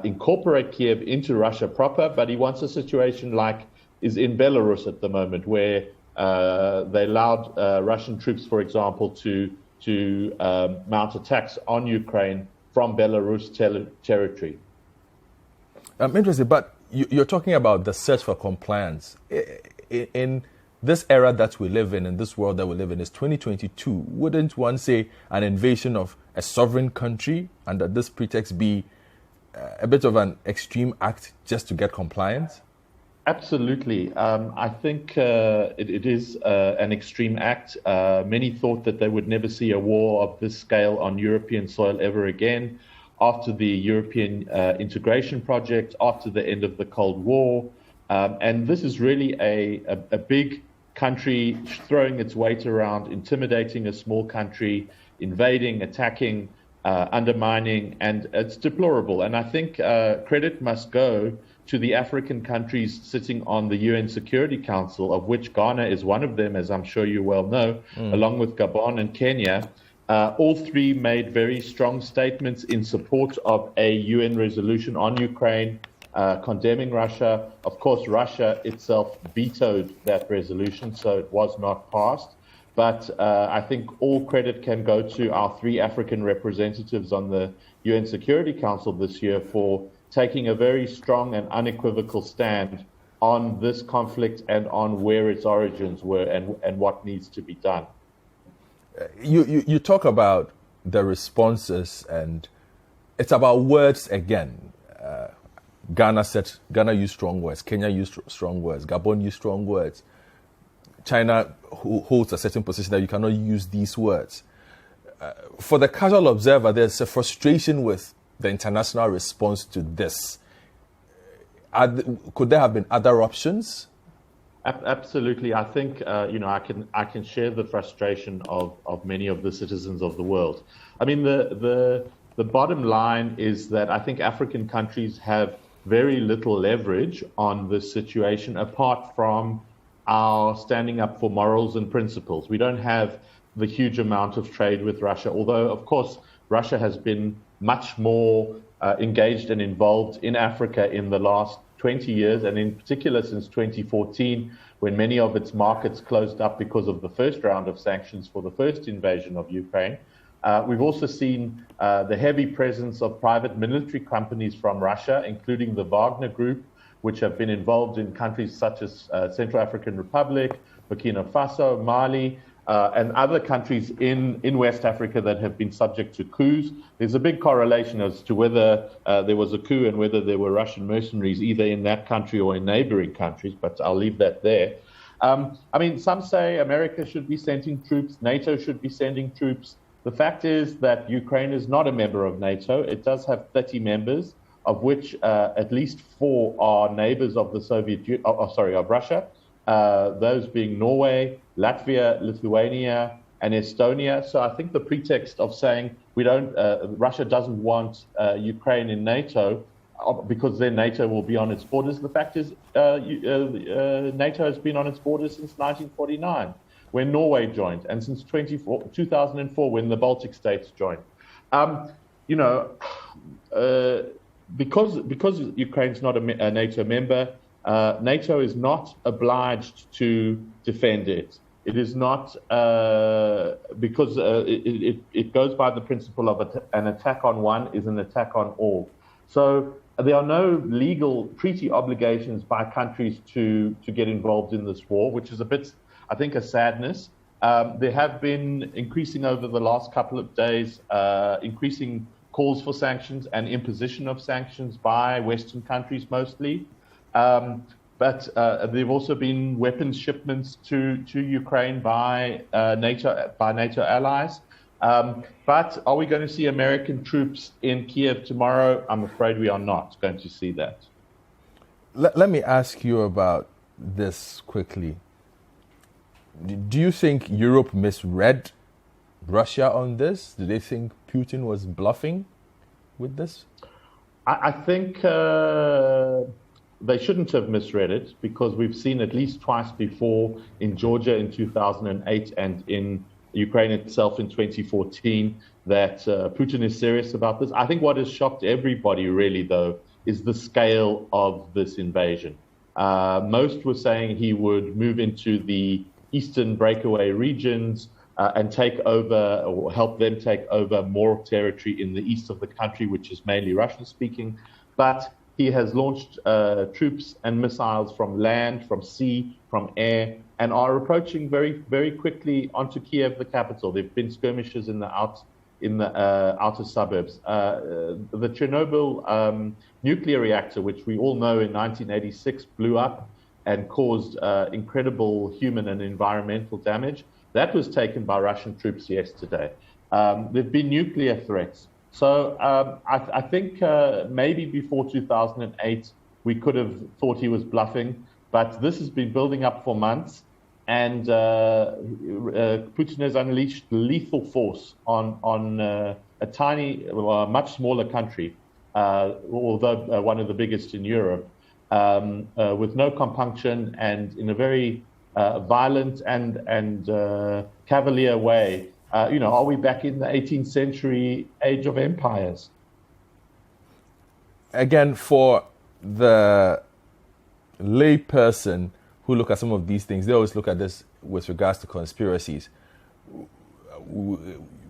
incorporate Kiev into Russia proper, but he wants a situation like is in Belarus at the moment, where they allowed Russian troops, for example, to mount attacks on Ukraine from Belarus territory. I'm interested, but you're talking about the search for compliance. In this era that we live in this world that we live in, is 2022. Wouldn't one say an invasion of a sovereign country under this pretext be a bit of an extreme act just to get compliance? Absolutely. I think it is an extreme act. Many thought that they would never see a war of this scale on European soil ever again after the European integration project, after the end of the Cold War. And this is really a big country throwing its weight around, intimidating a small country, invading, attacking, undermining, and it's deplorable. And I think credit must go to the African countries sitting on the UN Security Council, of which Ghana is one of them, as I'm sure you well know, along with Gabon and Kenya. All three made very strong statements in support of a UN resolution on Ukraine, condemning Russia. Of course, Russia itself vetoed that resolution, so it was not passed. But I think all credit can go to our three African representatives on the UN Security Council this year for taking a very strong and unequivocal stand on this conflict and on where its origins were and what needs to be done. You talk about the responses, and it's about words again. Ghana used strong words, Kenya used strong words, Gabon used strong words. China holds a certain position that you cannot use these words. For the casual observer, there's a frustration with the international response to this. Could there have been other options? Absolutely. I think I can share the frustration of many of the citizens of the world. I mean, the bottom line is that I think African countries have very little leverage on this situation apart from our standing up for morals and principles. We don't have the huge amount of trade with Russia, although, of course, Russia has been much more engaged and involved in Africa in the last 20 years, and in particular since 2014, when many of its markets closed up because of the first round of sanctions for the first invasion of Ukraine. We've also seen the heavy presence of private military companies from Russia, including the Wagner Group, which have been involved in countries such as Central African Republic, Burkina Faso, Mali, and other countries in West Africa that have been subject to coups. There's a big correlation as to whether there was a coup and whether there were Russian mercenaries either in that country or in neighboring countries, but I'll leave that there. I mean, some say America should be sending troops, NATO should be sending troops. The fact is that Ukraine is not a member of NATO. It does have 30 members, of which at least 4 are neighbors of the of Russia. Those being Norway, Latvia, Lithuania, and Estonia. So I think the pretext of saying Russia doesn't want Ukraine in NATO because then NATO will be on its borders. The fact is NATO has been on its borders since 1949, when Norway joined, and since 2004 when the Baltic states joined. Because Ukraine's not a NATO member, NATO is not obliged to defend it. It is not because it goes by the principle of an attack on one is an attack on all. So there are no legal treaty obligations by countries to get involved in this war, which is a bit, I think, a sadness. There have been increasing over the last couple of days, increasing calls for sanctions and imposition of sanctions by Western countries mostly. But there have also been weapons shipments to Ukraine by NATO allies. But are we going to see American troops in Kiev tomorrow? I'm afraid we are not going to see that. Let me ask you about this quickly. Do you think Europe misread Russia on this? Do they think Putin was bluffing with this? I think they shouldn't have misread it, because we've seen at least twice before, in Georgia in 2008 and in Ukraine itself in 2014, that Putin is serious about this. I think what has shocked everybody really, though, is the scale of this invasion. Most were saying he would move into the eastern breakaway regions and take over, or help them take over more territory in the east of the country, which is mainly Russian-speaking. But he has launched troops and missiles from land, from sea, from air, and are approaching very, very quickly onto Kiev, the capital. There have been skirmishes in the outer suburbs. The Chernobyl nuclear reactor, which we all know in 1986 blew up and caused incredible human and environmental damage, that was taken by Russian troops yesterday. There have been nuclear threats. So I think maybe before 2008, we could have thought he was bluffing, but this has been building up for months, and Putin has unleashed lethal force on a tiny, much smaller country, although one of the biggest in Europe, with no compunction and in a very violent and cavalier way. Are we back in the 18th century age of empires? Again, for the lay person who look at some of these things, they always look at this with regards to conspiracies.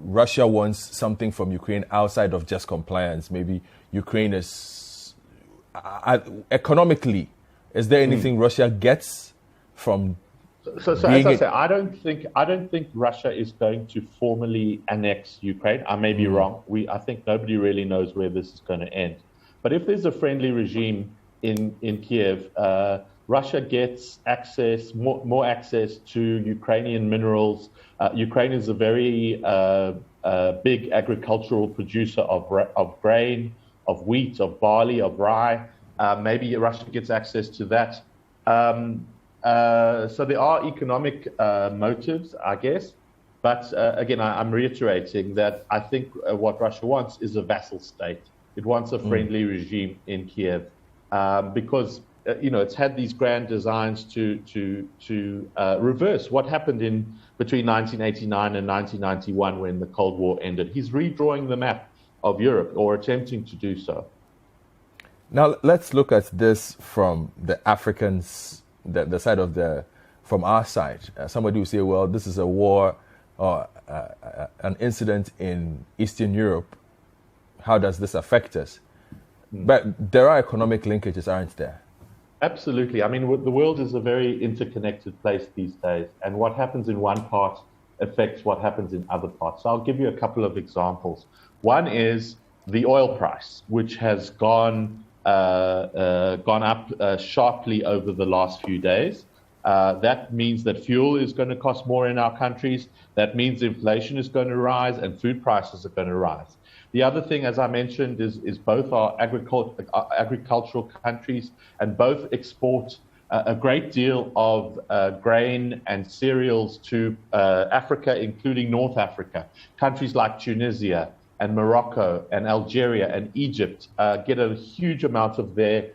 Russia wants something from Ukraine outside of just compliance. Maybe Ukraine is economically. Is there anything Russia gets from? So as I say, I don't think Russia is going to formally annex Ukraine. I may be wrong. I think nobody really knows where this is going to end. But if there's a friendly regime in Kiev, Russia gets access, more access to Ukrainian minerals. Ukraine is a very big agricultural producer of grain, of wheat, of barley, of rye. Maybe Russia gets access to that. So there are economic motives, I guess. But again, I'm reiterating that I think what Russia wants is a vassal state. It wants a friendly regime in Kiev because it's had these grand designs to reverse what happened between 1989 and 1991 when the Cold War ended. He's redrawing the map of Europe, or attempting to do so. Now, let's look at this from the Africans, the side of from our side. Somebody will say, well, this is a war or an incident in Eastern Europe. How does this affect us? But there are economic linkages, aren't there? Absolutely. I mean, the world is a very interconnected place these days, and what happens in one part affects what happens in other parts. So I'll give you a couple of examples. One is the oil price, which has gone up sharply over the last few days. That means that fuel is going to cost more in our countries. That means inflation is going to rise and food prices are going to rise. The other thing, as I mentioned, is both are agricultural countries, and both export a great deal of grain and cereals to Africa, including North Africa. Countries like Tunisia and Morocco and Algeria and Egypt get a huge amount of their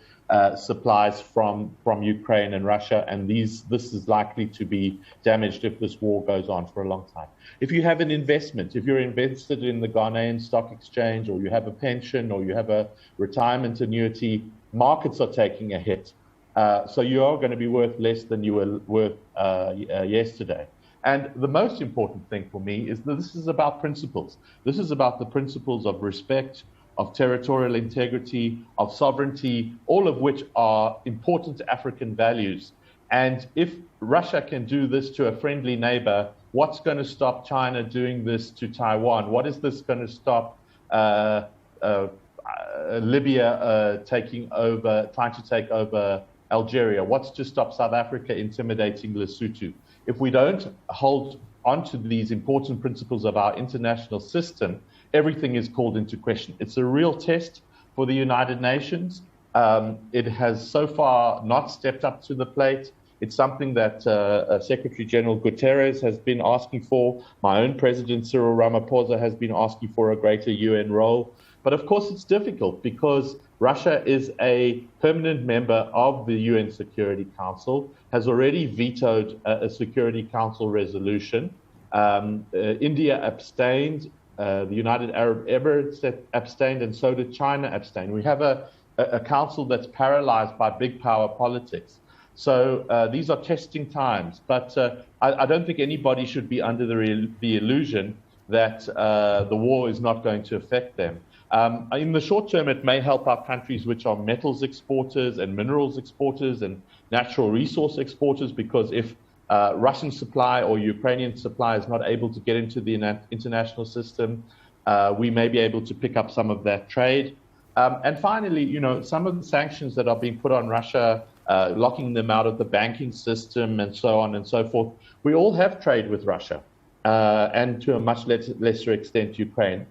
supplies from Ukraine and Russia, and this is likely to be damaged if this war goes on for a long time. If you have an investment, if you're invested in the Ghanaian stock exchange, or you have a pension, or you have a retirement annuity, markets are taking a hit. So you are going to be worth less than you were worth yesterday. And the most important thing for me is that this is about principles. This is about the principles of respect, of territorial integrity, of sovereignty, all of which are important African values. And if Russia can do this to a friendly neighbor, what's going to stop China doing this to Taiwan? What is this going to stop Libya trying to take over Algeria? What's to stop South Africa intimidating Lesotho? If we don't hold onto these important principles of our international system, everything is called into question. It's a real test for the United Nations. It has so far not stepped up to the plate. It's something that Secretary General Guterres has been asking for. My own President Cyril Ramaphosa has been asking for a greater UN role. But of course, it's difficult because Russia is a permanent member of the UN Security Council, has already vetoed a Security Council resolution. India abstained, the United Arab Emirates abstained, and so did China abstain. We have a council that's paralyzed by big power politics. So these are testing times, but I don't think anybody should be under the illusion that the war is not going to affect them. In the short term, it may help our countries which are metals exporters and minerals exporters and natural resource exporters, because if Russian supply or Ukrainian supply is not able to get into the international system, we may be able to pick up some of that trade. And finally, some of the sanctions that are being put on Russia, locking them out of the banking system and so on and so forth, we all have trade with Russia, and to a much lesser extent, Ukraine.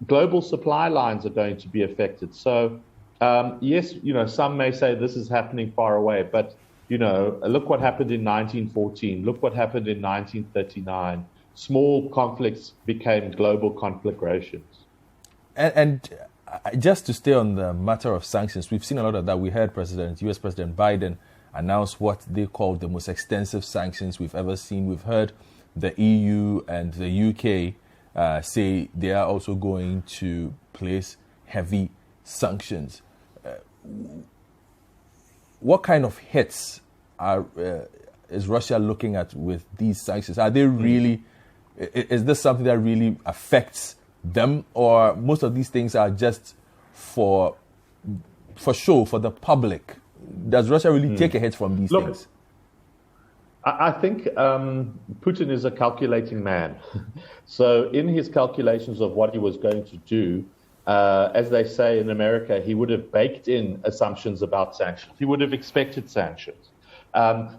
Global supply lines are going to be affected. So, yes, some may say this is happening far away, but, look what happened in 1914. Look what happened in 1939. Small conflicts became global conflagrations. And just to stay on the matter of sanctions, we've seen a lot of that. We heard US President Biden announce what they call the most extensive sanctions we've ever seen. We've heard the EU and the UK say they are also going to place heavy sanctions. What kind of hits is Russia looking at with these sanctions? Are they really? Is this something that really affects them, or most of these things are just for show, for the public? Does Russia really take a hit from these things? I think Putin is a calculating man. So in his calculations of what he was going to do, as they say in America, he would have baked in assumptions about sanctions. He would have expected sanctions.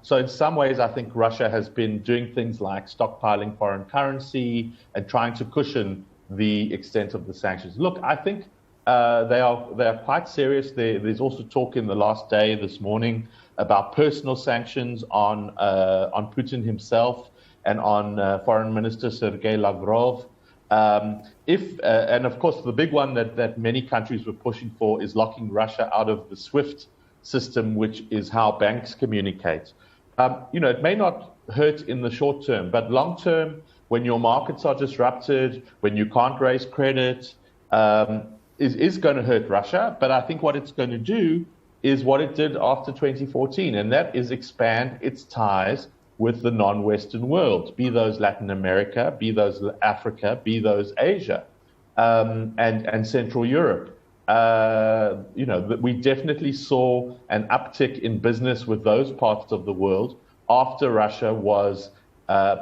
So in some ways, I think Russia has been doing things like stockpiling foreign currency and trying to cushion the extent of the sanctions. Look, I think they are quite serious. There's also talk in the last day this morning about personal sanctions on Putin himself and on Foreign Minister Sergei Lavrov. And of course, the big one that many countries were pushing for is locking Russia out of the SWIFT system, which is how banks communicate. It may not hurt in the short term, but long term, when your markets are disrupted, when you can't raise credit, is going to hurt Russia. But I think what it's going to do is what it did after 2014, and that is expand its ties with the non-Western world, be those Latin America, be those Africa, be those Asia, and Central Europe. We definitely saw an uptick in business with those parts of the world after Russia was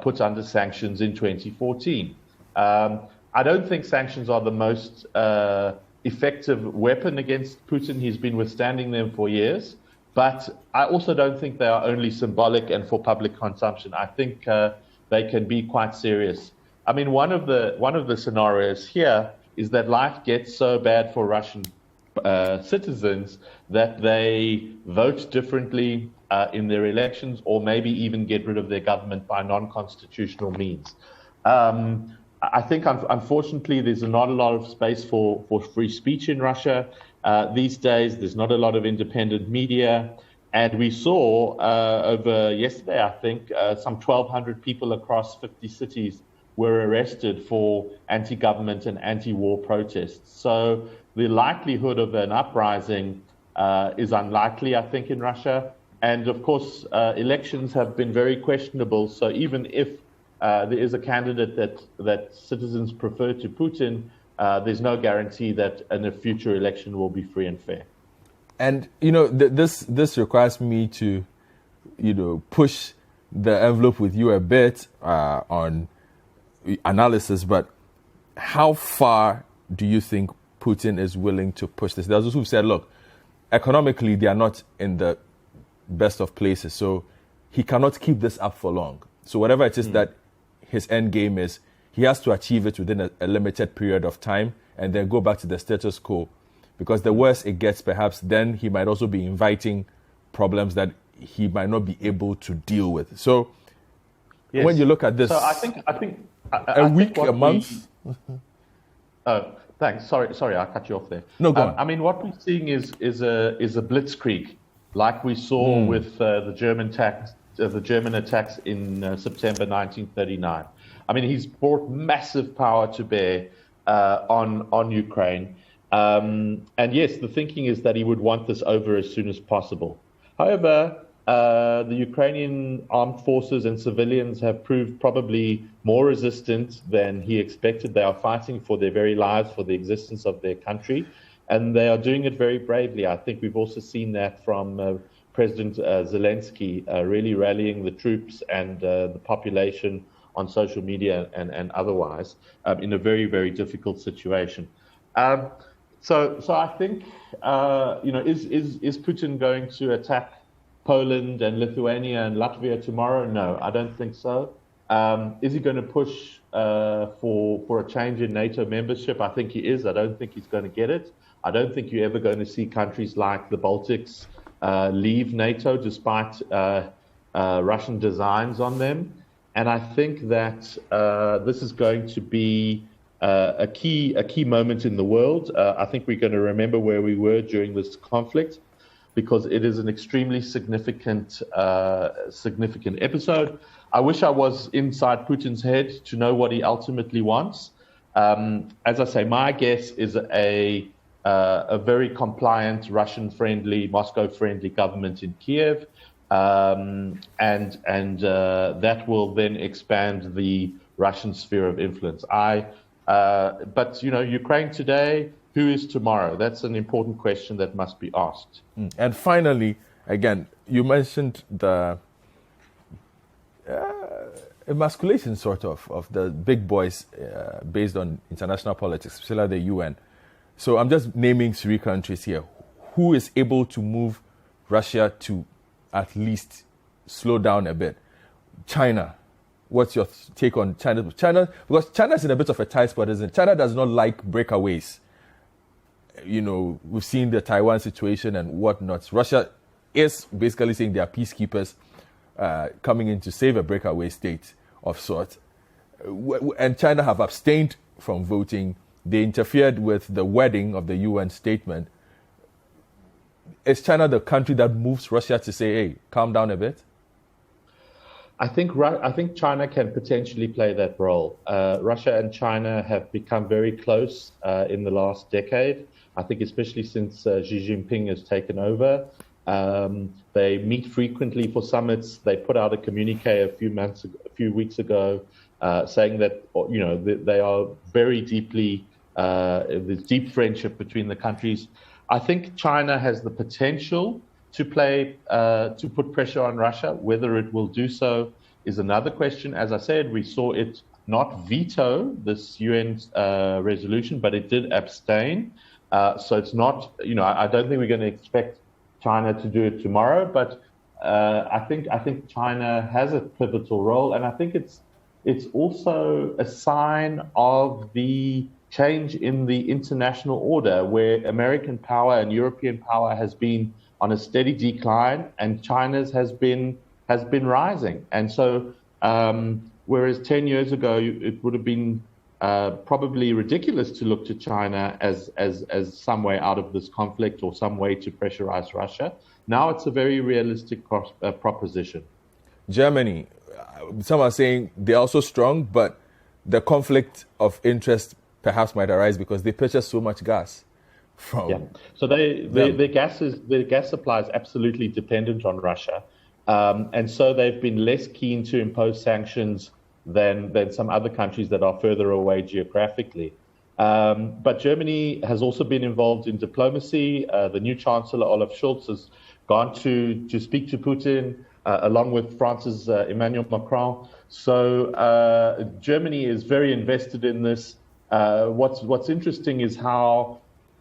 put under sanctions in 2014. I don't think sanctions are the most effective weapon against Putin. He's been withstanding them for years. But I also don't think they are only symbolic and for public consumption. I think they can be quite serious. I mean, one of the scenarios here is that life gets so bad for Russian citizens that they vote differently in their elections, or maybe even get rid of their government by non-constitutional means. I think, unfortunately, there's not a lot of space for free speech in Russia these days. There's not a lot of independent media. And we saw over yesterday, I think, some 1,200 people across 50 cities were arrested for anti-government and anti-war protests. So the likelihood of an uprising is unlikely, I think, in Russia. And of course, elections have been very questionable. So even if there is a candidate that citizens prefer to Putin, there's no guarantee that in a future election will be free and fair. And, this requires me to, push the envelope with you a bit on analysis, but how far do you think Putin is willing to push this? There's those who've said, look, economically, they are not in the best of places, so he cannot keep this up for long. So whatever it is that his end game is, he has to achieve it within a limited period of time and then go back to the status quo. Because the worse it gets, perhaps, then he might also be inviting problems that he might not be able to deal with. So when you look at this, so I think a week, a month. Thanks. Sorry, I cut you off there. No, go on. I mean, what we're seeing is a blitzkrieg, like we saw with the German attacks in September 1939. I mean, he's brought massive power to bear on Ukraine. And yes, the thinking is that he would want this over as soon as possible. However, the Ukrainian armed forces and civilians have proved probably more resistant than he expected. They are fighting for their very lives, for the existence of their country, and they are doing it very bravely. I think we've also seen that from President Zelensky really rallying the troops and the population on social media and otherwise in a very, very difficult situation. So I think, is Putin going to attack Poland and Lithuania and Latvia tomorrow? No, I don't think so. Is he going to push for a change in NATO membership? I think he is. I don't think he's going to get it. I don't think you're ever going to see countries like the Baltics leave NATO despite Russian designs on them. And I think that this is going to be a key moment in the world. I think we're going to remember where we were during this conflict, because it is an extremely significant episode. I wish I was inside Putin's head to know what he ultimately wants. As I say, my guess is a very compliant, Russian-friendly, Moscow-friendly government in Kiev, and that will then expand the Russian sphere of influence. But Ukraine today, who is tomorrow? That's an important question that must be asked. And finally, again, you mentioned the emasculation sort of the big boys based on international politics, especially the UN. So I'm just naming 3 countries here. Who is able to move Russia to at least slow down a bit? China. What's your take on China? Because China's in a bit of a tight spot, isn't it? China does not like breakaways. We've seen the Taiwan situation and whatnot. Russia is basically saying they are peacekeepers coming in to save a breakaway state of sorts. And China have abstained from voting. They interfered with the wording of the UN statement. Is China the country that moves Russia to say, hey, calm down a bit? I think China can potentially play that role. Russia and China have become very close in the last decade. I think especially since Xi Jinping has taken over. They meet frequently for summits. They put out a communique a few weeks ago, saying that they are very deeply there's deep friendship between the countries. I think China has the potential to put pressure on Russia. Whether it will do so is another question. As I said, we saw it not veto this UN resolution, but it did abstain. So it's not, I don't think we're going to expect China to do it tomorrow, but I think China has a pivotal role, and I think it's also a sign of the change in the international order, where American power and European power has been on a steady decline, and China's has been rising. And so, whereas 10 years ago it would have been probably ridiculous to look to China as some way out of this conflict or some way to pressurize Russia, now it's a very realistic proposition. Germany, some are saying they're also strong, but the conflict of interest perhaps might arise because they purchase so much gas from. Yeah. So their gas supply is absolutely dependent on Russia, and so they've been less keen to impose sanctions than some other countries that are further away geographically. But Germany has also been involved in diplomacy. The new Chancellor Olaf Scholz has gone to speak to Putin, along with France's Emmanuel Macron. So Germany is very invested in this. What's interesting is how,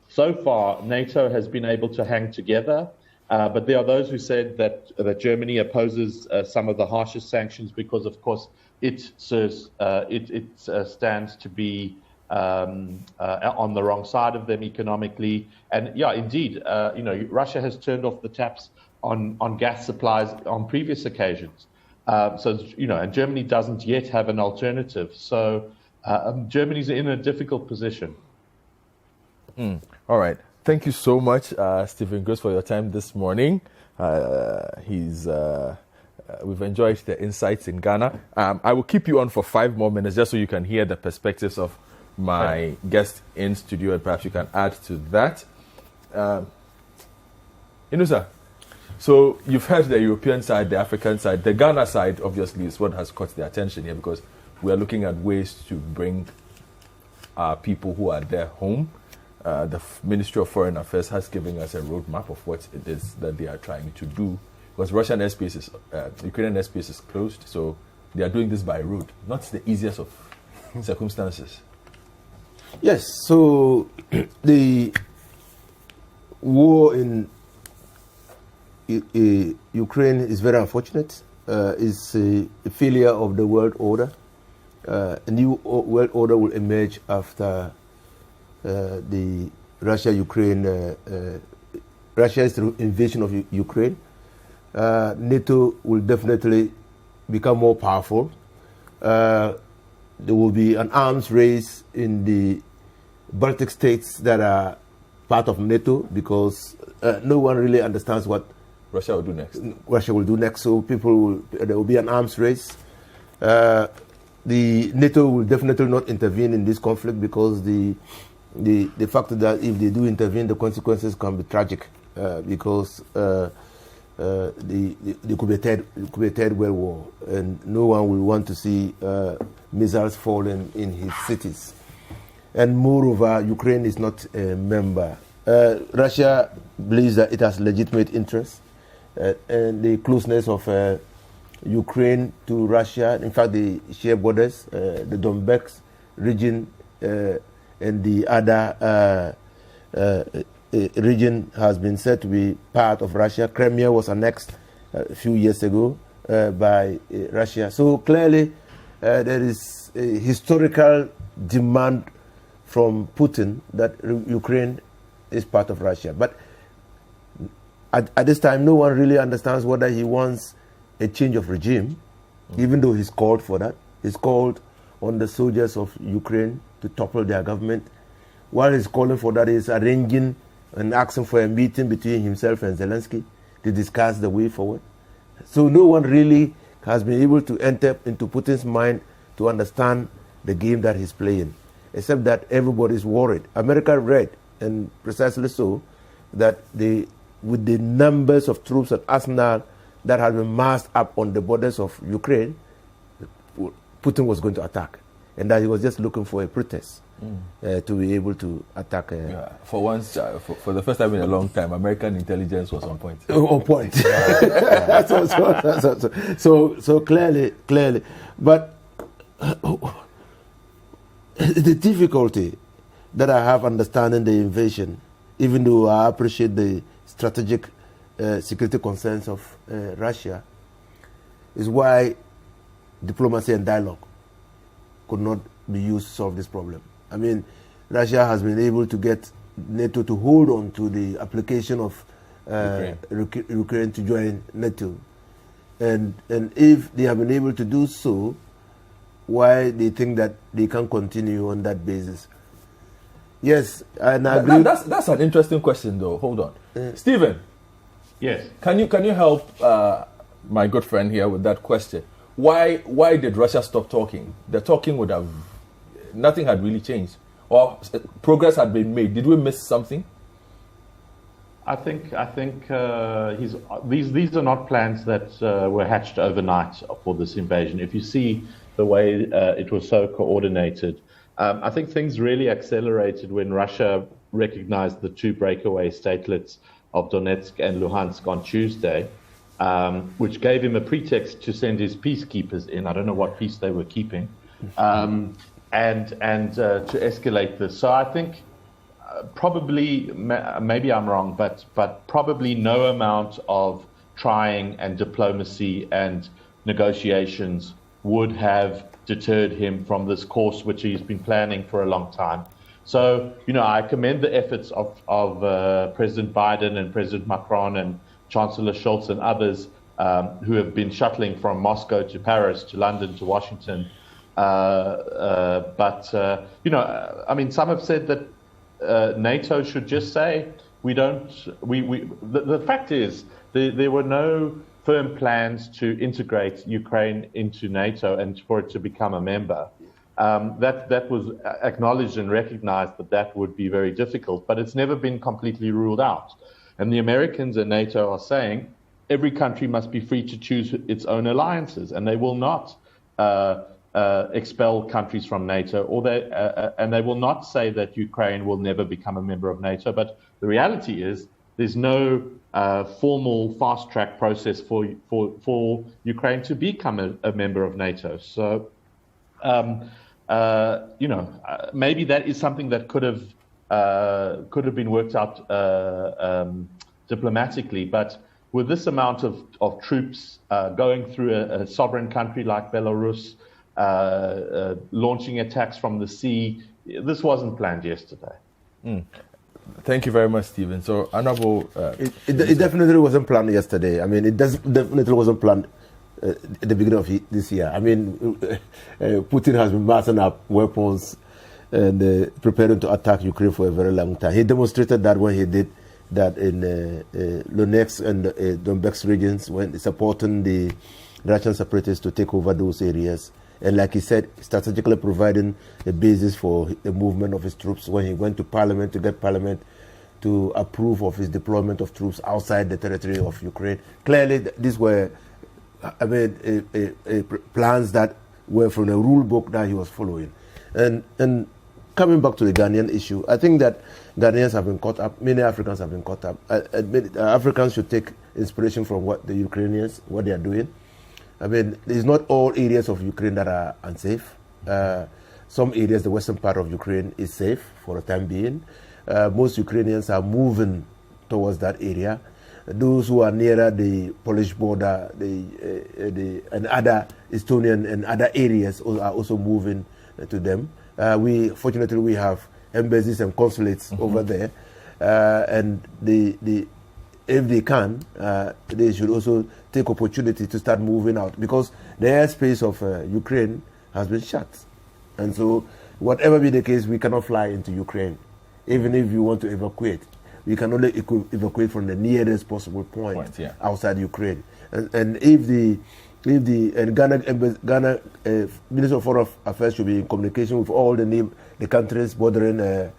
so far, NATO has been able to hang together. But there are those who said that Germany opposes some of the harshest sanctions because, of course, it stands to be on the wrong side of them economically. And yeah, indeed, Russia has turned off the taps on gas supplies on previous occasions. And Germany doesn't yet have an alternative. So Germany's in a difficult position. All right. Thank you so much, Stephen Gross, for your time this morning. We've enjoyed the insights in Ghana. I will keep you on for 5 more minutes just so you can hear the perspectives of my guest in studio, and perhaps you can add to that. Inusa, so you've heard the European side, the African side. The Ghana side, obviously, is what has caught the attention here because we are looking at ways to bring our people who are there home. The Ministry of Foreign Affairs has given us a roadmap of what it is that they are trying to do. Because Russian airspace Ukrainian airspace is closed, so they are doing this by road. Not the easiest of circumstances. Yes, so the war in Ukraine is very unfortunate. It's a failure of the world order. A new world order will emerge after the Russia's invasion of Ukraine. NATO will definitely become more powerful. There will be an arms race in the Baltic states that are part of NATO because no one really understands what Russia will do next. So there will be an arms race. The NATO will definitely not intervene in this conflict because the fact that if they do intervene, the consequences can be tragic because there could be a third world war, and no one will want to see missiles falling in his cities. And moreover, Ukraine is not a member. Russia believes that it has legitimate interests, and the closeness of Ukraine to Russia. In fact, they share borders. The Donbass region and the other region has been said to be part of Russia. Crimea was annexed a few years ago by Russia. So clearly there is a historical demand from Putin that Ukraine is part of Russia. But at this time, no one really understands whether he wants a change of regime, even though he's called for that. He's called on the soldiers of Ukraine to topple their government. While he's calling for that, he's arranging and asking for a meeting between himself and Zelensky to discuss the way forward. So no one really has been able to enter into Putin's mind to understand the game that he's playing, except that everybody's worried. America read, and precisely so, that with the numbers of troops and arsenal that have been massed up on the borders of Ukraine, Putin was going to attack, and that he was just looking for a pretext to be able to attack. For once, for the first time in a long time, American intelligence was on point. On point. So clearly, but the difficulty that I have understanding the invasion, even though I appreciate the strategic security concerns of Russia, is why diplomacy and dialogue could not be used to solve this problem. I mean, Russia has been able to get NATO to hold on to the application of Ukraine to join NATO. And if they have been able to do so, why they think that they can continue on that basis? Yes, and I agree. That's an interesting question, though. Hold on. Stephen. Yes. Can you help my good friend here with that question? Why did Russia stop talking? The talking would have... Nothing had really changed. Or progress had been made. Did we miss something? I think these are not plans that were hatched overnight for this invasion. If you see the way it was so coordinated, I think things really accelerated when Russia recognized the two breakaway statelets of Donetsk and Luhansk on Tuesday, which gave him a pretext to send his peacekeepers in. I don't know what peace they were keeping, and to escalate this. So I think probably, maybe I'm wrong, but probably no amount of trying and diplomacy and negotiations would have deterred him from this course which he's been planning for a long time. So, I commend the efforts of President Biden and President Macron and Chancellor Scholz and others who have been shuttling from Moscow to Paris to London to Washington. But some have said that NATO should just say, the fact is, there were no firm plans to integrate Ukraine into NATO and for it to become a member. That was acknowledged and recognized that would be very difficult, but it's never been completely ruled out. And the Americans and NATO are saying every country must be free to choose its own alliances, and they will not expel countries from NATO, and they will not say that Ukraine will never become a member of NATO. But the reality is there's no formal fast-track process for Ukraine to become a member of NATO. So, maybe that is something that could have been worked out diplomatically. But with this amount of troops going through a sovereign country like Belarus, launching attacks from the sea, this wasn't planned yesterday. Thank you very much, Stephen. So, Honorable... It definitely wasn't planned yesterday. I mean, it definitely wasn't planned at the beginning of this year. I mean, Putin has been massing up weapons and preparing to attack Ukraine for a very long time. He demonstrated that when he did that in Donetsk and Donbass regions, when supporting the Russian separatists to take over those areas. And like he said, strategically providing a basis for the movement of his troops when he went to Parliament to get Parliament to approve of his deployment of troops outside the territory of Ukraine. Clearly, these were, plans that were from a rule book that he was following. And coming back to the Ghanaian issue, I think that Ghanaians have been caught up, many Africans have been caught up. Africans should take inspiration from what the Ukrainians, what they are doing. I mean, it's not all areas of Ukraine that are unsafe. Some areas, the western part of Ukraine is safe for the time being. Most Ukrainians are moving towards that area. Those who are nearer the Polish border, and other Estonian and other areas are also moving to them. Fortunately, we have embassies and consulates over there, and if they can, they should also take opportunity to start moving out, because the airspace of Ukraine has been shut. And so, whatever be the case, we cannot fly into Ukraine. Even if you want to evacuate, we can only evacuate from the nearest possible point outside Ukraine. And if believe the Ghana Minister of Foreign Affairs should be in communication with all the countries bordering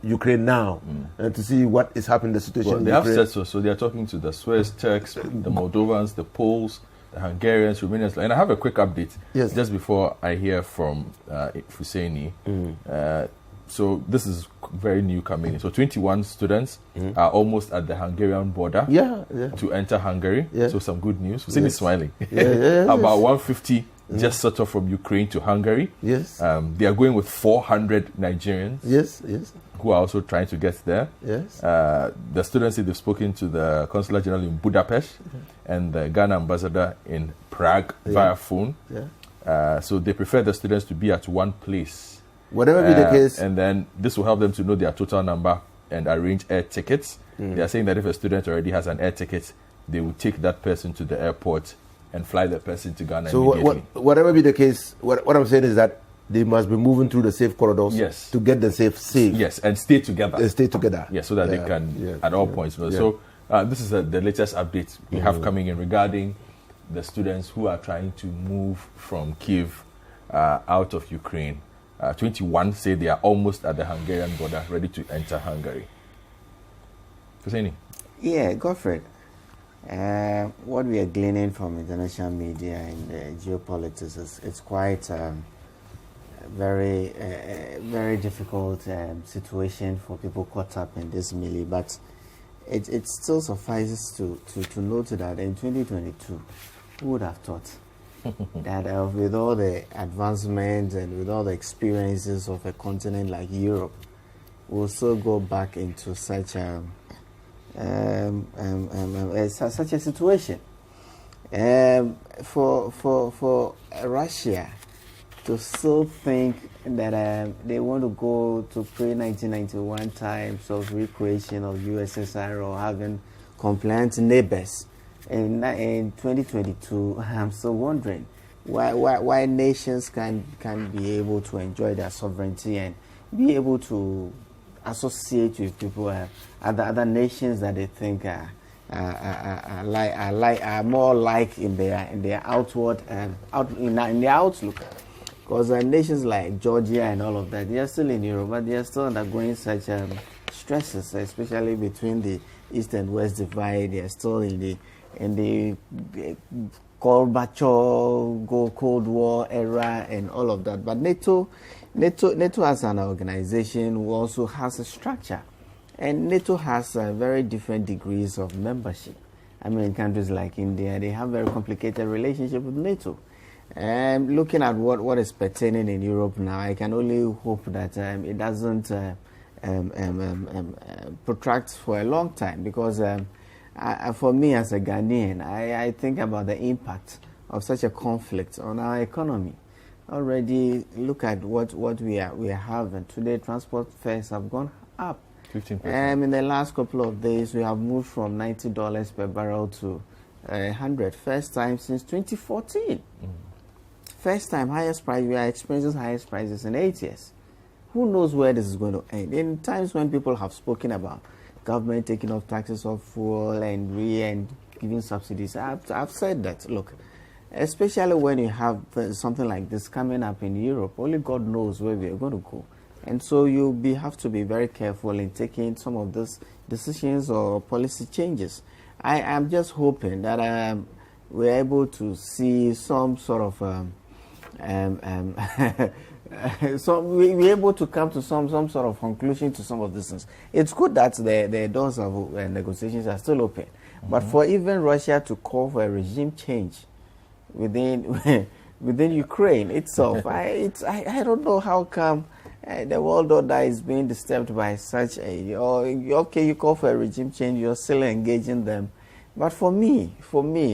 Ukraine now, and to see what is happening, the situation. Well, they have said so. So they are talking to the Swiss, Turks, the Moldovans, the Poles, the Hungarians, Romanians. And I have a quick update just before I hear from Fuseni. So this is very new coming in. So 21 students are almost at the Hungarian border to enter Hungary. So some good news. Fuseni is smiling. About 150 just sort of from Ukraine to Hungary. They are going with 400 Nigerians. Who are also trying to get there. The students say they've spoken to the Consular General in Budapest and the Ghana ambassador in Prague via phone. So they prefer the students to be at one place. Whatever be the case. And then this will help them to know their total number and arrange air tickets. They are saying that if a student already has an air ticket, they will take that person to the airport and fly the person to Ghana immediately. So whatever be the case, what I'm saying is that they must be moving through the safe corridors to get them safe. Yes, and stay together. They stay together. Yes, so that they can, at all points. So this is the latest update we have coming in regarding the students who are trying to move from Kiev out of Ukraine. 21 say they are almost at the Hungarian border, ready to enter Hungary. Kuseni? Yeah, Godfred. What we are gleaning from international media and geopolitics is it's quite very difficult situation for people caught up in this melee. But it still suffices to note that in 2022, who would have thought that with all the advancements and with all the experiences of a continent like Europe, we'll still go back into such a situation. For Russia to still think that they want to go to pre-1991 times of recreation of USSR or having compliant neighbors in 2022, I'm still wondering why nations can be able to enjoy their sovereignty and be able to associate with people, other nations that they think are more like in their outward in their outlook. Because nations like Georgia and all of that, they are still in Europe, but they are still undergoing such stresses, especially between the East and West divide. They are still in the Gorbachev, Cold War era and all of that. But NATO as an organization also has a structure, and NATO has very different degrees of membership. I mean, countries like India, they have very complicated relationship with NATO. And looking at what is pertaining in Europe now, I can only hope that it doesn't protract for a long time, because for me as a Ghanaian, I think about the impact of such a conflict on our economy. Already look at what we are having today. Transport fares have gone up 15%. In the last couple of days, we have moved from $90 per barrel to 100. First time since 2014. First time highest price. We are experiencing highest prices in 8 years. Who knows where this is going to end? In times when people have spoken about government taking off taxes of fuel and giving subsidies, I've said that, look, especially when you have something like this coming up in Europe, only God knows where we are going to go. And so you have to be very careful in taking some of these decisions or policy changes. I am just hoping that we're able to see some sort of so we're able to come to some sort of conclusion to some of these things. It's good that the doors of negotiations are still open, but for even Russia to call for a regime change within Ukraine itself, I don't know how come the world order is being disturbed by such okay, you call for a regime change, you're still engaging them. But for me,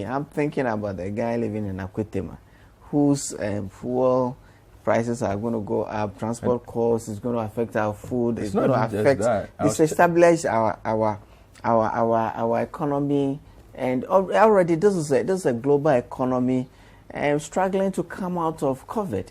I'm thinking about the guy living in Akwetema, whose fuel prices are going to go up, transport costs is going to affect our food, it's going to affect, disestablish our economy, and already this is a global economy struggling to come out of COVID.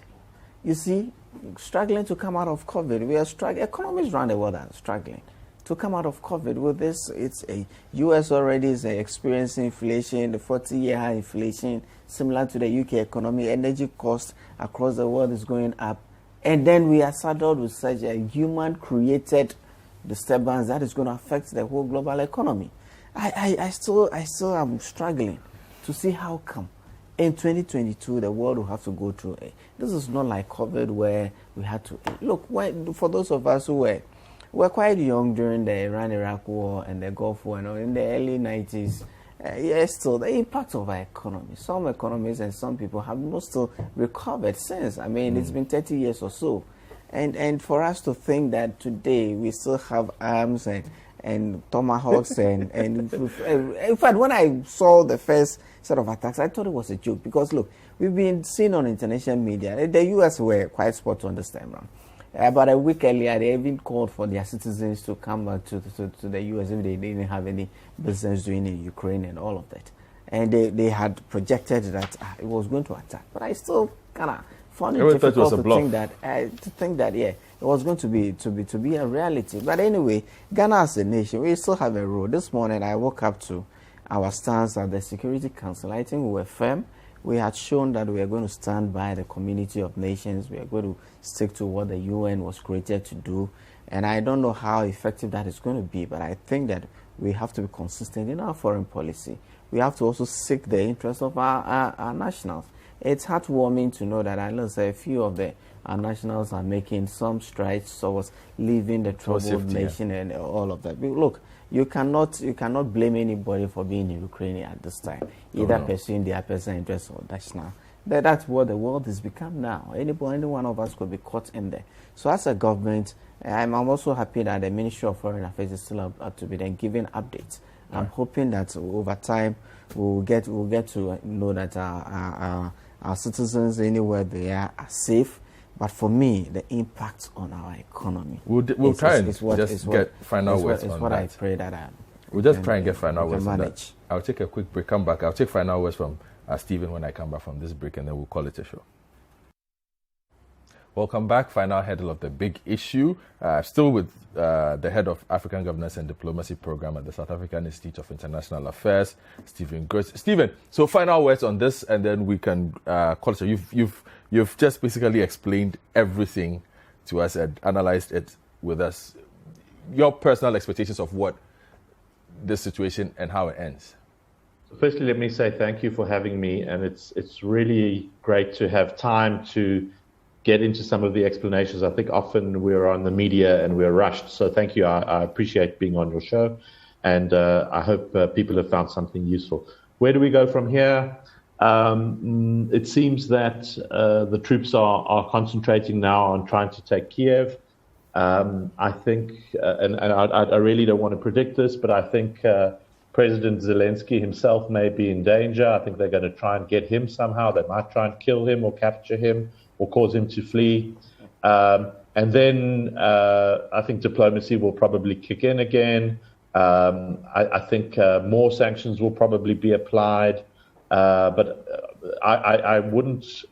You see, struggling to come out of COVID. We are struggling. Economies around the world are struggling. to come out of COVID with this. It's a U.S. already is experiencing inflation, the 40-year high inflation, similar to the UK economy. Energy costs across the world is going up. And then we are saddled with such a human-created disturbance that is going to affect the whole global economy. I still am struggling to see how come in 2022 the world will have to go through it. This is not like COVID where we had to look. For those of us who were quite young during the Iran-Iraq war and the Gulf War, in the early 90s, yes, still the impact of our economy. Some economies and some people have not still recovered since. I mean, it's been 30 years or so. And for us to think that today we still have arms and tomahawks and in fact, when I saw the first set of attacks, I thought it was a joke because, look, we've been seen on international media. The U.S. were quite spot on this time around. About a week earlier, they even called for their citizens to come back to the U.S. if they didn't have any business doing in Ukraine and all of that. And they had projected that it was going to attack. But I still kind of found it difficult to think that it was going to be a reality. But anyway, Ghana as a nation, we still have a role. This morning, I woke up to our stance at the Security Council. I think we were firm. We had shown that we are going to stand by the community of nations. We are going to stick to what the UN was created to do. And I don't know how effective that is going to be, but I think that we have to be consistent in our foreign policy. We have to also seek the interests of our nationals. It's heartwarming to know that at least a few of our nationals are making some strides towards leaving the troubled nation and all of that. But look, you cannot blame anybody for being in Ukraine at this time, either pursuing their personal interests or national. That's what the world has become now. Any one of us could be caught in there. So as a government, I'm also happy that the Ministry of Foreign Affairs is still up to be then giving updates. I'm hoping that over time we'll get to know that our citizens anywhere they are safe. But for me, the impact on our economy. We'll try and get final words on that. It's what I pray that we'll just try and get final words on that. I'll take a quick break, come back. I'll take final words from Stephen when I come back from this break, and then we'll call it a show. Welcome back. Final headline of the big issue. Still with the head of African Governance and Diplomacy Program at the South African Institute of International Affairs, Stephen Gross. Stephen, so final words on this, and then we can call it a show. You've just basically explained everything to us and analyzed it with us. Your personal expectations of what this situation and how it ends. Firstly, let me say thank you for having me, and it's really great to have time to get into some of the explanations. I think often we're on the media and we're rushed, so thank you. I appreciate being on your show, and I hope people have found something useful. Where do we go from here? It seems that the troops are concentrating now on trying to take Kiev. I think, and I really don't want to predict this, but I think President Zelensky himself may be in danger. I think they're going to try and get him somehow. They might try and kill him or capture him or cause him to flee. And then I think diplomacy will probably kick in again. I think more sanctions will probably be applied. But I wouldn't.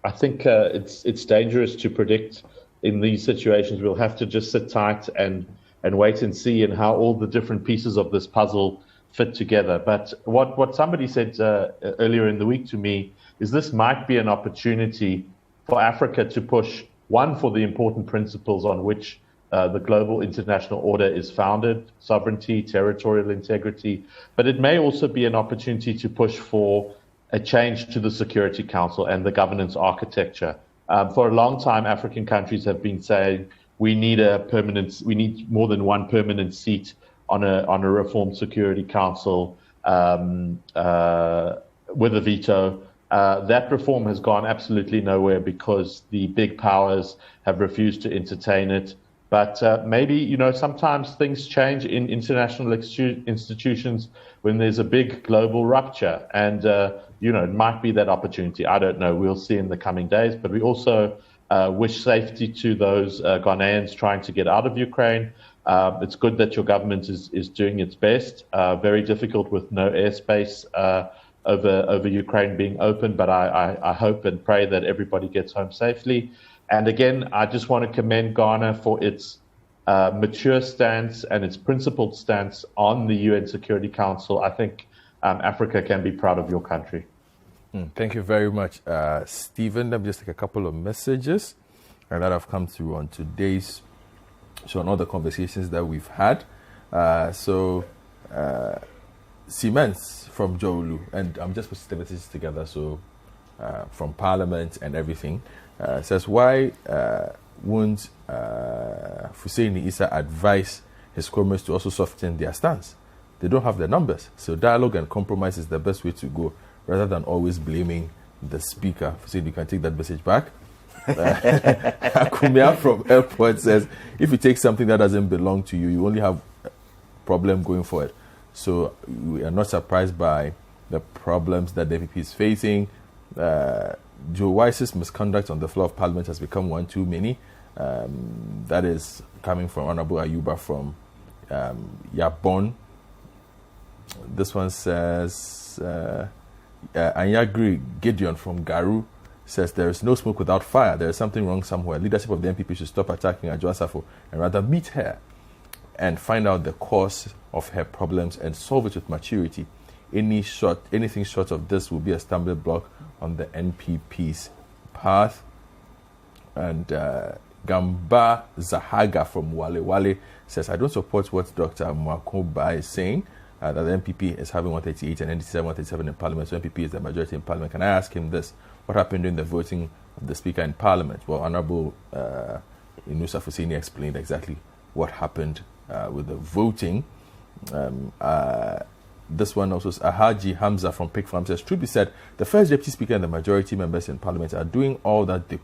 I think it's dangerous to predict in these situations. We'll have to just sit tight and wait and see, and how all the different pieces of this puzzle fit together. But what somebody said earlier in the week to me is this might be an opportunity for Africa to push one for the important principles on which the global international order is founded: sovereignty, territorial integrity. But it may also be an opportunity to push for a change to the Security Council and the governance architecture. For a long time, African countries have been saying we need more than one permanent seat on a reformed Security Council with a veto. That reform has gone absolutely nowhere because the big powers have refused to entertain it. But maybe, sometimes things change in international institutions when there's a big global rupture. And, it might be that opportunity. I don't know. We'll see in the coming days. But we also wish safety to those Ghanaians trying to get out of Ukraine. It's good that your government is doing its best. Very difficult with no airspace over Ukraine being open. But I hope and pray that everybody gets home safely. And again, I just want to commend Ghana for its mature stance and its principled stance on the UN Security Council, I think Africa can be proud of your country. Thank you very much, Stephen. Let me just take a couple of messages that have come through on today's show and all the conversations that we've had. Siemens from Jolu, and I'm just putting the messages together, from Parliament and everything, says, why won't Hussein Issa advise his comrades to also soften their stance? They don't have the numbers, so dialogue and compromise is the best way to go, rather than always blaming the speaker. Hussein, you can take that message back. Akumia from Airport says, if you take something that doesn't belong to you, you only have a problem going forward. So we are not surprised by the problems that the DPP is facing. Joe Wise's misconduct on the floor of Parliament has become one too many. That is coming from Honorable Ayuba from Yabon. This one says, Anyagri Gideon from Garu says, there is no smoke without fire. There is something wrong somewhere. Leadership of the NPP should stop attacking Adwoa Safo and rather meet her and find out the cause of her problems and solve it with maturity. Anything short of this will be a stumbling block on the NPP's path. And Gamba Zahaga from Wale Wale says, I don't support what Dr. Mwakoba is saying, that the NPP is having 138 and NDC 137 in Parliament, so NPP is the majority in Parliament. Can I ask him this? What happened during the voting of the Speaker in Parliament? Well, Honorable Inusa Fusini explained exactly what happened with the voting. This one also, Ahaji Hamza from Pig Farm says, truth be said, the first deputy speaker and the majority members in Parliament are doing all that they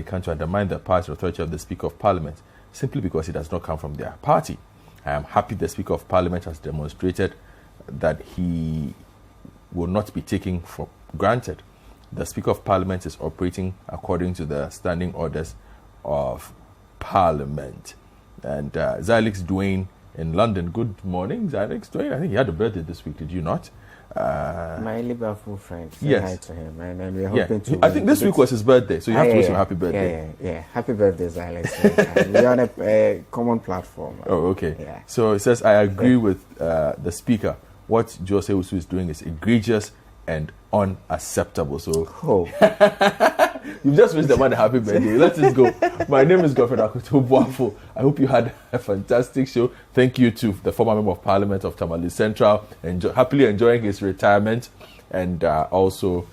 can to undermine the power and authority of the Speaker of Parliament, simply because it does not come from their party. I am happy the Speaker of Parliament has demonstrated that he will not be taken for granted. The Speaker of Parliament is operating according to the standing orders of Parliament. And Xylix Dwayne in London, good morning, Xylix Dwayne. I think he had a birthday this week, did you not? My Liverpool friend. Say yes. Hi to him. And we're hoping to. I think this week was his birthday, so you have to wish him happy birthday. Yeah. Happy birthday, Xylix. We're on a common platform. Oh, okay. Yeah. So it says, I agree with the Speaker. What Jose Usu is doing is egregious and unacceptable. So you've just wished the man a happy birthday. Let us go. My name is Godfred Akoto. I hope you had a fantastic show. Thank you to the former Member of Parliament of Tamale Central, happily enjoying his retirement, and also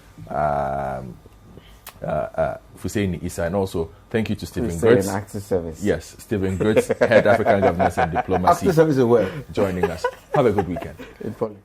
Hussein Issa, and also thank you to Stephen Gertz. Active service. Yes, Stephen Gertz, Head African Governance and Diplomacy, Active service is well. joining us. Have a good weekend. In politics.